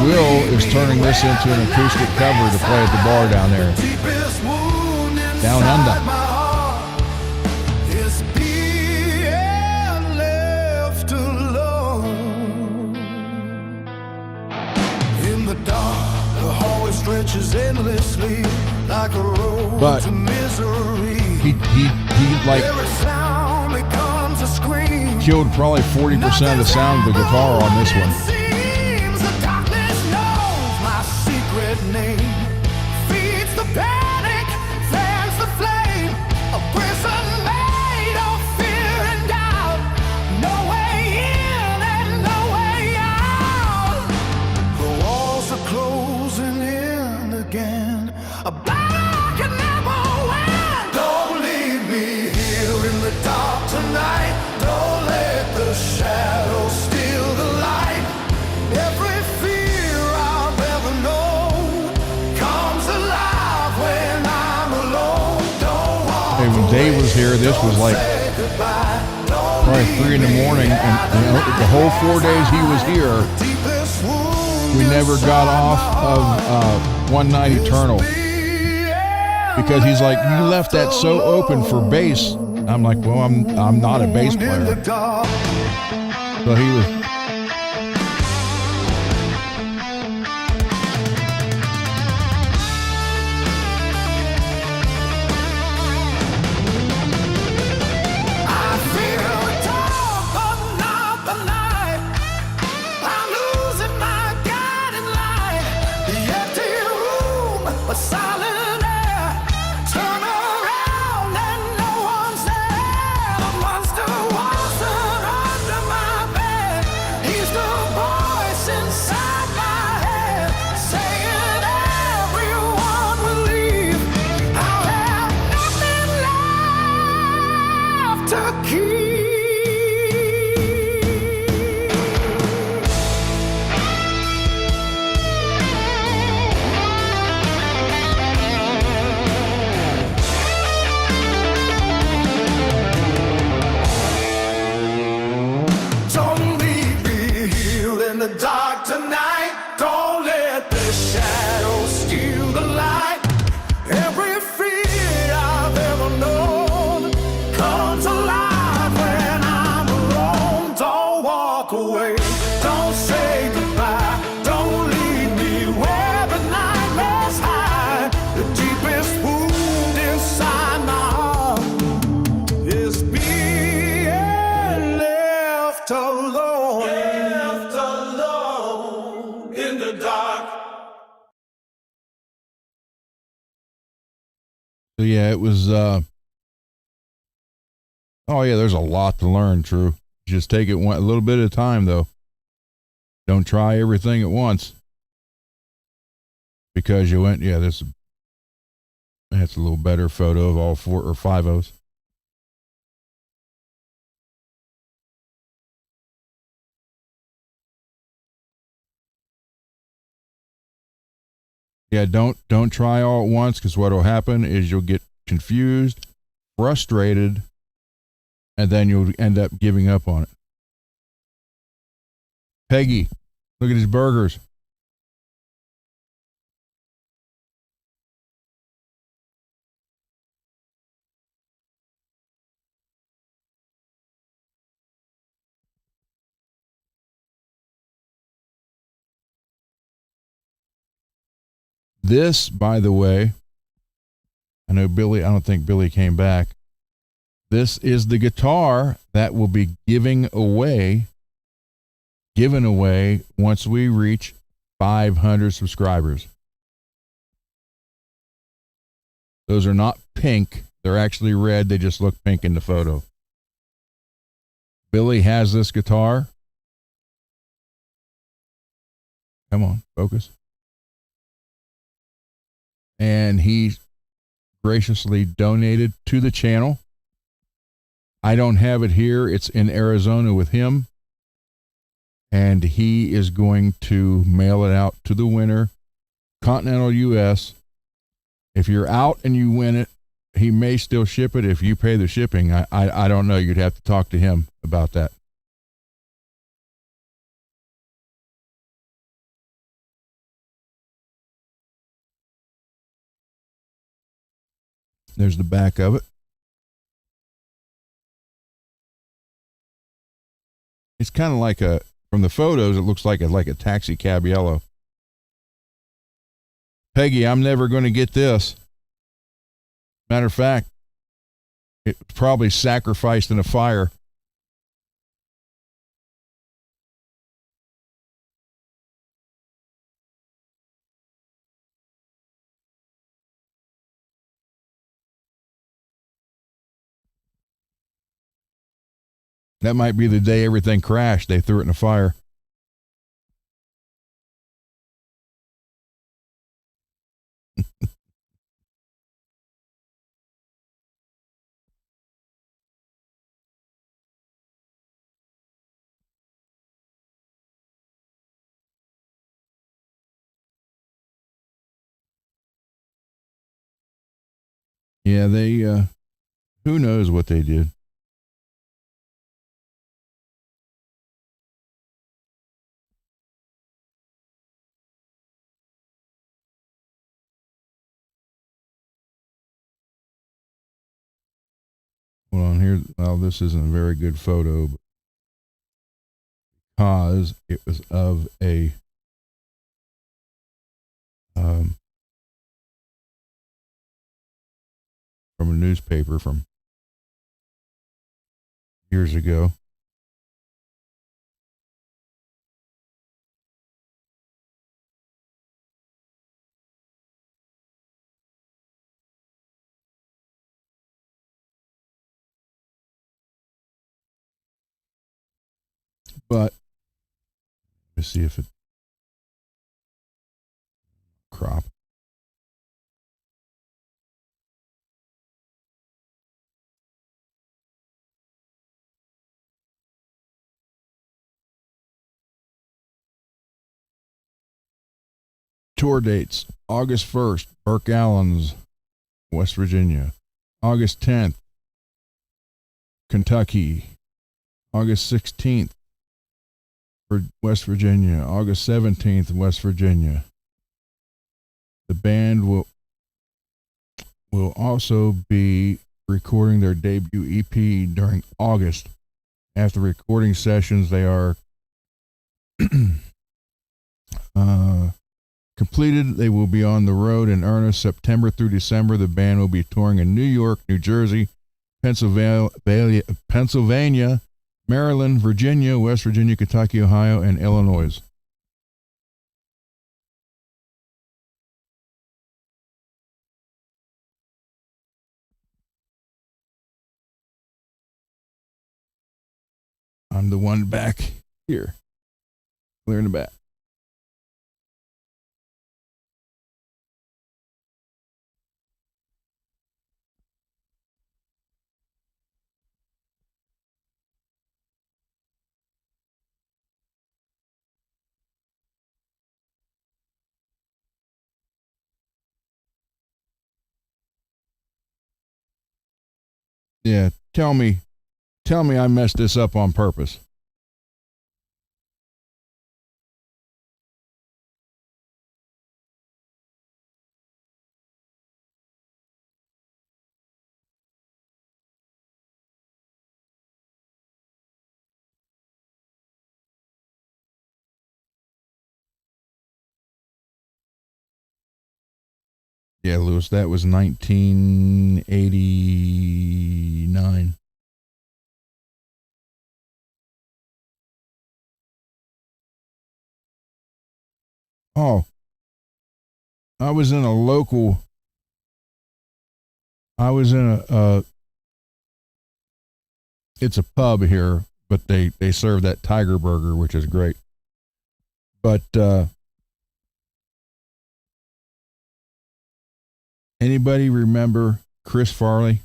Will is turning this into an acoustic cover to play at the bar down there. Down under. Stretches endlessly like a road But to misery. He like killed probably 40% of the sound of the guitar on this one. Seems the darkness knows my secret name. Feeds the panic, fans the flame. A prison made of fear and doubt. No way in and no way out. The walls are closing in again. A battle can never win. Don't leave me here in the dark tonight. Don't let the shadows steal the light. Every fear I've ever known comes alive when I'm alone. Don't walk Hey, when Dave was here, this was like probably 3 in the morning, and the whole 4 days he was here, we never got off of One Night Eternal, because he's like, you left that so open for bass. I'm like, well, I'm not a bass player. So he was. I feel dark, but not the night. I'm losing my guiding light. The empty room, a silent air. Turn around and no one's there. The monster wasn't under my bed. He's the voice inside my head, saying everyone will leave. I'll have nothing left to keep. Don't leave me here in the dark tonight. Don't let the shadows steal the light. Every fear I've ever known comes alive when I'm alone. Don't walk away, don't say goodbye. Don't leave me where the nightmares hide. The deepest wound inside my heart is being left alone. Left alone in the dark. So yeah, it was. Oh yeah, there's a lot to learn. True, just take it a little bit at a time, though. Don't try everything at once, because you went. Yeah, that's a little better photo of all 4 or 5 of us. Yeah, don't try all at once, because what will happen is you'll get confused, frustrated, and then you'll end up giving up on it. Peggy, look at his burgers. This, by the way, I know Billy, I don't think Billy came back. This is the guitar that will be given away once we reach 500 subscribers. Those are not pink. They're actually red. They just look pink in the photo. Billy has this guitar. Come on, focus. And he graciously donated to the channel. I don't have it here. It's in Arizona with him. And he is going to mail it out to the winner, continental U.S. If you're out and you win it, he may still ship it if you pay the shipping. I don't know. You'd have to talk to him about that. There's the back of it. It's kind of like from the photos, it looks like a taxi cab yellow. Peggy, I'm never going to get this. Matter of fact, it's probably sacrificed in a fire. That might be the day everything crashed. They threw it in a fire. Yeah, they, who knows what they did. Hold on here. Well, this isn't a very good photo because it was of a from a newspaper from years ago. But let's see if it crop. Tour dates: August 1st, Burke Allen's, West Virginia. August 10th, Kentucky. August 16th, for West Virginia. August 17th, West Virginia. The band will also be recording their debut EP during August. After recording sessions, they are completed. They will be on the road in earnest September through December. The band will be touring in New York, New Jersey, Pennsylvania, Maryland, Virginia, West Virginia, Kentucky, Ohio, and Illinois. I'm the one back here, clear in the back. Yeah, tell me I messed this up on purpose. Yeah, Lewis, that was 1989. Oh, I was in a local. I was in it's a pub here, but they serve that tiger burger, which is great. But anybody remember Chris Farley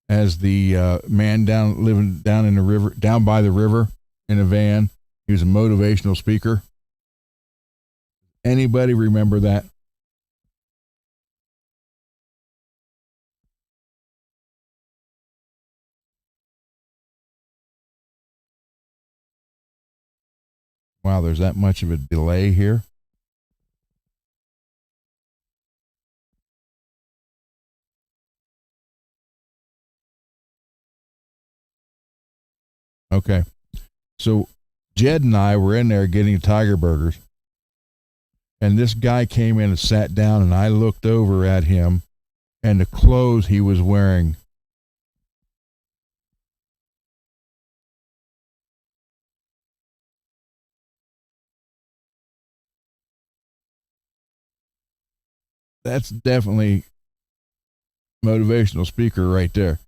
as the man living down in the river, down by the river in a van? He was a motivational speaker. Anybody remember that? Wow, there's that much of a delay here. Okay. So Jed and I were in there getting tiger burgers, and this guy came in and sat down, and I looked over at him and the clothes he was wearing. That's definitely motivational speaker right there.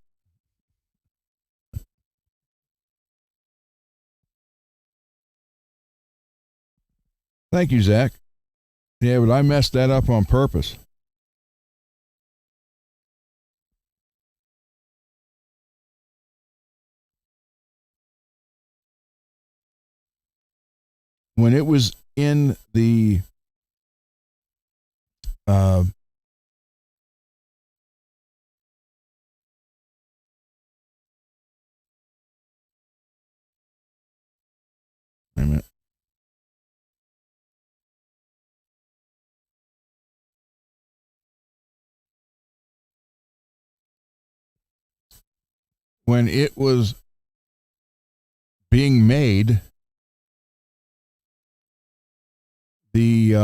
Thank you, Zach. Yeah, but I messed that up on purpose. When it was in the uh, wait a minute. When it was being made, the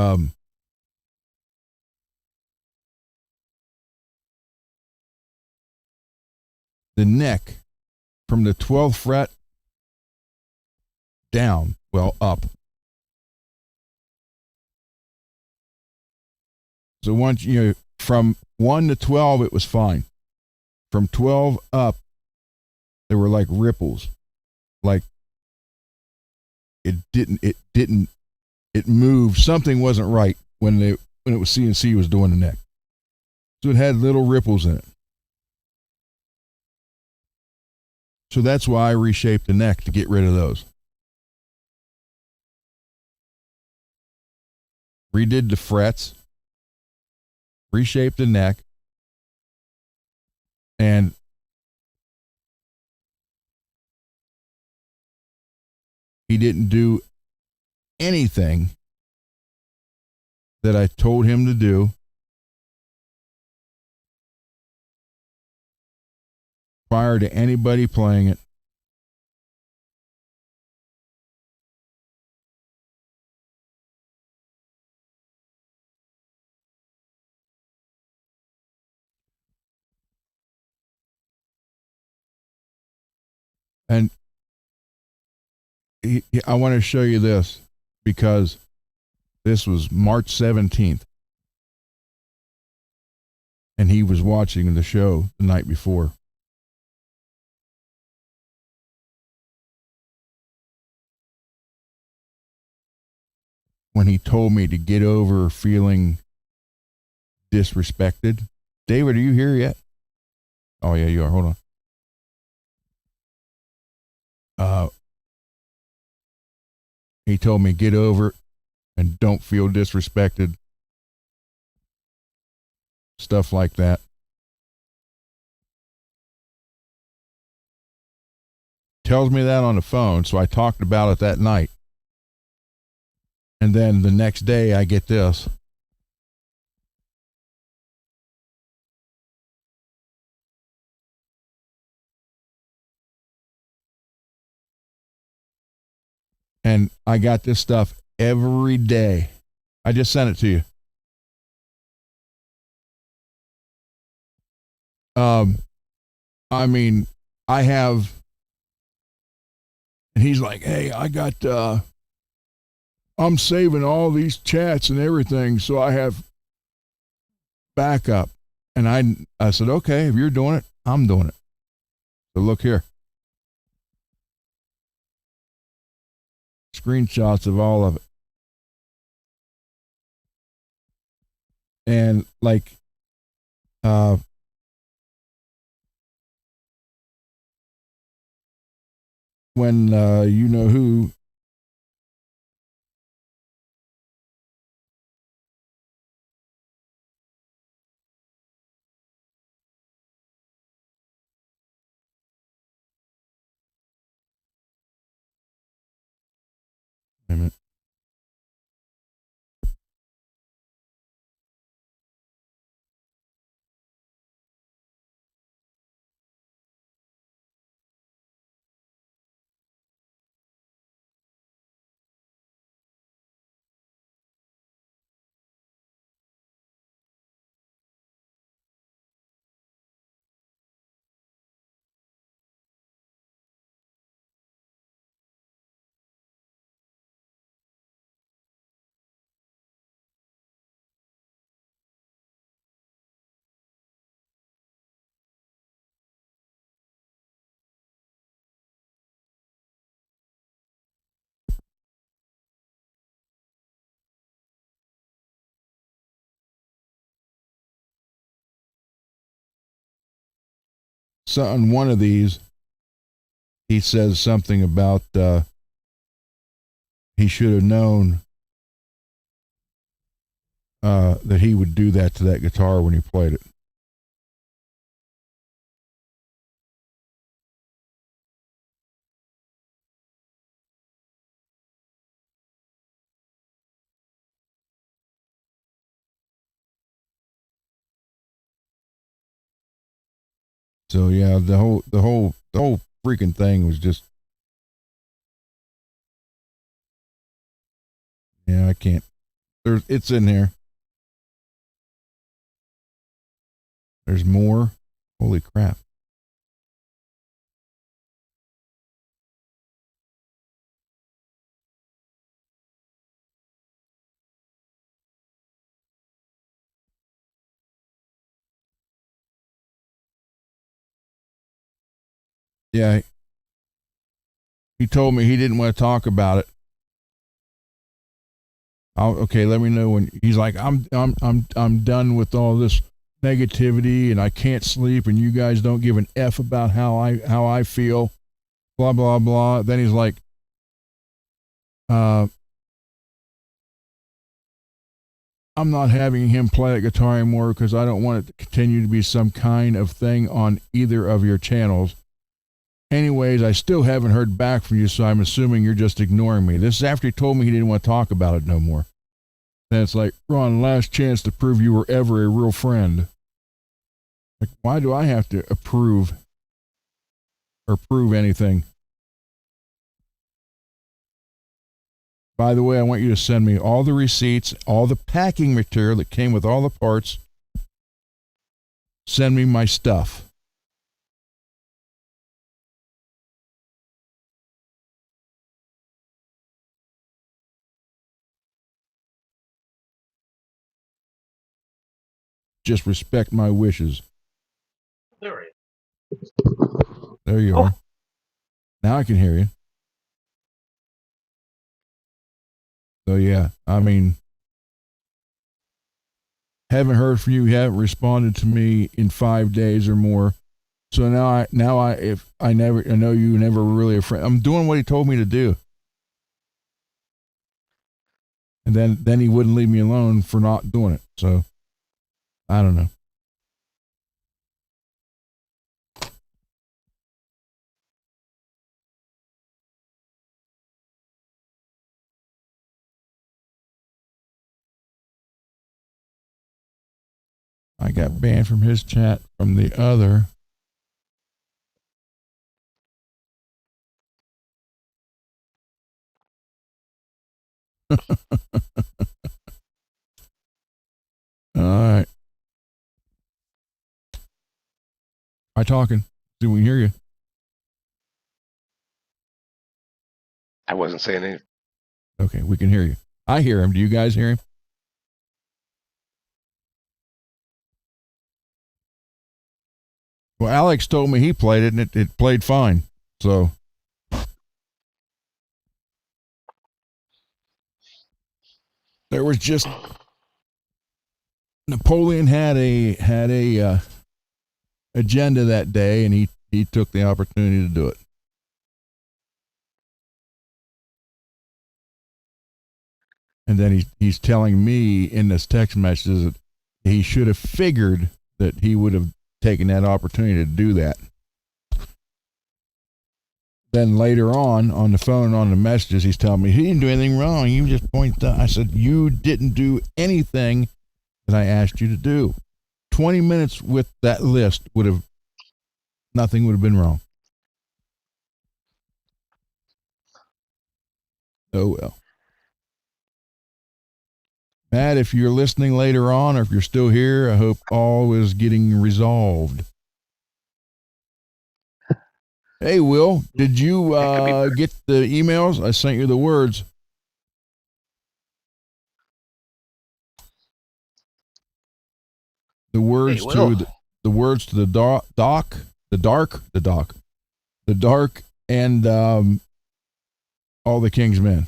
the neck from the 12th fret down, well, up. So once from 1 to 12, it was fine. From 12 up, there were like ripples, like it moved. Something wasn't right when it was CNC was doing the neck. So it had little ripples in it. So that's why I reshaped the neck to get rid of those. Redid the frets, reshaped the neck, and he didn't do anything that I told him to do prior to anybody playing it. And I want to show you this because this was March 17th. And he was watching the show the night before. When he told me to get over feeling disrespected. David, are you here yet? Oh, yeah, you are. Hold on. He told me get over it and don't feel disrespected. Stuff like that. Tells me that on the phone, so I talked about it that night. And then the next day I get this. And I got this stuff every day. I just sent it to you. Um, I mean, I have, and he's like, hey, I'm saving all these chats and everything, so I have backup. And I said, okay, if you're doing it, I'm doing it. So look here. Screenshots of all of it. And like, uh, when you know who wait a minute. So on one of these, he says something about he should have known that he would do that to that guitar when he played it. So yeah, the whole freaking thing was just, yeah, I can't. It's in here. There's more. Holy crap. Yeah, he told me he didn't want to talk about it. Okay, let me know when. He's like, I'm done with all this negativity, and I can't sleep, and you guys don't give an f about how I feel. Blah blah blah. Then he's like, uh, I'm not having him play that guitar anymore because I don't want it to continue to be some kind of thing on either of your channels. Anyways, I still haven't heard back from you, so I'm assuming you're just ignoring me. This is after he told me he didn't want to talk about it no more. Then it's like, Ron, last chance to prove you were ever a real friend. Like, why do I have to approve or prove anything? By the way, I want you to send me all the receipts, all the packing material that came with all the parts. Send me my stuff. Just respect my wishes. There There you are. Now I can hear you. So yeah, I mean, haven't heard from you. You haven't responded to me in 5 days or more. So if I know you never really a friend. I'm doing what he told me to do. And then he wouldn't leave me alone for not doing it. So I don't know. I got banned from his chat from the other. All right. Try talking. See if we can hear you. I wasn't saying anything. Okay, we can hear you. I hear him. Do you guys hear him? Well, Alex told me he played it and it played fine. So there was just Napoleon had a agenda that day, and he took the opportunity to do it. And then he's telling me in this text message that he should have figured that he would have taken that opportunity to do that. Then later on the phone and on the messages, he's telling me he didn't do anything wrong. You just pointed out. I said, you didn't do anything that I asked you to do. 20 minutes with that list nothing would have been wrong. Oh well. Matt, if you're listening later on, or if you're still here, I hope all is getting resolved. Hey, Will, did you get the emails? I sent you the words. The words to the words to the dark, and all the King's men.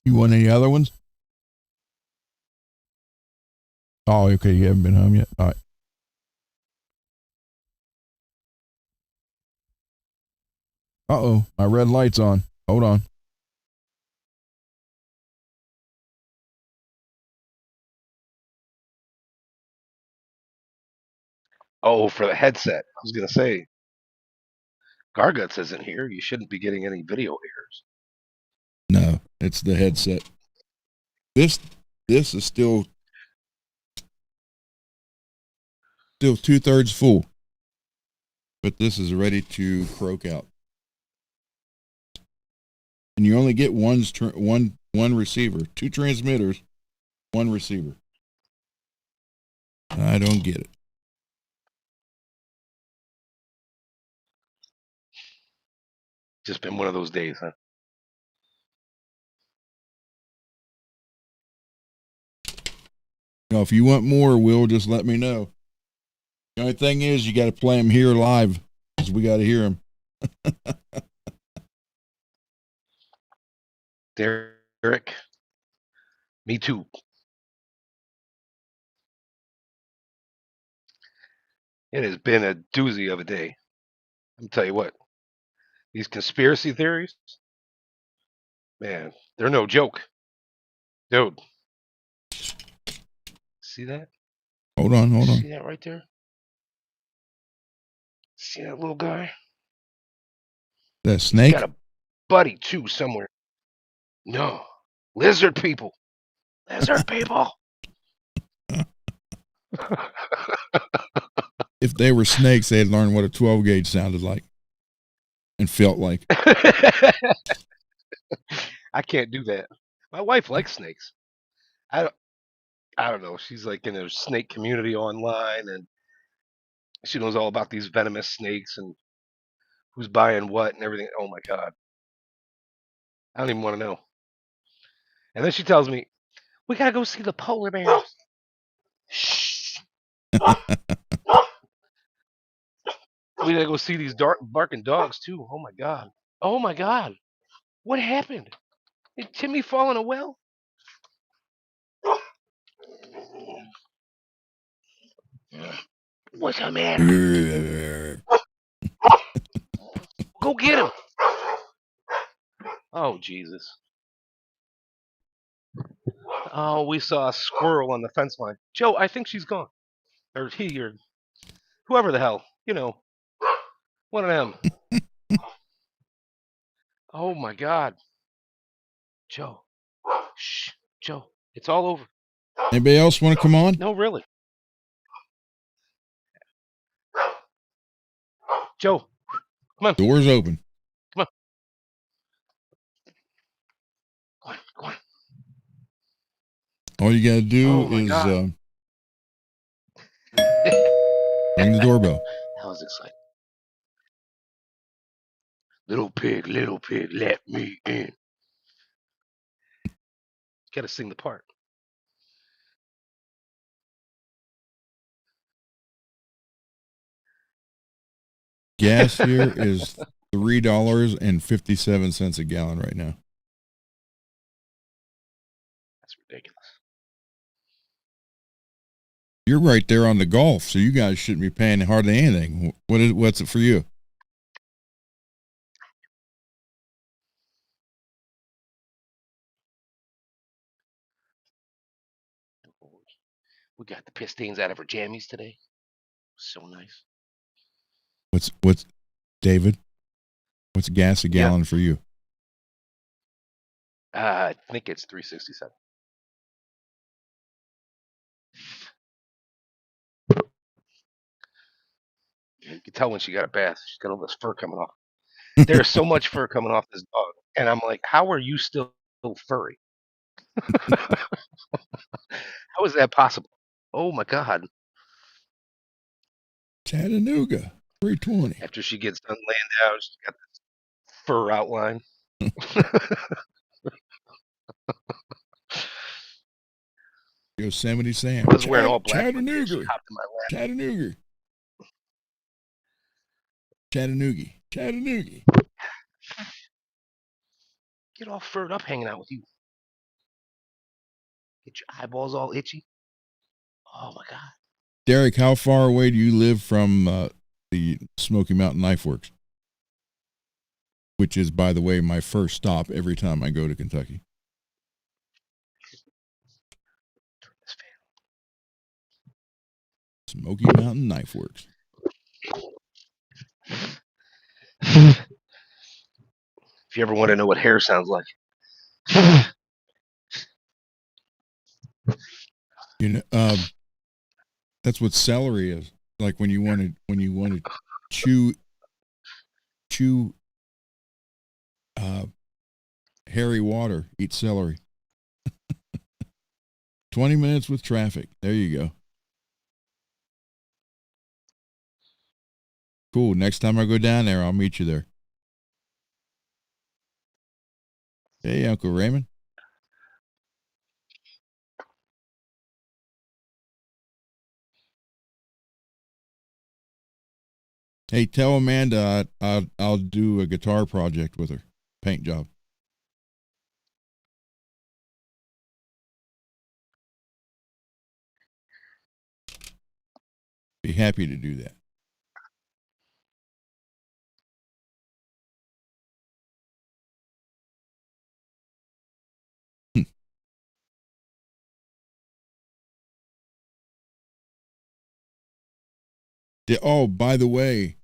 You want any other ones? Oh, okay. You haven't been home yet. All right. Uh-oh, my red light's on. Hold on. Oh, for the headset. I was going to say, Garguts isn't here. You shouldn't be getting any video errors. No, it's the headset. This is still 2/3 full, but this is ready to croak out. And you only get one receiver, 2 transmitters, 1 receiver. I don't get it. Just been one of those days, huh? Now, if you want more, Will, just let me know. The only thing is, you got to play them here live, because we got to hear them. Derek, me too. It has been a doozy of a day. I'll tell you what, these conspiracy theories, man, they're no joke. Dude, see that? Hold on. See that right there? See that little guy? That snake? He's got a buddy, too, somewhere. No. Lizard people. Lizard people. If they were snakes, they'd learn what a 12 gauge sounded like and felt like. I can't do that. My wife likes snakes. I don't know. She's like in a snake community online, and she knows all about these venomous snakes and who's buying what and everything. Oh my god, I don't even want to know. And then she tells me we gotta go see the polar bears. Shh. We gotta go see these barking dogs too. Oh my god. Oh my god. What happened? Did Timmy fall in a well? What's the matter? Go get him. Oh, Jesus. Oh, we saw a squirrel on the fence line. Joe, I think she's gone. Or he, or whoever the hell. You know, one of them. Oh, my God. Joe. Shh. Joe, it's all over. Anybody else want to come on? No, really. Joe, come on. Door's open. Come on. Go on. All you gotta do Oh my is god. ring the doorbell. That was exciting. Little pig, let me in. Gotta sing the part. Gas here is $3.57 a gallon right now. That's ridiculous. You're right there on the Gulf, so you guys shouldn't be paying hardly anything. What's it for you? We got the piss stains out of her jammies today. So nice. What's David? What's gas a Yeah. gallon for you? I think it's 367. You can tell when she got a bath. She's got all this fur coming off. There's so much fur coming off this dog. And I'm like, how are you still furry? How is that possible? Oh my God. Chattanooga, 320. After she gets done laying down, she's got this fur outline. Yosemite Sam. I was wearing all black one day. She Chattanooga. hopped in my lap. Chattanooga. Chattanooga. Chattanooga. Get all furred up hanging out with you. Get your eyeballs all itchy. Oh my God. Derek, how far away do you live from the Smoky Mountain Knife Works? Which is, by the way, my first stop every time I go to Kentucky. Turn this Smoky Mountain Knife Works. fan. If you ever want to know what hair sounds like. You know, that's what celery is. Like when you want to chew hairy water, eat celery. 20 minutes with traffic. There you go. Cool. Next time I go down there, I'll meet you there. Hey, Uncle Raymond. Hey, tell Amanda I'll do a guitar project with her. Paint job. Be happy to do that. Oh, by the way,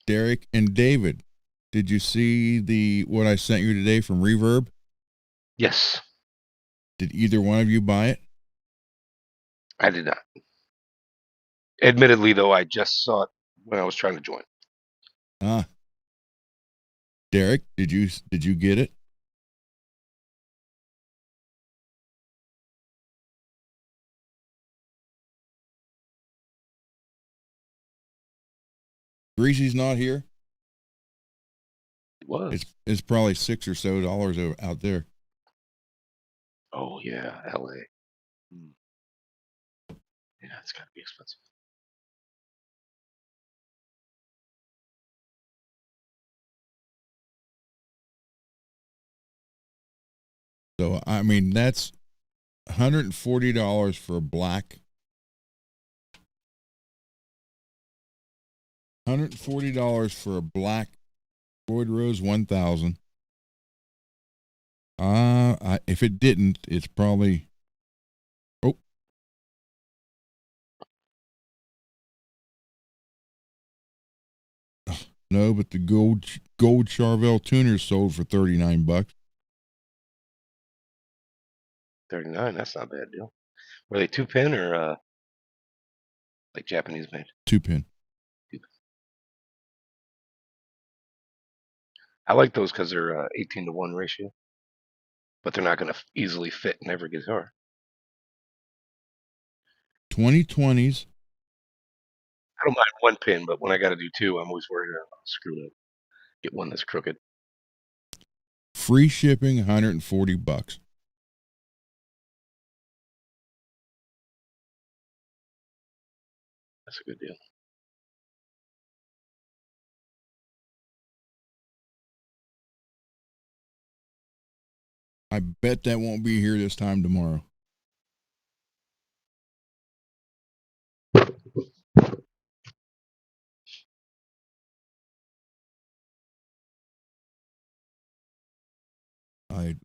Derek and David, did you see what I sent you today from Reverb? Yes, Did either one of you buy it? I did not. Admittedly, though, I just saw it when I was trying to join. Ah. Derek, did you get it? Greasy's not here. It was. It's probably $6 or so out there. Oh yeah, LA. Yeah, it's got to be expensive. So I mean that's $140 for a black. $140 for a black Floyd Rose 1000. If it didn't, it's probably. Oh. No, but the gold Charvel tuner sold for $39. 39. That's not a bad deal. Were they 2-pin or like Japanese made? 2-pin. I like those because they're 18-to-1 ratio, but they're not going to easily fit in every guitar. 2020s. I don't mind one pin, but when I got to do two, I'm always worried about screwing it. Get one that's crooked. Free shipping, $140. That's a good deal. I bet that won't be here this time tomorrow.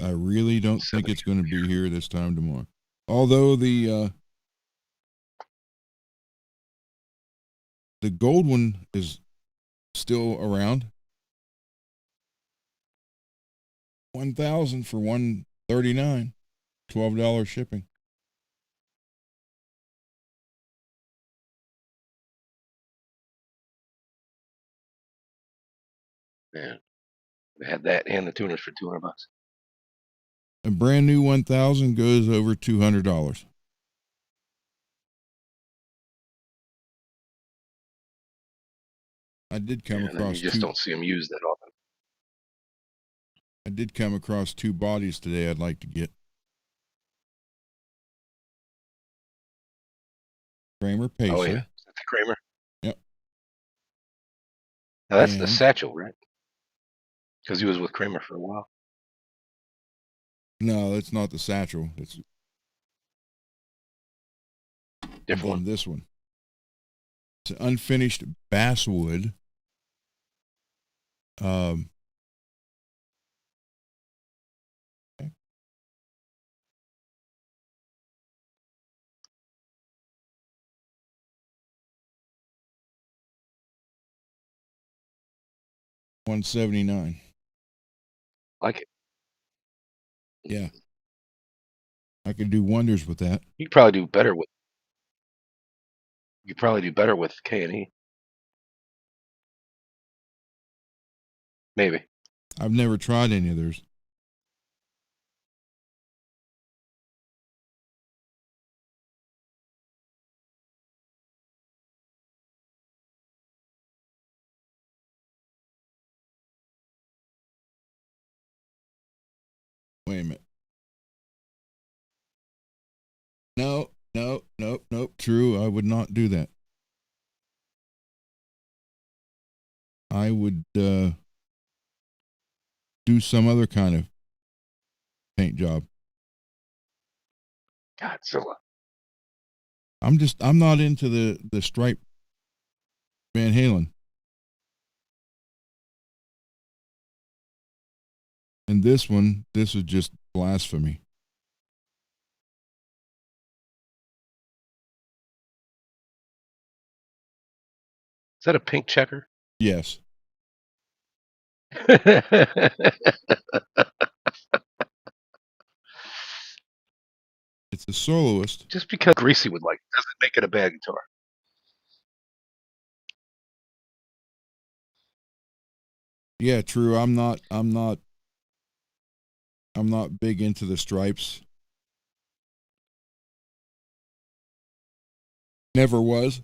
I really don't think it's going to be here this time tomorrow. Although the gold one is still around. 1,000 for 139, $12 shipping. Man, they had that and the tuners for $200. A brand new 1,000 goes over $200. I did come across you just don't see them used that often. I did come across two bodies today I'd like to get. Kramer Pacer. Oh, yeah. That's the Kramer. Yep. Now, that's the Satchel, right? Because he was with Kramer for a while. No, that's not the Satchel. It's different one. This one. It's an unfinished basswood. Okay. $179. Like it. Yeah. I could do wonders with that. You could probably do better with. You could probably do better with K&E. Maybe. I've never tried any of theirs. Wait a minute. No. True, I would not do that. I would do some other kind of paint job. Godzilla. I'm not into the stripe Van Halen. And this is just blasphemy. Is that a pink checker? Yes. It's a soloist. Just because Greasy would like it doesn't make it a bad guitar. Yeah, true. I'm not big into the stripes. Never was.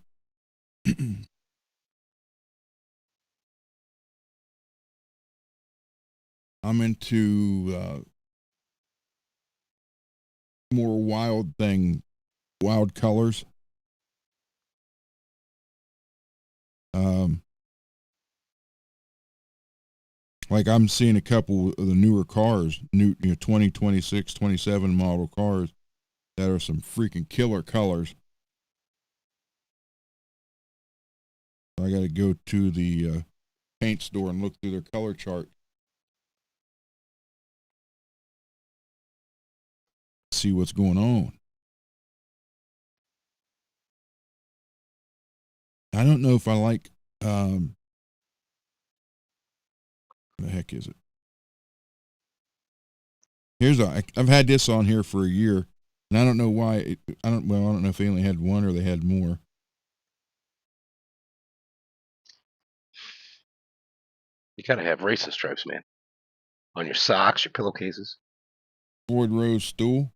I'm into more wild colors. Like I'm seeing a couple of the newer cars, 20, 26, 27 model cars that are some freaking killer colors. I got to go to the paint store and look through their color chart. See what's going on. I don't know if I like the heck is it? I've had this on here for a year, and I don't know why. I don't know if they only had one or they had more. You gotta have racing stripes, man. On your socks, your pillowcases. Ford Rose stool.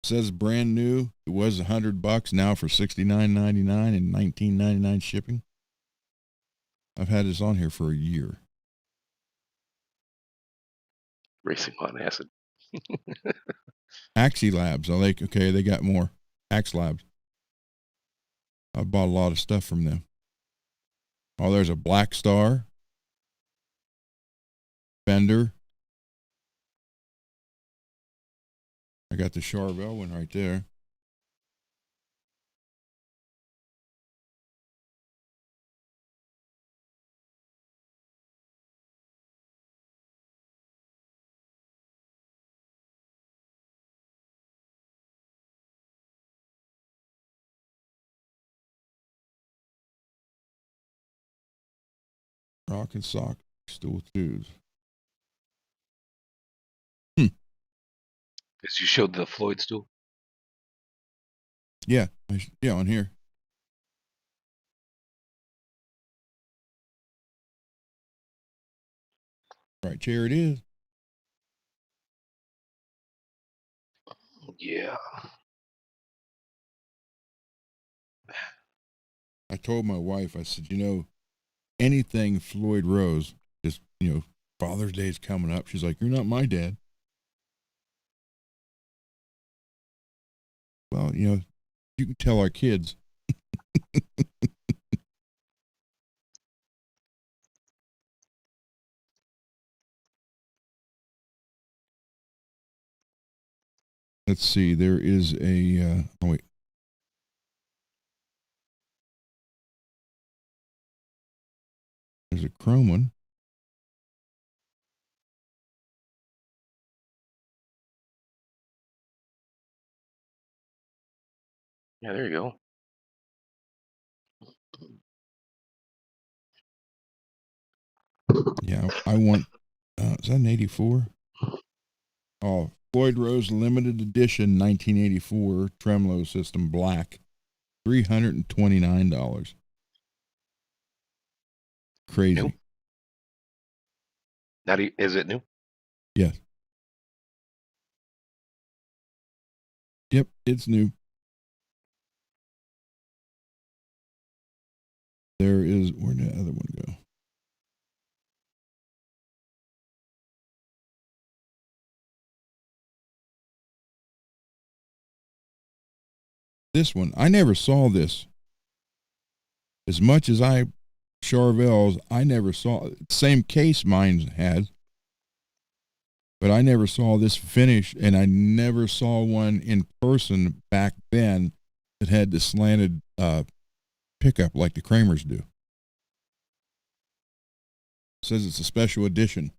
Says brand new. It was $100 now for $69.99 and $19.99 shipping. I've had this on here for a year. Racing on acid. Axie Labs. Okay, they got more. Axe Labs. I bought a lot of stuff from them. Oh, there's a Black Star. Fender. I got the Charvel one right there. Rock and Sock Stool Twos. As you showed the Floyd stool. Yeah, on here. Right chair it is. Yeah. I told my wife, I said, anything Floyd Rose, just, Father's Day is coming up. She's like, you're not my dad. Well, you can tell our kids. Let's see. There is a, oh wait. There's a chrome one. Yeah, there you go. Yeah, I want, is that an 84? Oh, Floyd Rose limited edition 1984 tremolo system black. $329. Crazy. New? Is it new? Yes. Yep, it's new. There is, where'd the other one go? This one, I never saw this. As much as Charvels, I never saw, same case mine had, but I never saw this finish, and I never saw one in person back then that had the slanted pickup like the Kramers do. It says it's a special edition.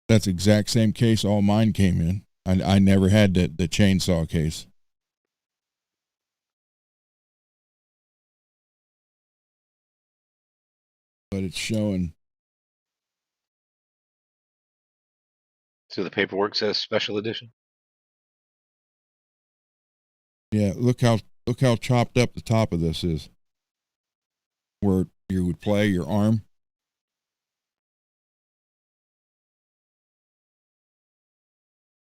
That's the exact same case all mine came in. I never had the chainsaw case. But it's showing. So the paperwork says special edition. Yeah, look how chopped up the top of this is. Where you would play your arm.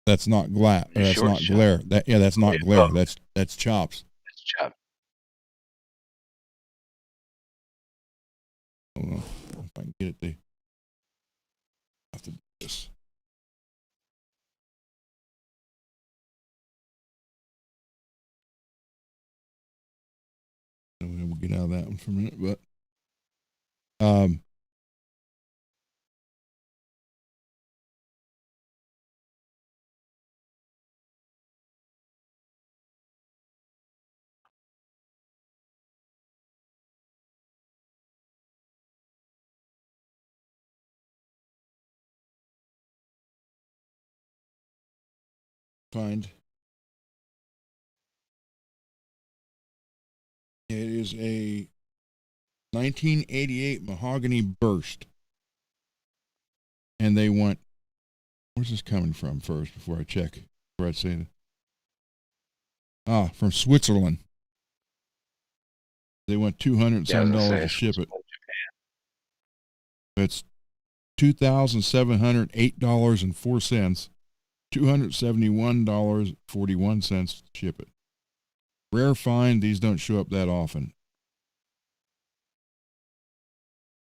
That's not glass. That's not glare. That's not glare. That's chops. That's chop. Hold on, if I can get it there. I have to do this. And we'll get out of that one for a minute, but find. It is a 1988 mahogany burst. And they want, where's this coming from first before I check, before I say that? From Switzerland. They want $200 some to ship it. It's $2,708.04, $271.41 to ship it. Rare find, these don't show up that often.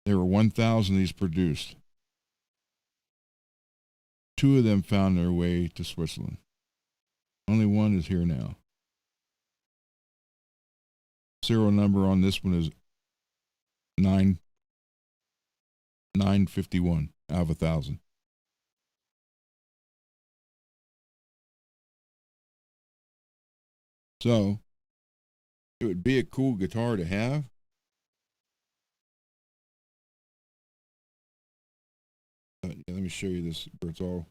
There were 1,000 of these produced. 2 of them found their way to Switzerland. Only 1 is here now. Serial number on this one is 951 out of 1,000. So it would be a cool guitar to have. Let me show you this where it's all.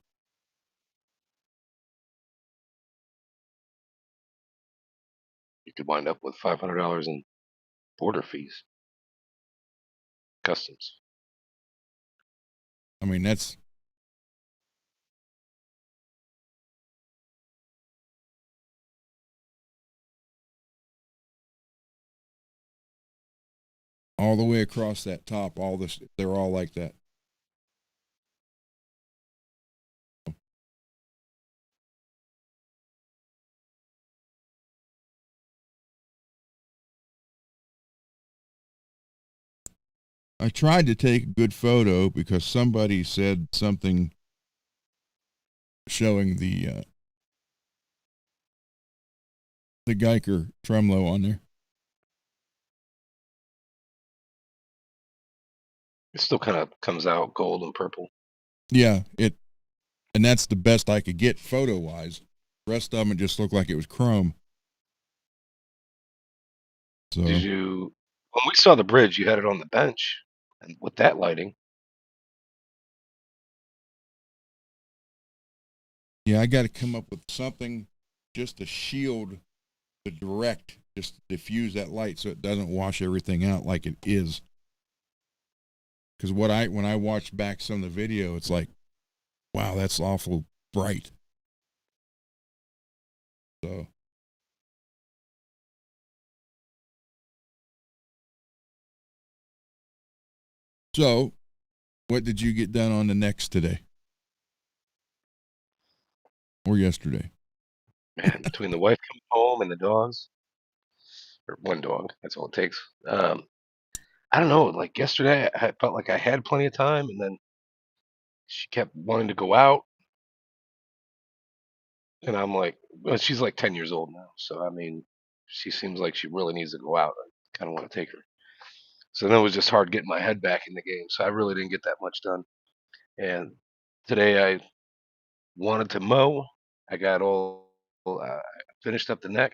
You could wind up with $500 in border fees, customs. I mean, that's all the way across that top. All this, they're all like that. I tried to take a good photo because somebody said something showing the Geiger tremolo on there. It still kind of comes out gold and purple. Yeah, and that's the best I could get photo wise. The rest of them it just looked like it was chrome. So Did you? When we saw the bridge, you had it on the bench, and with that lighting, yeah, I got to come up with something just to shield the direct, just to diffuse that light so it doesn't wash everything out like it is. Because when I watched back some of the video, it's like, wow, that's awful bright. So, what did you get done on the next today? Or yesterday? man, between the wife coming home and the dogs, or one dog, that's all it takes. I don't know. Like yesterday, I felt like I had plenty of time, and then she kept wanting to go out, and I'm like, well, she's like 10 years old now, so I mean, she seems like she really needs to go out. I kind of want to take her. So then it was just hard getting my head back in the game. So I really didn't get that much done. And today I wanted to mow. I got all finished up the neck.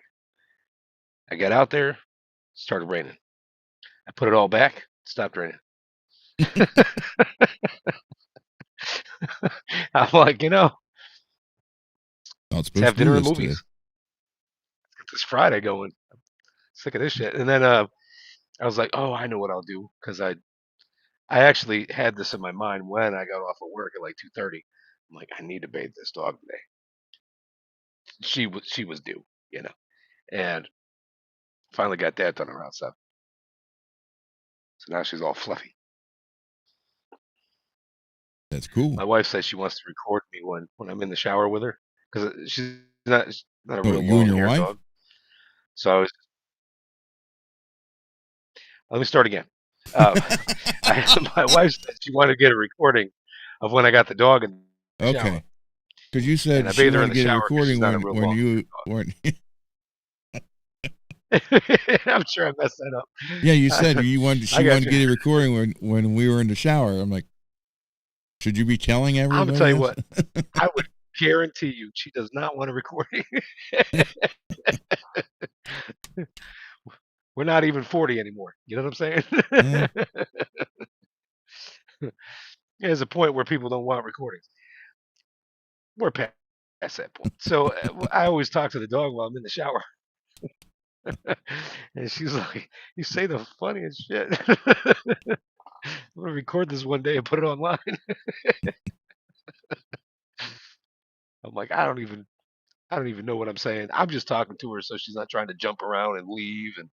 I got out there, started raining. I put it all back, stopped raining. I'm like, Not let's supposed have to do dinner and this today. movies. Let's get this Friday going. I'm sick of this shit. And then I was like, oh, I know what I'll do because I actually had this in my mind when I got off of work at like 2:30. I'm like, I need to bathe this dog today. She was due, and finally got that done around 7. So now she's all fluffy. That's cool. My wife says she wants to record me when I'm in the shower with her because she's not a Oh, real you and long your hair wife? dog. So let me start again. Uh, my wife said she wanted to get a recording of when I got the dog in the shower, Okay. Because you and said I she bathe her wanted in to the get a shower because she's recording not a real when long you hair weren't. dog. I'm sure I messed that up. Yeah, you said she I got wanted to you. get a recording when we were in the shower. I'm like, should you be telling I'm gonna everybody tell you this? what. I would guarantee you she does not want a recording. We're not even 40 anymore. You know what I'm Yeah. saying? There's a point where people don't want recordings. We're past that point. So I always talk to the dog while I'm in the shower. And she's like, you say the funniest shit. I'm gonna record this one day and put it online. I'm like, I don't even know what I'm saying. I'm just talking to her so she's not trying to jump around and leave. And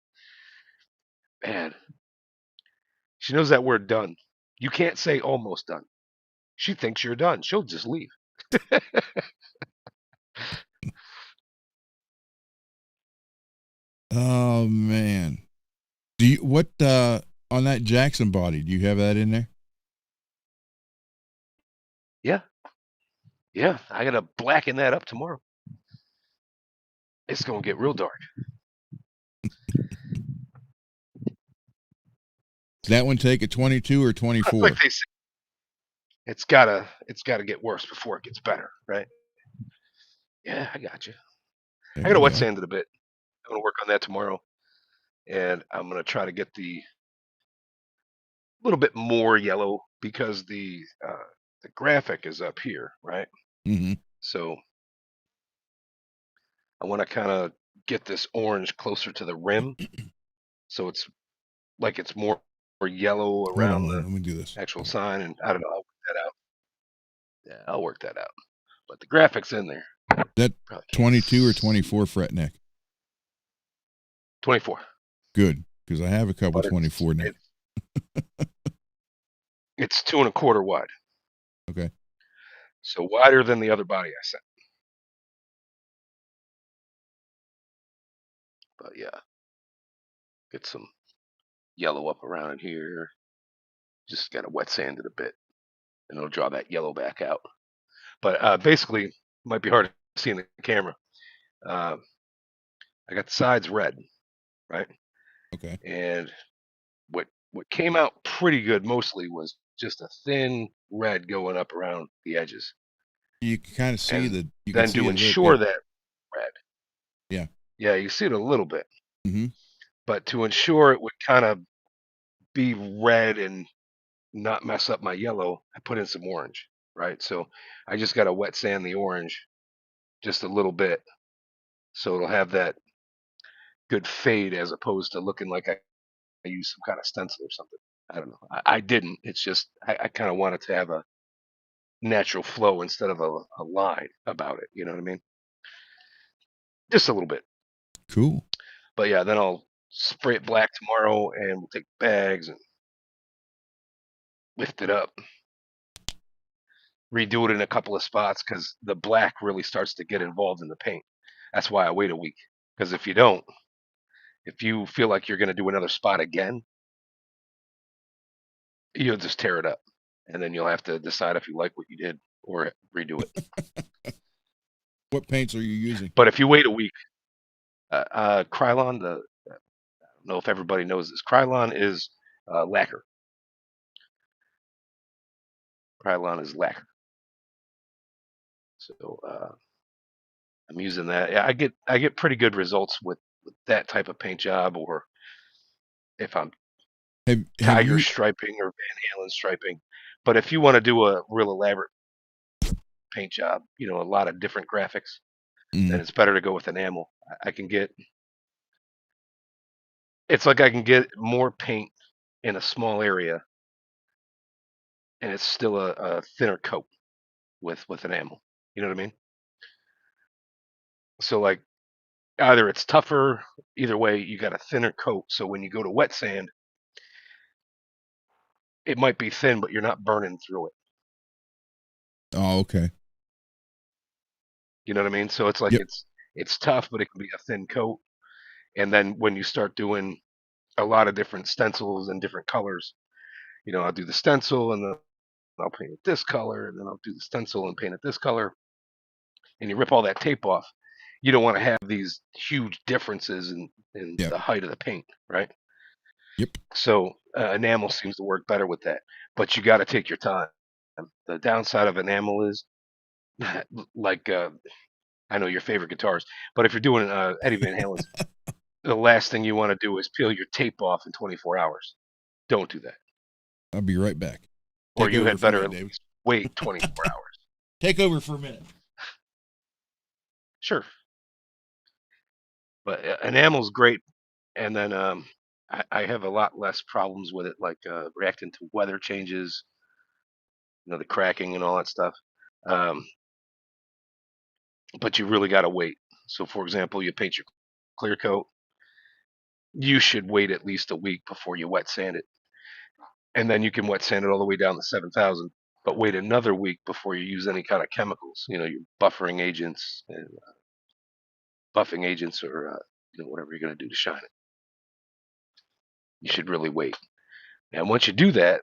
man, she knows that word done. You can't say almost done. She thinks you're done. She'll just leave. Oh man. Do you what on that Jackson body? Do you have that in there? Yeah, yeah. I gotta blacken that up tomorrow. It's gonna get real dark. Does that one take a 22 or Like 24? they say, it's gotta get worse before it gets better, right? Yeah, I got you. There I gotta you wet go. sand it a bit. I'm gonna work on that tomorrow, and I'm gonna try to get the little bit more yellow because the graphic is up here, right? Mm-hmm. So I want to kind of get this orange closer to the rim, so it's like it's more yellow Hold on, around hold on. the Let me do this. actual sign, and I don't know. I'll work that out. Yeah, I'll work that out. But the graphics in there That probably can't 22 or see. 24 fret neck. 24, Good, because I have a couple but 24 neck. it's 2.25 wide, Okay. so wider than the other body I sent. But yeah, get some yellow up around in here. Just gotta wet sand it a bit, and it'll draw that yellow back out. But basically, it might be hard to see in the camera. Uh, I got the sides red, right? Okay. And what came out pretty good mostly was just a thin red going up around the edges, You can kind of see and the. You can then see to it a little. Yeah. ensure that red, Yeah. yeah, you see it a little bit, Mm-hmm. but to ensure it would kind of be red and not mess up my yellow, I put in some orange, right? So I just got to wet sand the orange just a little bit, so it'll have that good fade as opposed to looking like I used some kind of stencil or something. I don't know. I didn't. It's just I kind of wanted to have a natural flow instead of a line about it. You know what I mean? Just a little bit. Cool. But yeah, then I'll spray it black tomorrow, and we'll take bags and lift it up, redo it in a couple of spots because the black really starts to get involved in the paint. That's why I wait a week. Because if you don't, if you feel like you're going to do another spot again, you'll just tear it up, and then you'll have to decide if you like what you did or redo it. What paints are you using? But if you wait a week, Krylon, I don't know if everybody knows this. Krylon is lacquer. Krylon is lacquer. So I'm using that. Yeah, I get pretty good results with that type of paint job, or if I'm Have tiger you? striping or Van Halen striping. But if you want to do a real elaborate paint job, a lot of different graphics, then Mm, it's better to go with enamel. I can get it's like I can get more paint in a small area, and it's still a thinner coat with enamel. You know what I mean? So like either it's tougher, either way you got a thinner coat. So when you go to wet sand, it might be thin, but you're not burning through it. oh, okay. You know what I mean? So it's like Yep. it's tough, but it can be a thin coat. And then when you start doing a lot of different stencils and different colors, I'll do the stencil and then I'll paint it this color, and then I'll do the stencil and paint it this color, and you rip all that tape off. You don't want to have these huge differences in Yep. the height of the paint, right? Yep. So enamel seems to work better with that, but you got to take your time. The downside of enamel is like I know your favorite guitars, but if you're doing Eddie Van Halen's, the last thing you want to do is peel your tape off in 24 hours. Don't do that, I'll be right back. or Take you over had for a better minute, at David. least wait 24 hours. Take over for a minute. Sure, but enamel's great, and then I have a lot less problems with it, like reacting to weather changes, the cracking and all that stuff. Um, but you really got to wait. So, for example, you paint your clear coat, you should wait at least a week before you wet sand it, and then you can wet sand it all the way down to 7,000. but wait another week before you use any kind of chemicals. You know, your buffering agents and buffing agents, or whatever you're going to do to shine it. You should really wait. And once you do that,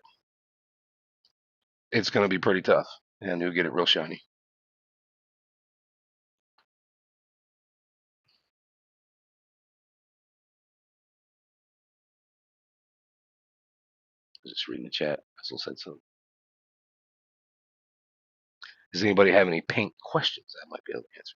it's going to be pretty tough, and you'll get it real shiny. Just reading the chat. Russell said something. Does anybody have any paint questions I might be able to answer?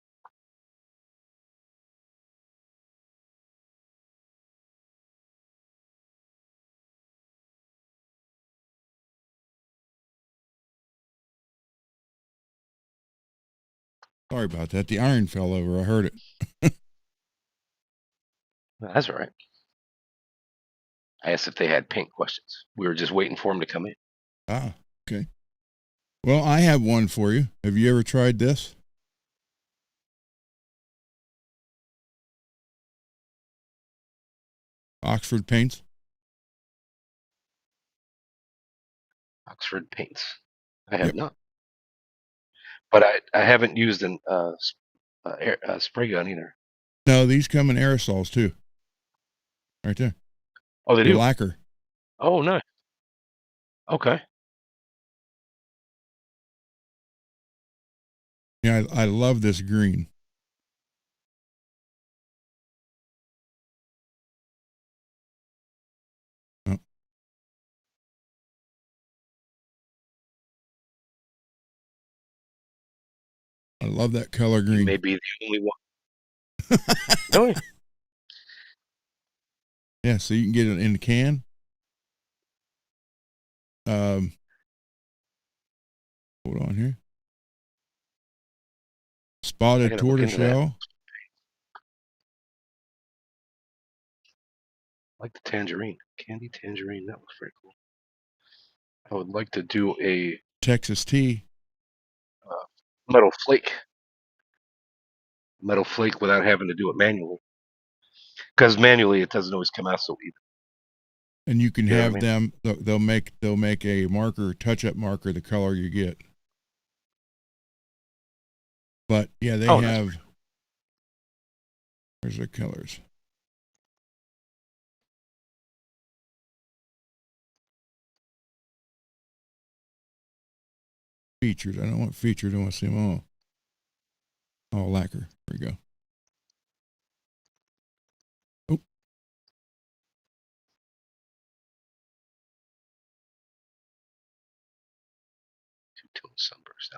Sorry about that. The iron fell over. I heard it. No, that's all right. I asked if they had paint questions. We were just waiting for them to come in. Ah, okay. Well, I have one for you. Have you ever tried this? Oxford paints? Oxford paints. I have Yep. not. But I haven't used an spray gun either. No, these come in aerosols too. Right there. Oh, they They're do? lacquer. Oh, nice. Okay. Yeah, I love this green. Oh. I love that color green. You may be the only one. Really? Yeah, so you can get it in the can. Hold on here. Spotted tortoiseshell. I like the tangerine. Candy tangerine. That was very cool. I would like to do a Texas tea. metal flake. Metal flake without having to do it manually. Because manually it doesn't always come out so even. And you can have I mean? them. They'll make a marker, touch-up marker, the color you get. But yeah, they have. Where's their colors? Featured. I don't want featured. I want to see them all. Oh, lacquer. There we go. Oh. Two-tone sunburst.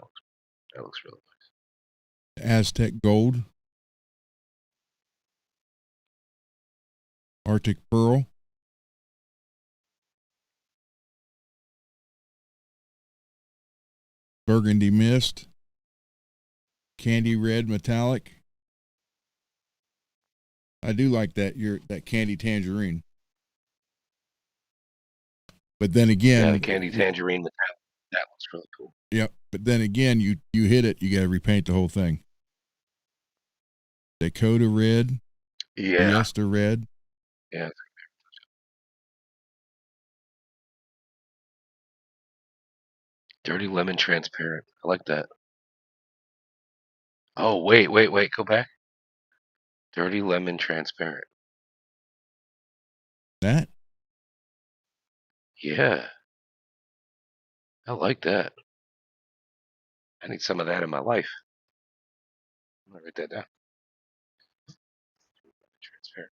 That looks really nice. Aztec gold. Arctic pearl. Burgundy mist. Candy red metallic. I do like that that candy tangerine. But then again, yeah, the candy tangerine metallic. That looks really cool. Yep. But then again, you hit it, you got to repaint the whole thing. Dakota red. Yeah. Fiesta red. Yeah. Dirty lemon transparent. I like that. Oh, wait. Go back. Dirty lemon transparent. That? Yeah. I like that. I need some of that in my life. I'm going to write that down. Transparent.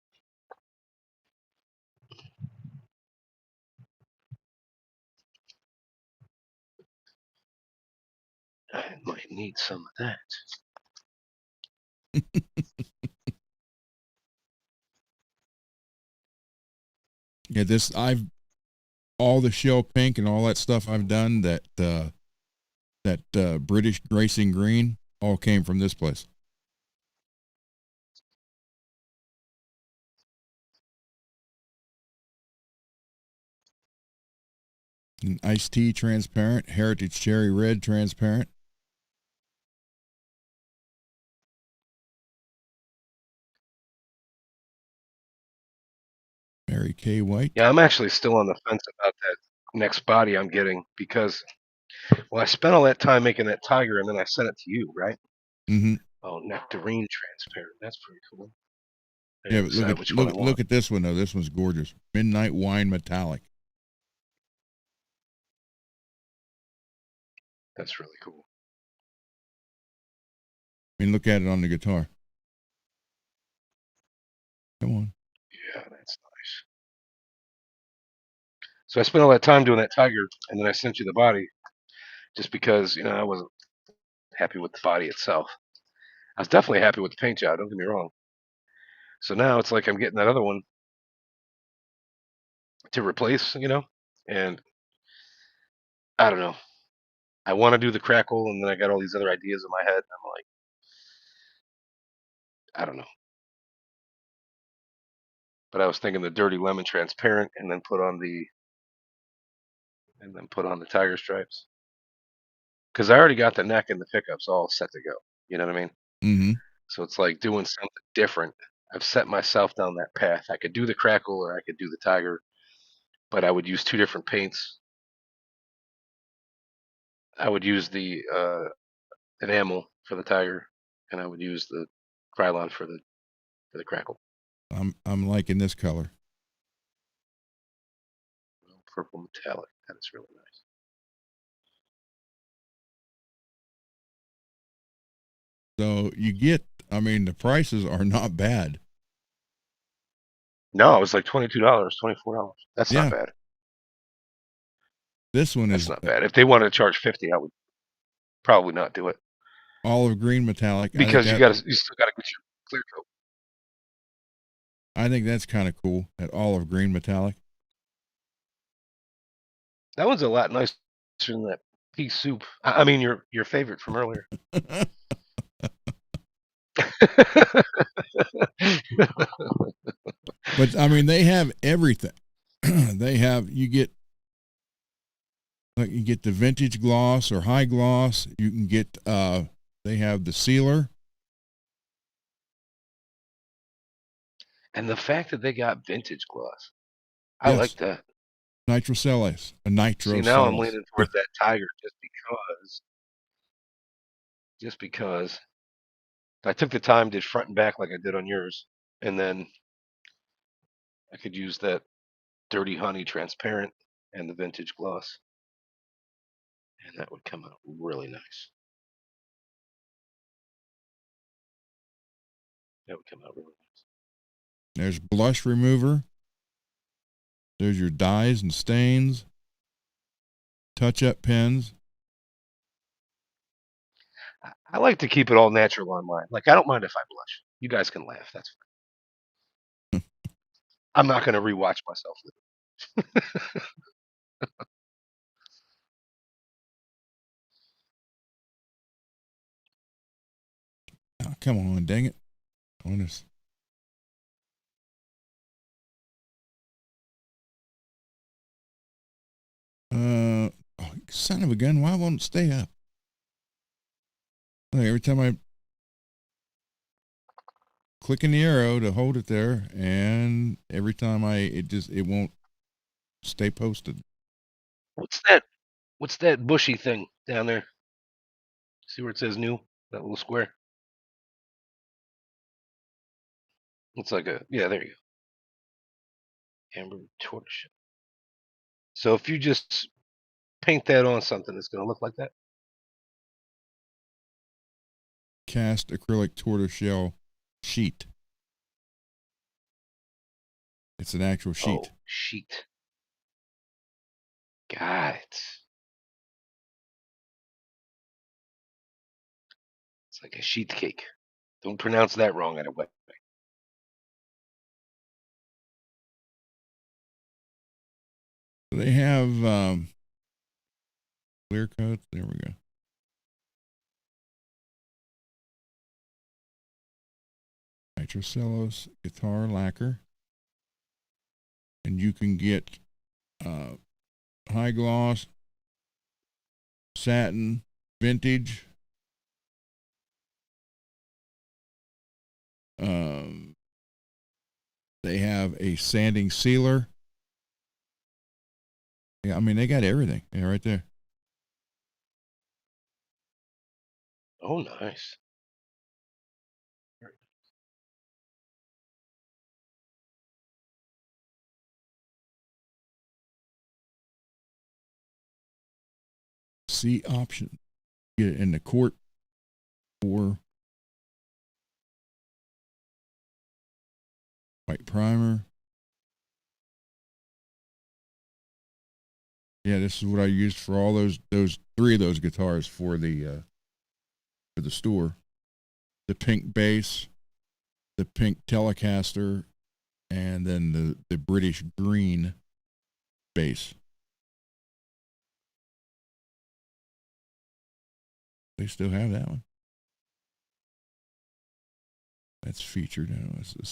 I might need some of that. Yeah, all the shell pink and all that stuff I've done, that British racing green, all came from this place. And iced tea transparent, heritage cherry red transparent. Mary Kay white. Yeah, I'm actually still on the fence about that next body I'm getting, because Well, I spent all that time making that tiger, and then I sent it to you, right? Mm-hmm. Oh, nectarine transparent. That's pretty cool. I Yeah, gotta but look decide at which one I want. look at this one though. This one's gorgeous. Midnight wine metallic. That's really cool. I mean, look at it on the guitar. Come on. Yeah, that's nice. So I spent all that time doing that tiger, and then I sent you the body just because I wasn't happy with the body itself. I was definitely happy with the paint job. Don't get me wrong. So now it's like I'm getting that other one to replace, and I don't know. I want to do the crackle, and then I got all these other ideas in my head. And I'm like, I don't know. But I was thinking the dirty lemon transparent, and then put on the tiger stripes because I already got the neck and the pickups all set to go. You know what I mean? Mm-hmm. So it's like doing something different. I've set myself down that path. I could do the crackle or I could do the tiger, but I would use two different paints. I would use the enamel for the tiger, and I would use the Krylon for the crackle. I'm liking this color. Purple metallic. That is really nice. So you get. I mean, the prices are not bad. No, it was like $22, $24. That's not Yeah, bad. this one That's is not bad. If they wanted to charge 50, I would probably not do it olive green metallic. because you still gotta get your clear coat. I think that's kind of cool. That olive green metallic. That one's a lot nicer than that pea soup. I mean, your favorite from earlier. But I mean, they have everything. They have you get the vintage gloss or high gloss. You can get they have the sealer. And the fact that they got vintage gloss, I like Yes, that. nitrocellulose, a See, now I'm nitrocellulose. leaning towards that tiger just because I took the time, did front and back like I did on yours, and then I could use that dirty honey transparent and the vintage gloss, and that would come out really nice. That would come out really nice. There's blush remover. There's your dyes and stains, touch-up pens. I like to keep it all natural online. Like I don't mind if I blush. You guys can laugh. That's fine. I'm not going to rewatch myself. Oh, come on, dang it! Honest. Oh, son of a gun! Why won't it stay up? Like every time I click in the arrow to hold it there, and every time it won't stay posted. What's that? What's that bushy thing down there? See where it says new? That little square. It's like yeah. There you go. Amber tortoise. So if you just paint that on something, it's going to look like that. Cast acrylic tortoiseshell sheet. It's an actual sheet. Oh, sheet. Got it. It's like a sheet cake. Don't pronounce that wrong anyway. They have clear coats. There we go. Nitrocellulose guitar lacquer, and you can get high gloss, satin, vintage. Um, they have a sanding sealer. Yeah, I mean they got everything. Yeah, right there. Oh, nice. C option. Get it in the court or white primer. Yeah, this is what I used for all those three of those guitars for the store. The pink bass, the pink Telecaster, and then the British green bass. They still have that one. That's featured.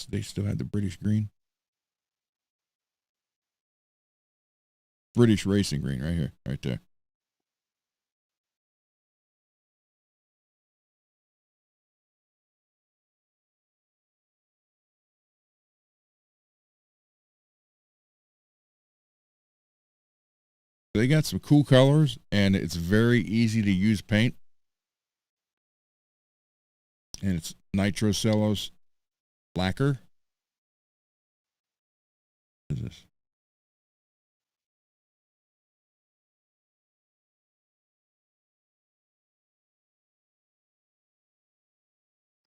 They still have the British green. British racing green right here, right there. They got some cool colors, and it's very easy to use paint. And it's nitrocellulose lacquer. What is this?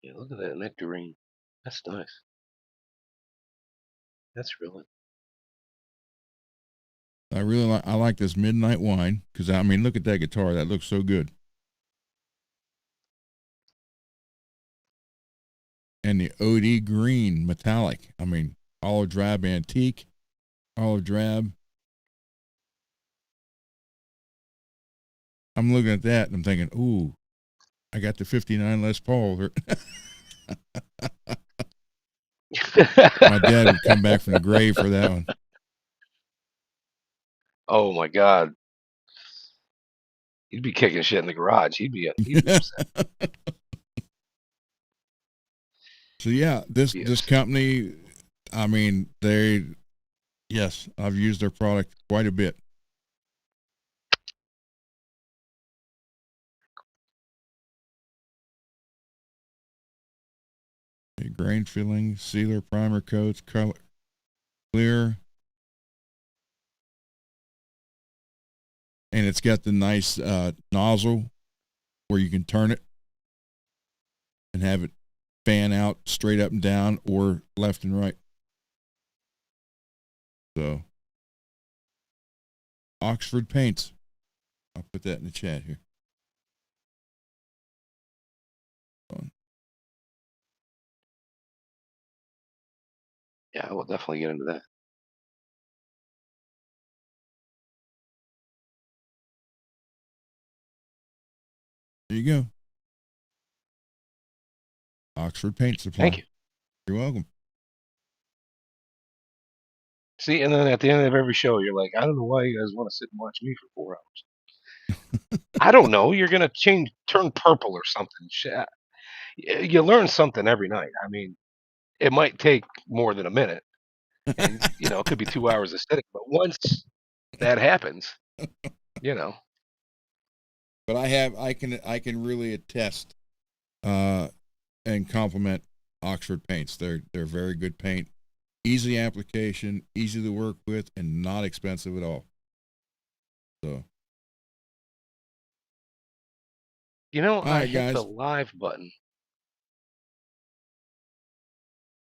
Yeah, look at that nectarine. That's nice. That's really. I like this midnight wine because I mean look at that guitar, that looks so good. And the OD green metallic, I mean olive drab antique, olive drab. I'm looking at that and I'm thinking, ooh, I got the 59 Les Paul. My dad would come back from the grave for that one. Oh my God. He'd be kicking shit in the garage. He'd be upset. So yeah, this company, I mean, yes, I've used their product quite a bit. Grain filling, sealer, primer coats, color, clear. And it's got the nice nozzle where you can turn it and have it fan out straight up and down or left and right. So, Oxford paints. I'll put that in the chat here. Yeah, I will definitely get into that. There you go. Oxford Paint Supply. Thank you. You're welcome. See, and then at the end of every show, you're like, I don't know why you guys want to sit and watch me for 4 hours. I don't know. You're gonna turn purple or something. You learn something every night. I mean, it might take more than a minute, and it could be 2 hours of sitting. But once that happens, you know. But I can really attest and compliment Oxford paints. They're very good paint, easy application, easy to work with, and not expensive at all. So, I hit the live button.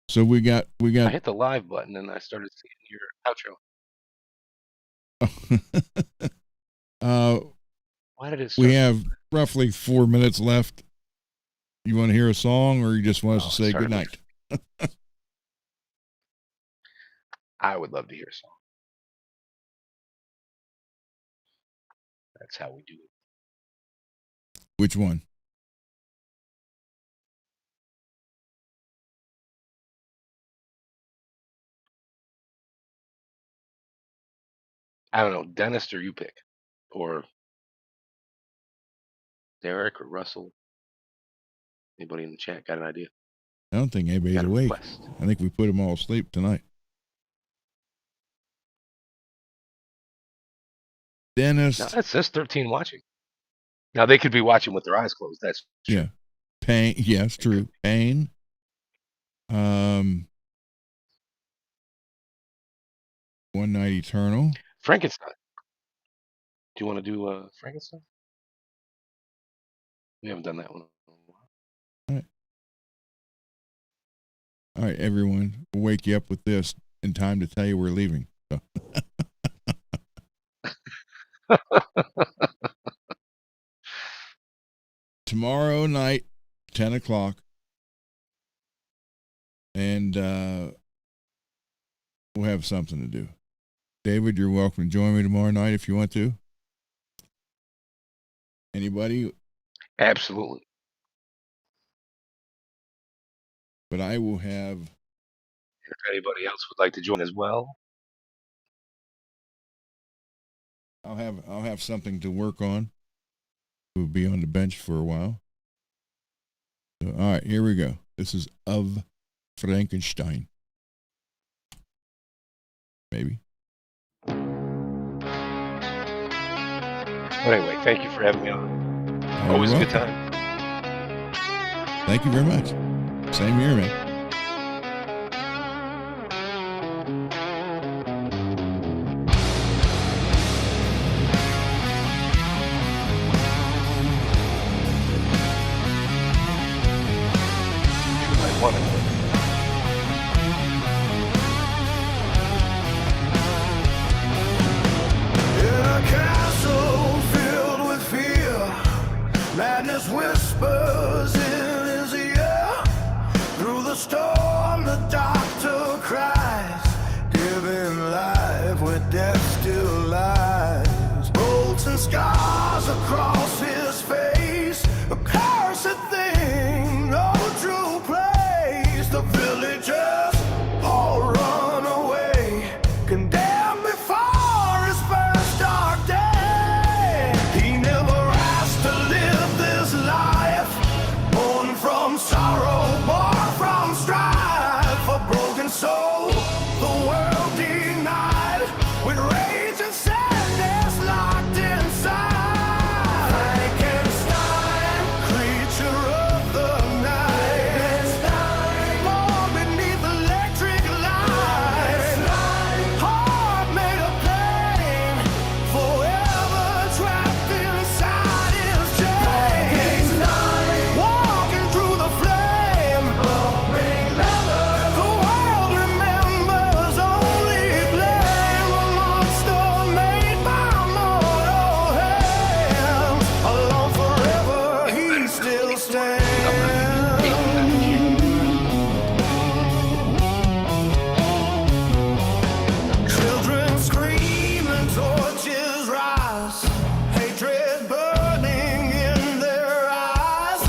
So we got. I hit the live button and I started seeing your outro. Why did it start? We have roughly 4 minutes left. You want to hear a song, or you just want us to say good night? I would love to hear a song. That's how we do it. Which one? I don't know, Dennis, or you pick, or Derek or Russell. Anybody in the chat got an idea? I don't think anybody's awake. I think we put them all asleep tonight. Dennis. No, it says 13 watching. Now they could be watching with their eyes closed. That's true. Yeah. Pain. Yes, true. Pain. One Night Eternal. Frankenstein. Do you want to do Frankenstein? We haven't done that one. All right, everyone. We'll wake you up with this in time to tell you we're leaving. So. Tomorrow night, 10 o'clock. And we'll have something to do. David, you're welcome to join me tomorrow night if you want to. Anybody? Absolutely. But I will have. If anybody else would like to join as well, I'll have something to work on. We'll be on the bench for a while. So, all right, here we go. This is Of Frankenstein. Maybe. anyway, thank you for having me on. Always a good time. Thank you very much. Same here, man. Madness whispers in his ear. Through the storm, the doctor cries, giving life where death still lies. Bolts and scars across his face, a cursed thing, no true place. The villagers all run away, condemned before his first dark day. He never asked to live this life, born from sorrow, born from strife. A broken soul, the world denied, with rage and sadness locked inside. Frankenstein, creature of the night, born beneath electric light, heart made of pain, forever trapped inside his chains. Walking through the flame, the world remembers only blame. A monster made by mortal hands, alone forever he still stands. Children scream and torches rise, hatred burning in their eyes.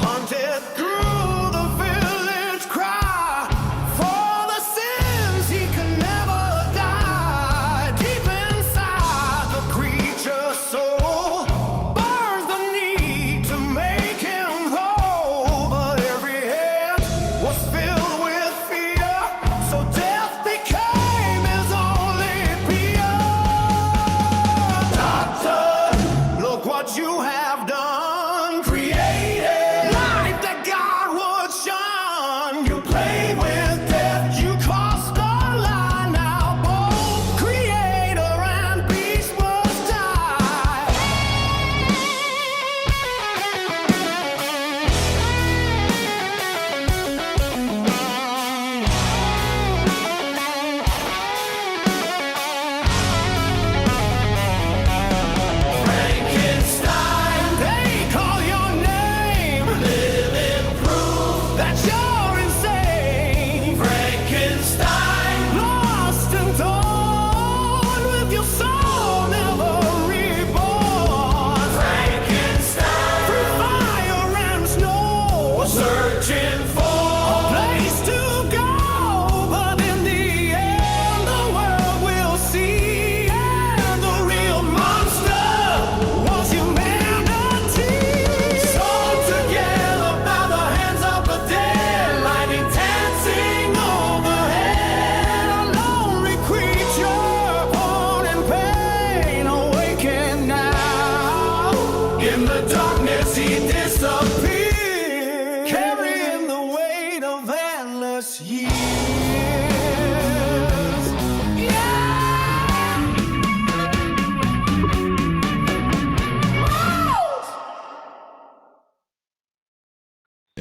Hunted through the village cry, for the sins he can never die. Deep inside the creature's soul burns the need to make him whole. But every hand was filled with fear, so death became his only peer. Doctor, look what you have done. Created life that God would shun. You played with death, you crossed the line. Now both creator and beast must die. Frankenstein, they call your name, living proof that you're insane. Frankenstein, lost and torn, with your soul never reborn. Frankenstein, through fire and snow, searching for a place to go. But in the end, the world will see, and the real monster was humanity. Sewn together by the hands of the dead,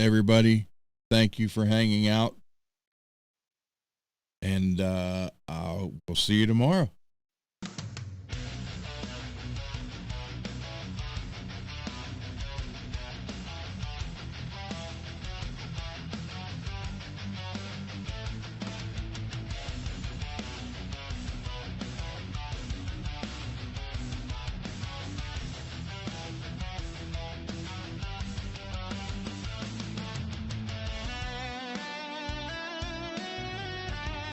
everybody, thank you for hanging out. And we'll see you tomorrow.